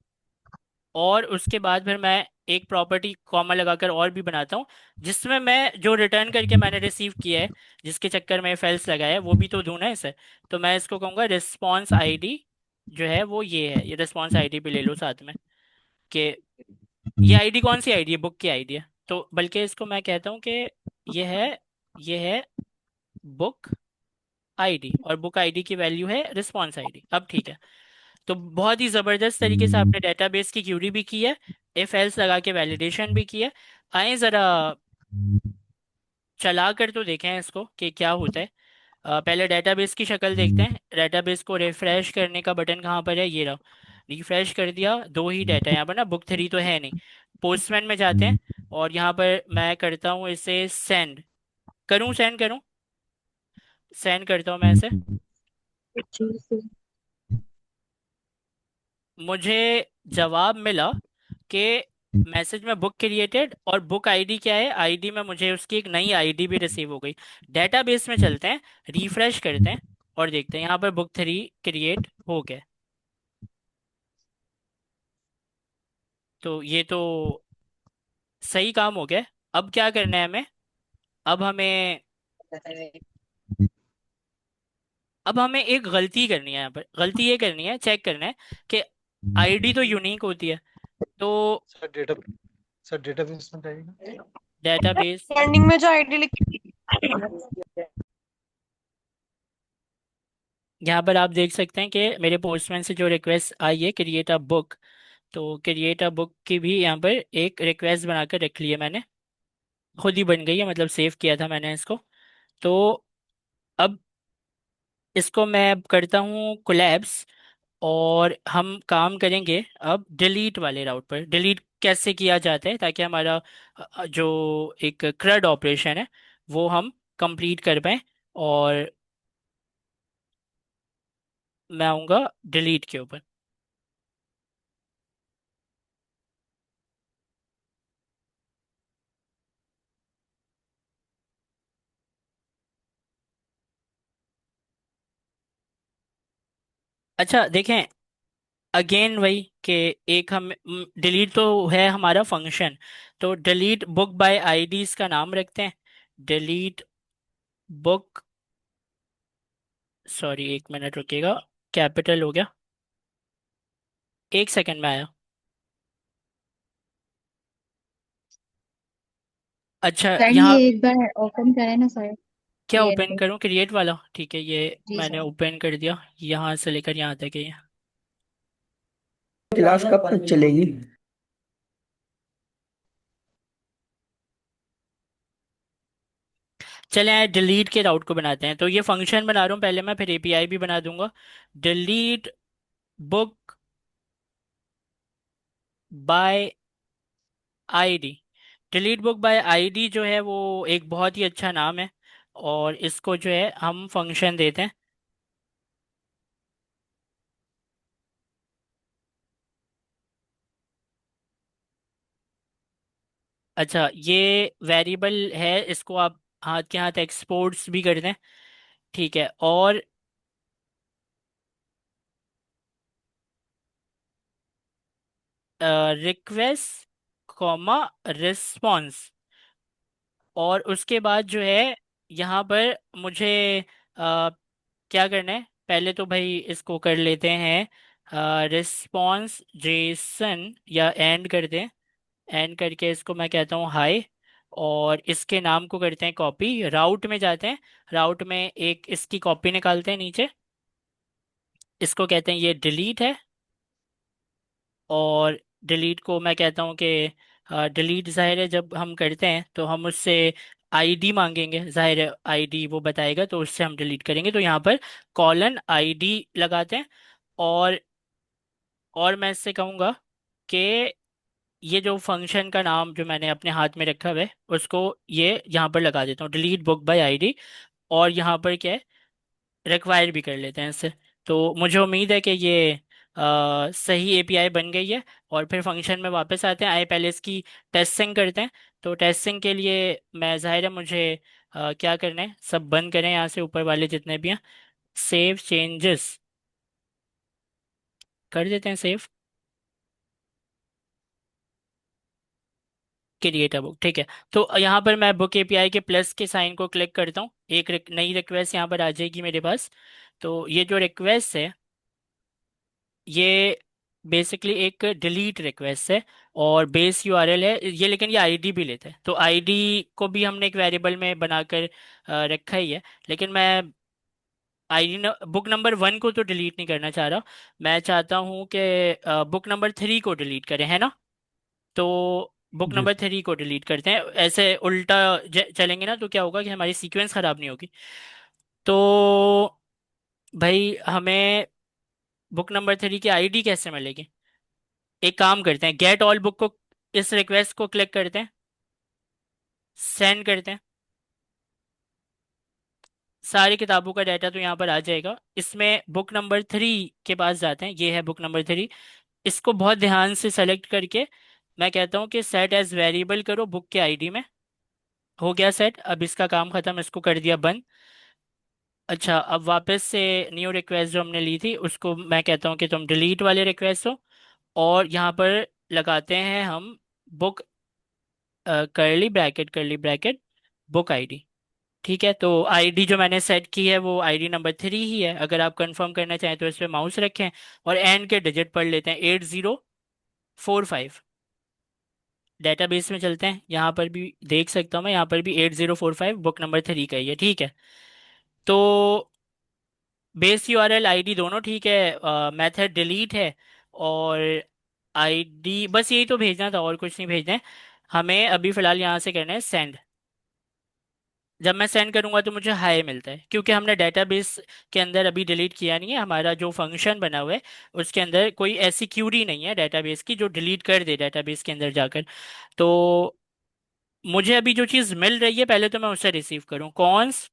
और उसके बाद फिर मैं एक प्रॉपर्टी कॉमा लगाकर और भी बनाता हूँ जिसमें मैं जो रिटर्न करके मैंने रिसीव किया है, जिसके चक्कर में फेल्स लगाया है, वो भी तो दूँ ना इसे। तो मैं इसको कहूँगा रिस्पॉन्स आईडी जो है वो ये है, ये रिस्पॉन्स आईडी भी ले लो साथ में, कि ये आईडी कौन सी आईडी है, बुक की आईडी है। तो बल्कि इसको मैं कहता हूँ कि ये है बुक आईडी, और बुक आईडी की वैल्यू है रिस्पॉन्स आईडी। अब ठीक है, तो बहुत ही ज़बरदस्त तरीके से आपने डेटाबेस की क्यूरी भी की है, इफ एल्स लगा के वैलिडेशन भी किया। आए ज़रा चला कर तो देखें इसको कि क्या होता है। पहले डेटाबेस की शक्ल देखते हैं। डेटाबेस को रिफ्रेश करने का बटन कहाँ पर है, ये रहा, रिफ्रेश कर दिया, दो ही डाटा यहाँ पर ना, बुक 3 तो है नहीं। पोस्टमैन में जाते हैं और यहाँ पर मैं करता हूँ इसे सेंड, करूँ सेंड करूँ, सेंड करता हूँ मैं ऐसे। मुझे जवाब मिला कि मैसेज में बुक क्रिएटेड, और बुक आईडी क्या है, आईडी में मुझे उसकी एक नई आईडी भी रिसीव हो गई। डेटाबेस में चलते हैं, रिफ्रेश करते हैं और देखते हैं यहाँ पर बुक 3 क्रिएट हो गया। तो ये तो सही काम हो गया। अब क्या करना है हमें, अब हमें अब हमें एक गलती करनी है। यहाँ पर गलती ये करनी है, चेक करना है कि आईडी तो यूनिक होती है। तो सर डेटा सर डेटाबेस में जाइएगा। डेटाबेस, एंडिंग में जो आईडी लिखी यहाँ पर आप देख सकते हैं कि मेरे पोस्टमैन से जो रिक्वेस्ट आई है क्रिएट अ बुक, तो क्रिएट अ बुक की भी यहाँ पर एक रिक्वेस्ट बनाकर रख ली है मैंने। खुद ही बन गई है, मतलब सेव किया था मैंने इसको। तो अब इसको मैं अब करता हूँ कोलैप्स, और हम काम करेंगे अब डिलीट वाले राउट पर। डिलीट कैसे किया जाता है ताकि हमारा जो एक क्रड ऑपरेशन है वो हम कंप्लीट कर पाएँ। और मैं आऊँगा डिलीट के ऊपर। अच्छा देखें, अगेन वही कि एक हम डिलीट तो है हमारा फंक्शन, तो डिलीट बुक बाय आईडी इसका नाम रखते हैं। डिलीट बुक, सॉरी एक मिनट रुकिएगा, कैपिटल हो गया, एक सेकंड में आया। अच्छा सर यहाँ ये एक बार ओपन करें ना सर, क्या क्रिएट ओपन बुक। करूँ, क्रिएट वाला? ठीक है, ये जी मैंने सर। ओपन कर दिया, यहाँ से लेकर यहाँ तक है ये। क्लास कब तक चलेगी? चले आए डिलीट के राउट को बनाते हैं। तो ये फंक्शन बना रहा हूँ पहले मैं, फिर एपीआई भी बना दूंगा। Delete book by ID. Delete book by ID जो है वो एक बहुत ही अच्छा नाम है, और इसको जो है हम फंक्शन देते हैं। अच्छा ये वेरिएबल है, इसको आप हाथ के हाथ एक्सपोर्ट्स भी कर दें, ठीक है। और रिक्वेस्ट कॉमा रिस्पॉन्स, और उसके बाद जो है यहाँ पर मुझे क्या करना है, पहले तो भाई इसको कर लेते हैं रिस्पॉन्स जेसन, या एंड कर दें। एंड करके इसको मैं कहता हूँ हाय, और इसके नाम को करते हैं कॉपी। राउट में जाते हैं, राउट में एक इसकी कॉपी निकालते हैं नीचे, इसको कहते हैं ये डिलीट है। और डिलीट को मैं कहता हूँ कि डिलीट जाहिर है जब हम करते हैं तो हम उससे आईडी मांगेंगे, जाहिर है आईडी वो बताएगा तो उससे हम डिलीट करेंगे। तो यहाँ पर कॉलन आईडी लगाते हैं। और मैं इससे कहूँगा कि ये जो फंक्शन का नाम जो मैंने अपने हाथ में रखा हुआ है उसको ये यहाँ पर लगा देता हूँ, डिलीट बुक बाय आईडी। और यहाँ पर क्या है, रिक्वायर भी कर लेते हैं इससे। तो मुझे उम्मीद है कि ये सही एपीआई बन गई है। और फिर फंक्शन में वापस आते हैं, आए पहले इसकी टेस्टिंग करते हैं। तो टेस्टिंग के लिए मैं, जाहिर है मुझे क्या करना है, सब बंद करें यहाँ से ऊपर वाले जितने भी हैं, सेव चेंजेस कर देते हैं, सेव क्रिएट अ बुक, ठीक है। तो यहाँ पर मैं बुक एपीआई के प्लस के साइन को क्लिक करता हूँ, एक नई रिक्वेस्ट यहाँ पर आ जाएगी मेरे पास। तो ये जो रिक्वेस्ट है ये बेसिकली एक डिलीट रिक्वेस्ट है, और बेस यूआरएल है ये, लेकिन ये आईडी भी लेता है। तो आईडी को भी हमने एक वेरिएबल में बनाकर रखा ही है। लेकिन मैं आईडी बुक नंबर 1 को तो डिलीट नहीं करना चाह रहा, मैं चाहता हूँ कि बुक नंबर 3 को डिलीट करें, है ना। तो बुक जी नंबर सर। 3 को डिलीट करते हैं, ऐसे उल्टा चलेंगे ना तो क्या होगा कि हमारी सीक्वेंस खराब नहीं होगी। तो भाई हमें बुक नंबर 3 की आईडी कैसे मिलेगी, एक काम करते हैं, गेट ऑल बुक को, इस रिक्वेस्ट को क्लिक करते हैं, सेंड करते हैं। सारी किताबों का डाटा तो यहाँ पर आ जाएगा। इसमें बुक नंबर 3 के पास जाते हैं, ये है बुक नंबर 3। इसको बहुत ध्यान से सेलेक्ट करके मैं कहता हूँ कि सेट एज वेरिएबल करो बुक के आईडी में। हो गया सेट, अब इसका काम खत्म, इसको कर दिया बंद। अच्छा, अब वापस से न्यू रिक्वेस्ट जो हमने ली थी उसको मैं कहता हूँ कि तुम डिलीट वाले रिक्वेस्ट हो, और यहाँ पर लगाते हैं हम बुक, करली ब्रैकेट बुक आईडी। ठीक है, तो आईडी जो मैंने सेट की है वो आईडी नंबर 3 ही है। अगर आप कंफर्म करना चाहें तो इस पे माउस रखें और एंड के डिजिट पढ़ लेते हैं, 8045। डेटाबेस में चलते हैं, यहाँ पर भी देख सकता हूँ मैं, यहाँ पर भी 8045 बुक नंबर 3 का ही है। ठीक है, तो बेस यूआरएल आईडी दोनों ठीक है, मेथड डिलीट है, और आईडी बस यही तो भेजना था, और कुछ नहीं भेजना है हमें। अभी फिलहाल यहाँ से करना है सेंड। जब मैं सेंड करूंगा तो मुझे हाई मिलता है, क्योंकि हमने डेटाबेस के अंदर अभी डिलीट किया नहीं है। हमारा जो फंक्शन बना हुआ है उसके अंदर कोई ऐसी क्यूरी नहीं है डेटाबेस की जो डिलीट कर दे डेटाबेस के अंदर जाकर। तो मुझे अभी जो चीज़ मिल रही है पहले तो मैं उसे रिसीव करूं, कॉन्स,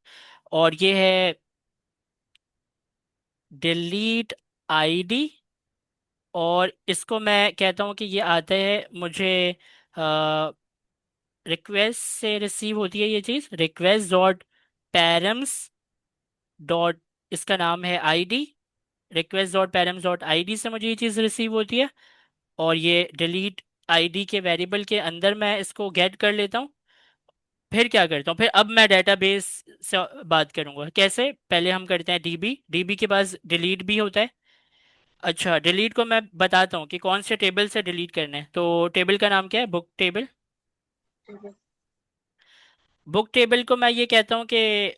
और ये है डिलीट आईडी। और इसको मैं कहता हूँ कि ये आता है मुझे रिक्वेस्ट से रिसीव होती है ये चीज़, रिक्वेस्ट डॉट पैरम्स डॉट, इसका नाम है ID, request dot params dot ID से मुझे ये चीज़ रिसीव होती है। और ये डिलीट आईडी के वेरिएबल के अंदर मैं इसको गेट कर लेता हूँ। फिर क्या करता हूँ, फिर अब मैं डेटाबेस से बात करूंगा कैसे। पहले हम करते हैं डीबी, डीबी के पास डिलीट भी होता है। अच्छा, डिलीट को मैं बताता हूँ कि कौन से टेबल से डिलीट करना है। तो टेबल का नाम क्या है, बुक टेबल। बुक टेबल को मैं ये कहता हूँ कि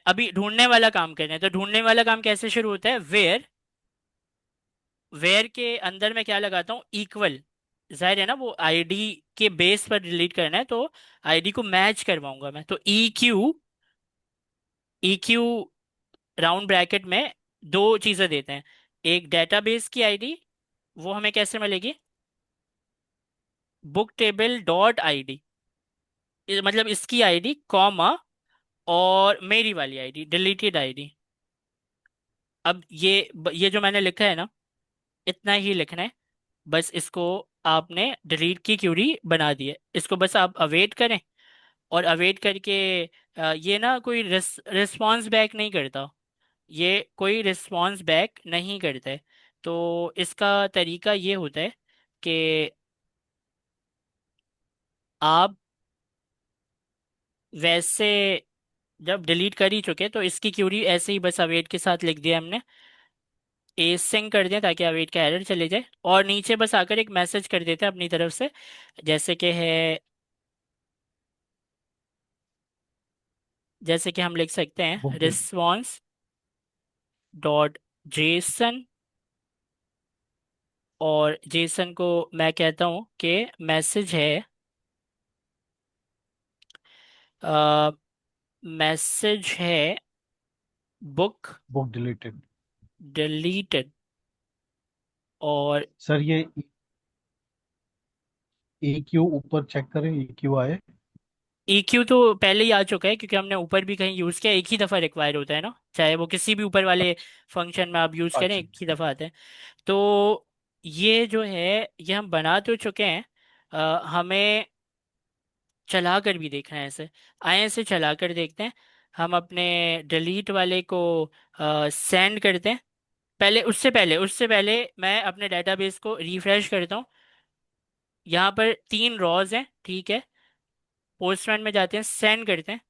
अभी ढूंढने वाला काम करना है। तो ढूंढने वाला काम कैसे शुरू होता है, वेयर, वेयर के अंदर मैं क्या लगाता हूँ, इक्वल। जाहिर है ना, वो आईडी के बेस पर डिलीट करना है तो आईडी को मैच करवाऊंगा मैं। तो ई क्यू राउंड ब्रैकेट में दो चीजें देते हैं, एक डेटाबेस की आईडी, वो हमें कैसे मिलेगी, बुक टेबल डॉट आईडी, मतलब इसकी आईडी कॉमा, और मेरी वाली आईडी डिलीटेड आईडी। अब ये जो मैंने लिखा है ना, इतना ही लिखना है। बस इसको आपने डिलीट की क्यूरी बना दी है, इसको बस आप अवेट करें। और अवेट करके ये ना कोई रिस्पॉन्स बैक नहीं करता, ये कोई रिस्पॉन्स बैक नहीं करता है। तो इसका तरीका ये होता है कि आप वैसे जब डिलीट कर ही चुके तो इसकी क्यूरी ऐसे ही बस अवेट के साथ लिख दिया हमने, एसिंग कर दें ताकि अवेट का एरर चले जाए, और नीचे बस आकर एक मैसेज कर देते हैं अपनी तरफ से, जैसे कि है, जैसे कि हम लिख सकते हैं book table. Response dot JSON, और जेसन को मैं कहता हूँ कि मैसेज है, मैसेज है बुक बुक डिलीटेड। डिलीटेड। और सर ये ई क्यू ऊपर चेक करें, ई क्यू आए। EQ तो पहले ही आ चुका है, क्योंकि हमने ऊपर भी कहीं यूज़ किया, एक ही दफ़ा रिक्वायर होता है ना, चाहे वो किसी भी ऊपर वाले फंक्शन में आप यूज़ करें अच्छा। एक ही दफ़ा आता है। तो ये जो है ये हम बना तो चुके हैं, हमें चला कर भी देखना है ऐसे। आए ऐसे चला कर देखते हैं। हम अपने डिलीट वाले को सेंड करते हैं। पहले उससे पहले मैं अपने डेटाबेस को रिफ्रेश करता हूँ। यहाँ पर 3 रॉज हैं, ठीक है। पोस्टमैन में जाते हैं, सेंड करते हैं,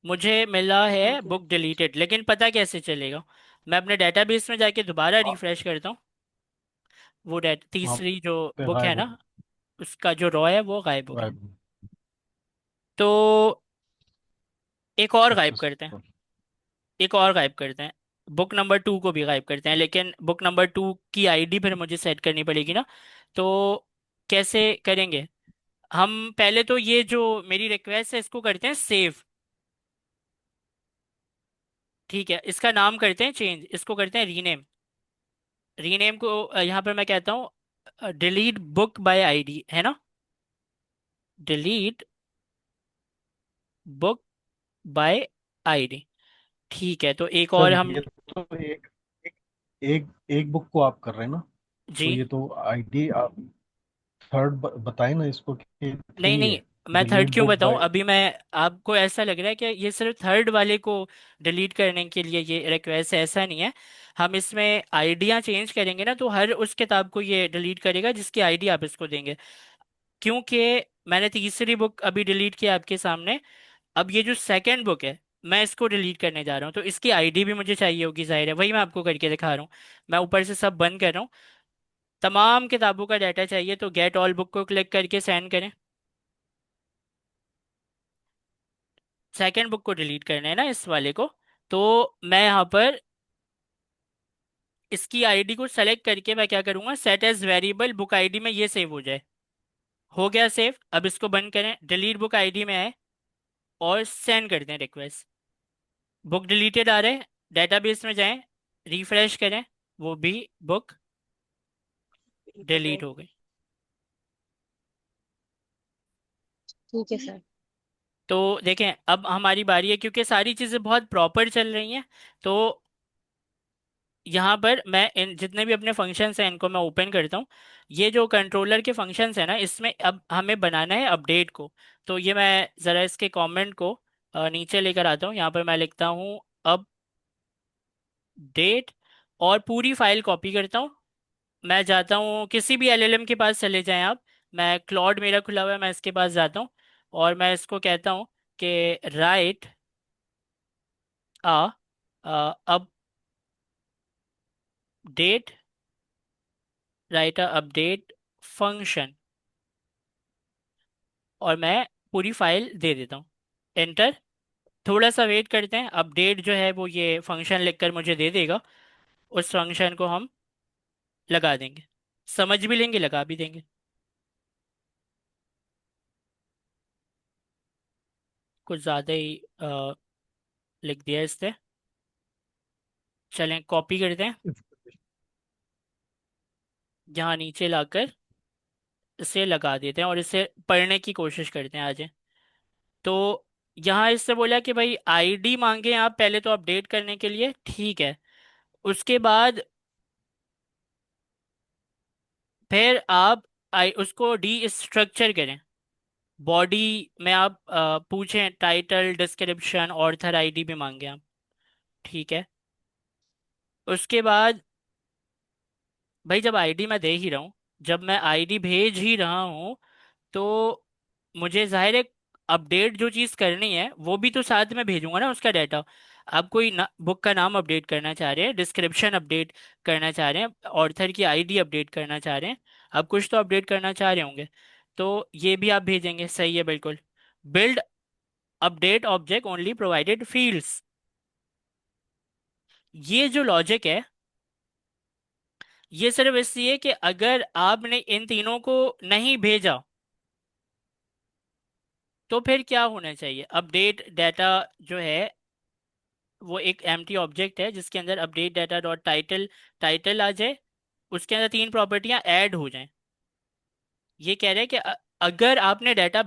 मुझे मिला है ओके। बुक डिलीटेड, लेकिन पता कैसे चलेगा। मैं अपने डेटाबेस में जाके दोबारा हाँ, रिफ्रेश करता हूँ, वो वहाँ तीसरी जो पे बुक है गायब ना, हो उसका जो रॉ है वो गायब हो गया। गायब हो। तो एक और गायब करते हैं, सक्सेसफुल। एक और गायब करते हैं, बुक नंबर 2 को भी गायब करते हैं, लेकिन बुक नंबर 2 की आईडी फिर मुझे सेट करनी पड़ेगी ना। तो कैसे करेंगे, हम पहले तो ये जो मेरी रिक्वेस्ट है इसको करते हैं सेव। ठीक है, इसका नाम करते हैं चेंज, इसको करते हैं रीनेम। रीनेम को यहाँ पर मैं कहता हूँ डिलीट बुक बाय आईडी, है ना, डिलीट बुक बाय आईडी। ठीक है, तो एक और सर हम। ये तो एक एक एक बुक को आप कर रहे हैं ना, जी। तो ये तो आईडी आप थर्ड बताए ना इसको कि नहीं थ्री नहीं, है। मैं थर्ड डिलीट क्यों बुक बताऊं बाय। अभी? मैं आपको ऐसा लग रहा है कि ये सिर्फ थर्ड वाले को डिलीट करने के लिए ये रिक्वेस्ट है, ऐसा नहीं है। हम इसमें आइडियाँ चेंज करेंगे ना, तो हर उस किताब को ये डिलीट करेगा जिसकी आईडी आप इसको देंगे। क्योंकि मैंने तीसरी बुक अभी डिलीट किया आपके सामने। अब ये जो सेकंड बुक है, मैं इसको डिलीट करने जा रहा हूँ, तो इसकी आईडी भी मुझे चाहिए होगी, जाहिर है। वही मैं आपको करके दिखा रहा हूँ। मैं ऊपर से सब बंद कर रहा हूँ। तमाम किताबों का डाटा चाहिए, तो गेट ऑल बुक को क्लिक करके सेंड करें। सेकंड बुक को डिलीट करना है ना, इस वाले को। तो मैं यहाँ पर इसकी आईडी को सेलेक्ट करके मैं क्या करूँगा, set as variable book ID में ये सेव हो जाए। हो गया सेव। अब इसको बंद करें, डिलीट बुक आईडी में आए और सेंड कर दें रिक्वेस्ट। बुक डिलीटेड आ रहे हैं। डेटाबेस में जाएं, रिफ्रेश करें, वो भी बुक डिलीट हो गई। ठीक है सर। तो देखें, अब हमारी बारी है, क्योंकि सारी चीज़ें बहुत प्रॉपर चल रही हैं। तो यहाँ पर मैं इन जितने भी अपने फंक्शंस हैं इनको मैं ओपन करता हूँ। ये जो कंट्रोलर के फंक्शंस हैं ना, इसमें अब हमें बनाना है अपडेट को। तो ये मैं ज़रा इसके कमेंट को नीचे लेकर आता हूँ। यहाँ पर मैं लिखता हूँ अपडेट और पूरी फाइल कॉपी करता हूँ। मैं जाता हूँ, किसी भी एलएलएम के पास चले जाएं आप। मैं क्लॉड मेरा खुला हुआ है, मैं इसके पास जाता हूँ और मैं इसको कहता हूँ कि right update, right update function, और मैं पूरी फाइल दे देता हूँ। एंटर। थोड़ा सा वेट करते हैं, अपडेट जो है वो ये फंक्शन लिखकर मुझे दे देगा। उस फंक्शन को हम लगा देंगे, समझ भी लेंगे, लगा भी देंगे। कुछ ज़्यादा ही लिख दिया इससे। चलें कॉपी करते हैं, यहाँ नीचे लाकर इसे लगा देते हैं और इसे पढ़ने की कोशिश करते हैं आज। तो यहाँ इससे बोला कि भाई आईडी मांगे आप पहले तो अपडेट करने के लिए, ठीक है। उसके बाद फिर आप उसको डी स्ट्रक्चर करें। बॉडी में आप पूछें टाइटल, डिस्क्रिप्शन, ऑथर आईडी भी मांगे आप, ठीक है। उसके बाद भाई जब आईडी मैं दे ही रहा हूँ, जब मैं आईडी भेज ही रहा हूँ, तो मुझे जाहिर है अपडेट जो चीज़ करनी है वो भी तो साथ में भेजूंगा ना, उसका डाटा। आप कोई बुक का नाम अपडेट करना चाह रहे हैं, डिस्क्रिप्शन अपडेट करना चाह रहे हैं, ऑथर की आईडी अपडेट करना चाह रहे हैं, आप कुछ तो अपडेट करना चाह रहे होंगे। तो ये भी आप भेजेंगे, सही है बिल्कुल। Build update object only provided fields, ये जो लॉजिक है ये सिर्फ इसलिए कि अगर आपने इन तीनों को नहीं भेजा तो फिर क्या होना चाहिए। अपडेट डाटा जो है वो एक एम्प्टी ऑब्जेक्ट है जिसके अंदर update data dot title title आ जाए, उसके अंदर तीन प्रॉपर्टियां ऐड हो जाएं। ये कह रहे हैं कि अगर आपने डाटा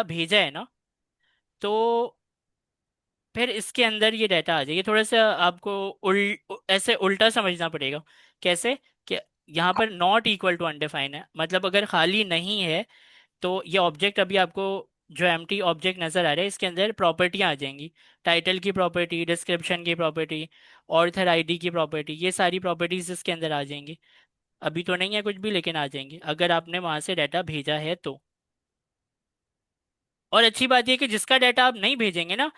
भेजा है ना, तो फिर इसके अंदर ये डाटा आ जाए। ये थोड़ा सा आपको ऐसे उल्टा समझना पड़ेगा। कैसे? कि यहाँ पर नॉट इक्वल टू अनडिफाइन है, मतलब अगर खाली नहीं है तो ये ऑब्जेक्ट अभी आपको जो एम्प्टी ऑब्जेक्ट नज़र आ रहा है इसके अंदर प्रॉपर्टियाँ आ जाएंगी। टाइटल की प्रॉपर्टी, डिस्क्रिप्शन की प्रॉपर्टी, ऑथर आईडी की प्रॉपर्टी, ये सारी प्रॉपर्टीज इसके अंदर आ जाएंगी। अभी तो नहीं है कुछ भी, लेकिन आ जाएंगी अगर आपने वहाँ से डाटा भेजा है तो। और अच्छी बात यह कि जिसका डाटा आप नहीं भेजेंगे ना,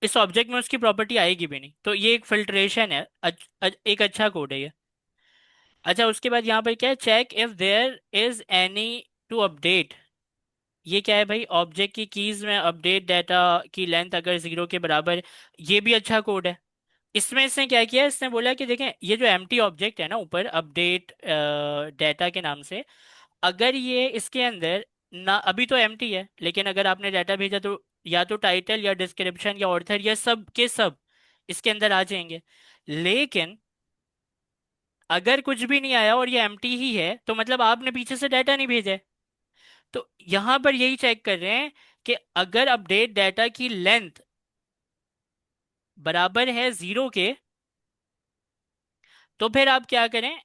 इस ऑब्जेक्ट में उसकी प्रॉपर्टी आएगी भी नहीं। तो ये एक फिल्ट्रेशन है, एक अच्छा कोड है ये। अच्छा, उसके बाद यहाँ पर क्या है, check if there is any to update. ये क्या है भाई, ऑब्जेक्ट की कीज में अपडेट डाटा की लेंथ अगर जीरो के बराबर। ये भी अच्छा कोड है। इसमें इसने क्या किया, इसने बोला कि देखें ये जो एम्प्टी ऑब्जेक्ट है ना ऊपर अपडेट डाटा के नाम से, अगर ये इसके अंदर ना, अभी तो एम्प्टी है, लेकिन अगर आपने डाटा भेजा तो या तो टाइटल या डिस्क्रिप्शन या ऑथर या सब के सब इसके अंदर आ जाएंगे। लेकिन अगर कुछ भी नहीं आया और ये एम्प्टी ही है, तो मतलब आपने पीछे से डाटा नहीं भेजा है। तो यहाँ पर यही चेक कर रहे हैं कि अगर अपडेट डाटा की लेंथ बराबर है 0 के, तो फिर आप क्या करें,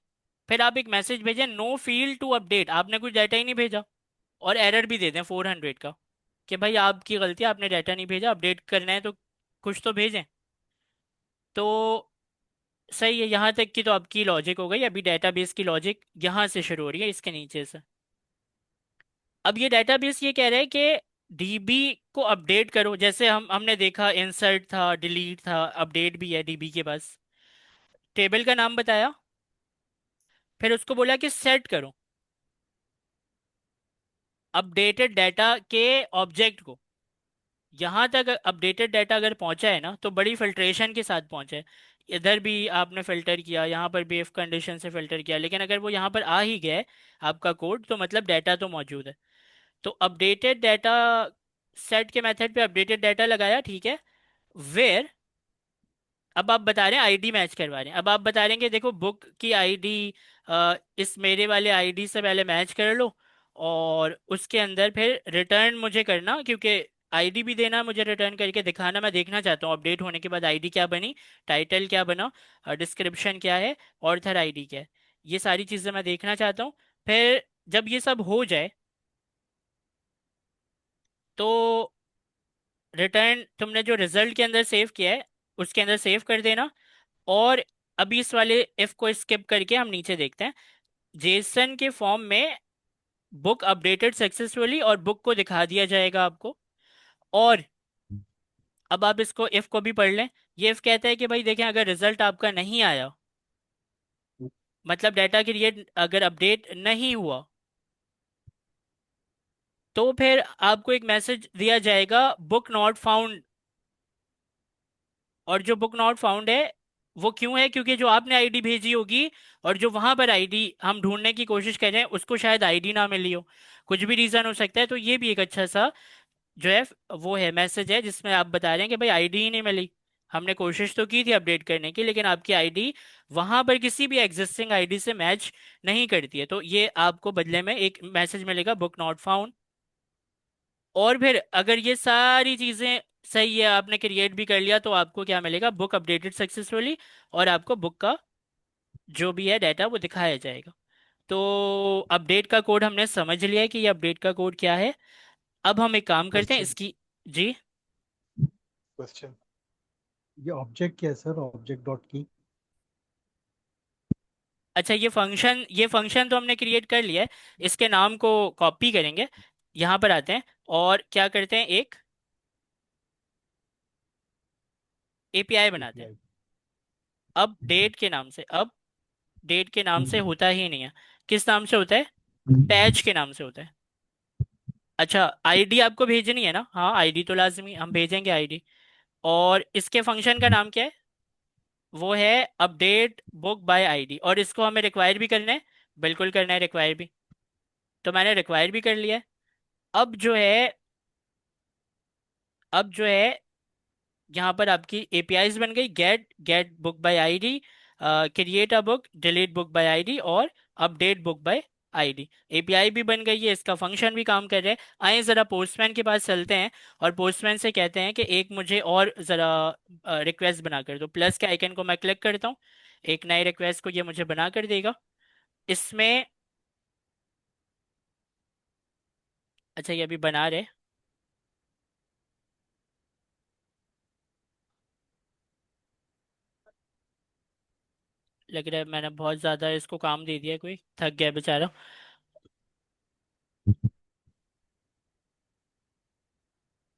फिर आप एक मैसेज भेजें, नो फील्ड टू अपडेट, आपने कुछ डाटा ही नहीं भेजा, और एरर भी दे दें 400 का कि भाई आपकी गलती है, आपने डाटा नहीं भेजा, अपडेट करना है तो कुछ तो भेजें। तो सही है, यहाँ तक की तो आपकी लॉजिक हो गई। अभी डेटाबेस की लॉजिक यहाँ से शुरू हो रही है, इसके नीचे से। अब ये डेटाबेस ये कह रहा है कि डीबी को अपडेट करो, जैसे हमने देखा इंसर्ट था, डिलीट था, अपडेट भी है डीबी के पास। टेबल का नाम बताया, फिर उसको बोला कि सेट करो अपडेटेड डाटा के ऑब्जेक्ट को। यहाँ तक अपडेटेड डाटा अगर पहुंचा है ना, तो बड़ी फिल्ट्रेशन के साथ पहुंचा है। इधर भी आपने फिल्टर किया, यहाँ पर भी इफ कंडीशन से फिल्टर किया, लेकिन अगर वो यहाँ पर आ ही गया है आपका कोड, तो मतलब डाटा तो मौजूद है। तो अपडेटेड डाटा सेट के मेथड पे अपडेटेड डाटा लगाया, ठीक है। वेयर, अब आप बता रहे हैं आईडी मैच करवा रहे हैं। अब आप बता रहे हैं कि देखो बुक की आईडी इस मेरे वाले आईडी से पहले मैच कर लो, और उसके अंदर फिर रिटर्न मुझे करना, क्योंकि आईडी भी देना मुझे, रिटर्न करके दिखाना, मैं देखना चाहता हूँ अपडेट होने के बाद आईडी क्या बनी, टाइटल क्या बना, डिस्क्रिप्शन क्या है, ऑथर आईडी क्या है, ये सारी चीज़ें मैं देखना चाहता हूँ। फिर जब ये सब हो जाए, तो रिटर्न तुमने जो रिजल्ट के अंदर सेव किया है उसके अंदर सेव कर देना। और अभी इस वाले इफ को स्किप करके हम नीचे देखते हैं, जेसन के फॉर्म में बुक अपडेटेड सक्सेसफुली, और बुक को दिखा दिया जाएगा आपको। और अब आप इसको इफ को भी पढ़ लें। ये इफ कहता है कि भाई देखें, अगर रिजल्ट आपका नहीं आया, मतलब डाटा क्रिएट अगर अपडेट नहीं हुआ, तो फिर आपको एक मैसेज दिया जाएगा बुक नॉट फाउंड। और जो बुक नॉट फाउंड है वो क्यों है, क्योंकि जो आपने आईडी भेजी होगी और जो वहां पर आईडी हम ढूंढने की कोशिश कर रहे हैं उसको शायद आईडी ना मिली हो, कुछ भी रीजन हो सकता है। तो ये भी एक अच्छा सा जो है वो है मैसेज है, जिसमें आप बता रहे हैं कि भाई आईडी ही नहीं मिली, हमने कोशिश तो की थी अपडेट करने की, लेकिन आपकी आईडी वहां पर किसी भी एग्जिस्टिंग आईडी से मैच नहीं करती है। तो ये आपको बदले में एक मैसेज मिलेगा बुक नॉट फाउंड। और फिर अगर ये सारी चीजें सही है, आपने क्रिएट भी कर लिया, तो आपको क्या मिलेगा, बुक अपडेटेड सक्सेसफुली, और आपको बुक का जो भी है डाटा वो दिखाया जाएगा। तो अपडेट का कोड हमने समझ लिया है कि ये अपडेट का कोड क्या है। अब हम एक काम करते हैं क्वेश्चन इसकी। जी। क्वेश्चन ये ऑब्जेक्ट क्या है सर? ऑब्जेक्ट डॉट की। अच्छा, ये फंक्शन तो हमने क्रिएट कर लिया है। इसके नाम को कॉपी करेंगे, यहाँ पर आते हैं और क्या करते हैं, एक एपीआई बनाते हैं। एपीआई। अब डेट के नाम से, अब डेट के नाम से होता ही नहीं है, किस नाम से होता है, पैच के नाम से होता है। अच्छा, आईडी आपको भेजनी है ना, हाँ आईडी तो लाजमी, हम भेजेंगे आईडी। और इसके फंक्शन का नाम क्या है, वो है अपडेट बुक बाय आईडी। और इसको हमें रिक्वायर भी करना है, बिल्कुल करना है रिक्वायर भी, तो मैंने रिक्वायर भी कर लिया है। अब जो है अब जो है यहाँ पर आपकी एपीआईज बन गई, get get book by ID, create a book, delete book by ID, और update book by ID. API भी बन गई है, इसका फंक्शन भी काम कर रहा है। आइए ज़रा पोस्टमैन के पास चलते हैं और पोस्टमैन से कहते हैं कि एक मुझे और ज़रा रिक्वेस्ट बना कर दो। प्लस के आइकन को मैं क्लिक करता हूँ, एक नई रिक्वेस्ट को ये मुझे बना कर देगा। इसमें अच्छा, ये अभी बना रहे, लग रहा है मैंने बहुत ज़्यादा इसको काम दे दिया, कोई थक गया बेचारा।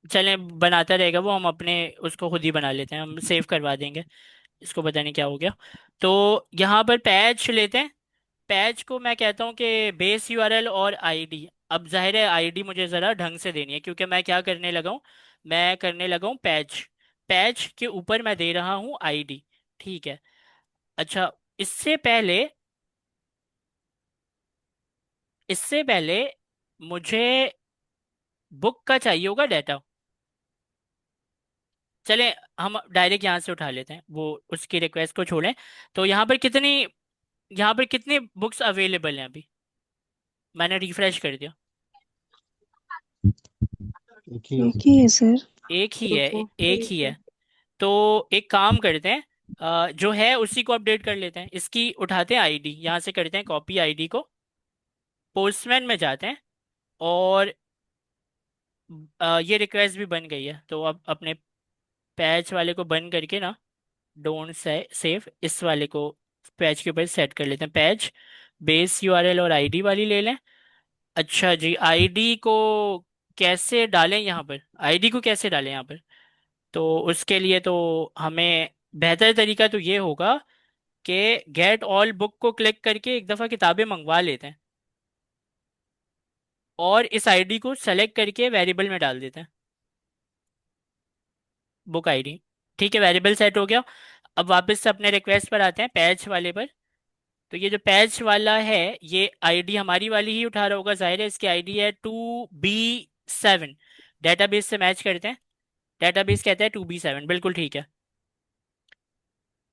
चलें, बनाता रहेगा वो, हम अपने उसको खुद ही बना लेते हैं, हम सेव करवा देंगे। इसको पता नहीं क्या हो गया। तो यहाँ पर पैच लेते हैं। पैच को मैं कहता हूँ कि बेस यूआरएल और आईडी। अब जाहिर है आईडी मुझे ज़रा ढंग से देनी है, क्योंकि मैं क्या करने लगा हूँ, मैं करने लगा हूँ पैच। पैच के ऊपर मैं दे रहा हूँ आईडी, ठीक है। अच्छा, इससे पहले इससे पहले मुझे बुक का चाहिए होगा डाटा। चलें, हम डायरेक्ट यहाँ से उठा लेते हैं, वो उसकी रिक्वेस्ट को छोड़ें। तो यहाँ पर कितनी बुक्स अवेलेबल हैं अभी, मैंने रिफ्रेश कर दिया। एक ही है एक ही है सर। एक ही है, रुको। एक ही है। तो एक काम करते हैं, जो है उसी को अपडेट कर लेते हैं। इसकी उठाते हैं आईडी, यहाँ से करते हैं कॉपी आईडी को, पोस्टमैन में जाते हैं, और ये रिक्वेस्ट भी बन गई है। तो अब अपने पैच वाले को बंद करके ना, डोंट सेव, इस वाले को पैच के ऊपर सेट कर लेते हैं। पैच बेस यूआरएल और आईडी वाली ले लें। अच्छा जी, आईडी को कैसे डालें यहाँ पर, आईडी को कैसे डालें यहाँ पर? तो उसके लिए तो हमें बेहतर तरीका तो ये होगा कि गेट ऑल बुक को क्लिक करके एक दफ़ा किताबें मंगवा लेते हैं, और इस आईडी को सेलेक्ट करके वेरिएबल में डाल देते हैं, बुक आईडी। ठीक है, वेरिएबल सेट हो गया। अब वापस से अपने रिक्वेस्ट पर आते हैं, पैच वाले पर। तो ये जो पैच वाला है, ये आईडी हमारी वाली ही उठा रहा होगा, जाहिर है। इसकी आईडी है 2B7। डेटाबेस से मैच करते हैं, डेटाबेस कहता है 2B7, बिल्कुल ठीक है।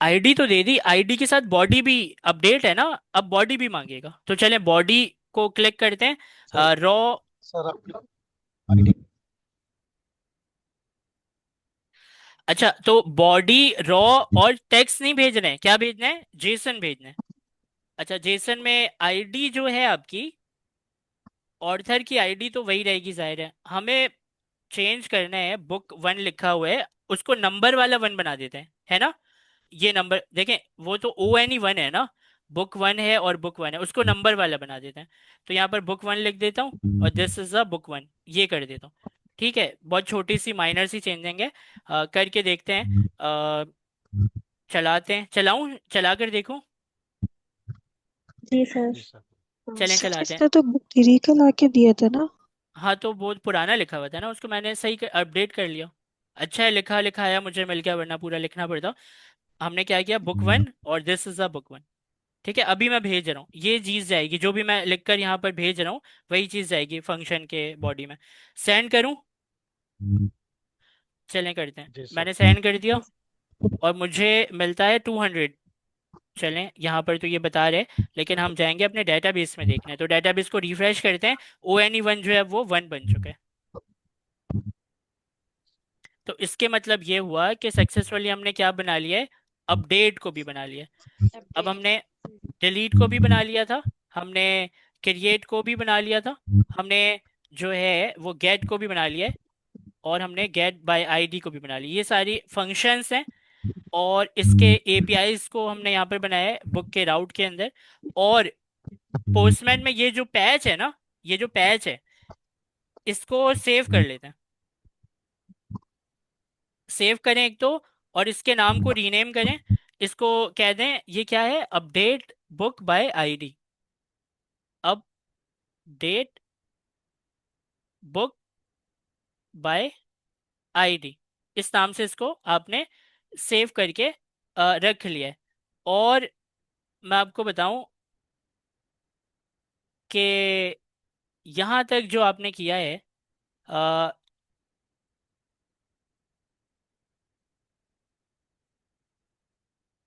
आईडी तो दे दी, आईडी के साथ बॉडी भी अपडेट है ना, अब बॉडी भी मांगेगा। तो चलें बॉडी को क्लिक करते हैं, सर। रॉ। सर आपका आईडी अच्छा, तो बॉडी, रॉ और टेक्स्ट नहीं भेज रहे हैं, क्या भेजना है? जेसन भेजना है। अच्छा, जेसन में आईडी जो है आपकी, ऑर्थर की आईडी तो वही रहेगी, जाहिर है। हमें चेंज करना है, बुक 1 लिखा हुआ है, उसको नंबर वाला 1 बना देते हैं, है ना। ये नंबर देखें, वो तो ONE 1 है ना, बुक 1 है और बुक 1 है, उसको नंबर वाला बना देते हैं। तो यहाँ पर बुक 1 लिख देता हूँ, और दिस इज अ बुक 1, ये कर देता हूँ। ठीक है, बहुत छोटी सी माइनर सी चेंजिंग है। करके देखते हैं, अ, चलाते हैं, चलाऊं, चला कर देखूं। जी सर। जी सर। चलें सर चलाते हैं। इसने तो बुक 3 का ला के दिया था ना। हाँ, तो बहुत पुराना लिखा हुआ था ना, उसको मैंने सही अपडेट कर लिया। अच्छा है, लिखा लिखा आया, मुझे मिल गया, वरना पूरा लिखना पड़ता। हमने क्या किया, बुक 1 और दिस इज अ बुक 1। ठीक है, अभी मैं भेज रहा हूँ, ये चीज़ जाएगी, जो भी मैं लिखकर यहाँ पर भेज रहा हूँ वही चीज़ जाएगी फंक्शन के बॉडी में। सेंड करूँ? चलें करते हैं, जी सर। मैंने सेंड कर दिया, और मुझे मिलता है 200। चलें, यहाँ पर तो ये बता रहे, लेकिन हम जाएंगे अपने डेटाबेस में देखने। तो डेटाबेस को रिफ्रेश करते हैं, ONE 1 जो है वो 1 बन चुका है। तो इसके मतलब ये हुआ कि सक्सेसफुली हमने क्या बना लिया है, अपडेट को भी बना लिया है। अब अपडेट। हमने डिलीट को भी बना लिया था, हमने क्रिएट को भी बना लिया था, हमने जो है वो गेट को भी बना लिया है, और हमने गेट बाय आईडी को भी बना लिया। ये सारी फंक्शंस हैं, और इसके एपीआईज को हमने यहाँ पर बनाया है बुक के राउट के अंदर। और पोस्टमैन में ये जो पैच है ना, ये जो पैच है, इसको सेव कर लेते हैं। सेव करें एक तो, और इसके नाम को रीनेम करें। इसको कह दें, ये क्या है, update book by ID. Update book by ID, इस नाम से इसको आपने सेव करके रख लिया है। और मैं आपको बताऊं कि यहाँ तक जो आपने किया है, अ,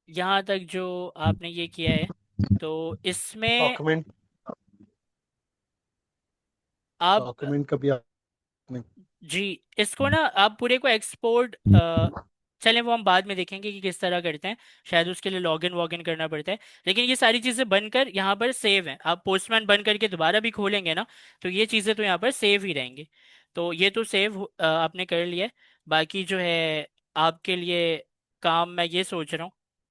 यहाँ तक जो आपने ये किया है, तो इसमें डॉक्यूमेंट आप, डॉक्यूमेंट का भी आपने जी, इसको ना आप पूरे को एक्सपोर्ट, चलें वो हम बाद में देखेंगे कि किस तरह करते हैं, शायद उसके लिए लॉगिन वॉगिन करना पड़ता है। लेकिन ये सारी चीज़ें बनकर यहाँ पर सेव हैं, आप पोस्टमैन बंद करके दोबारा भी खोलेंगे ना, तो ये चीज़ें तो यहाँ पर सेव ही रहेंगी। तो ये तो सेव आपने कर लिया है। बाकी जो है आपके लिए काम, मैं ये सोच रहा हूँ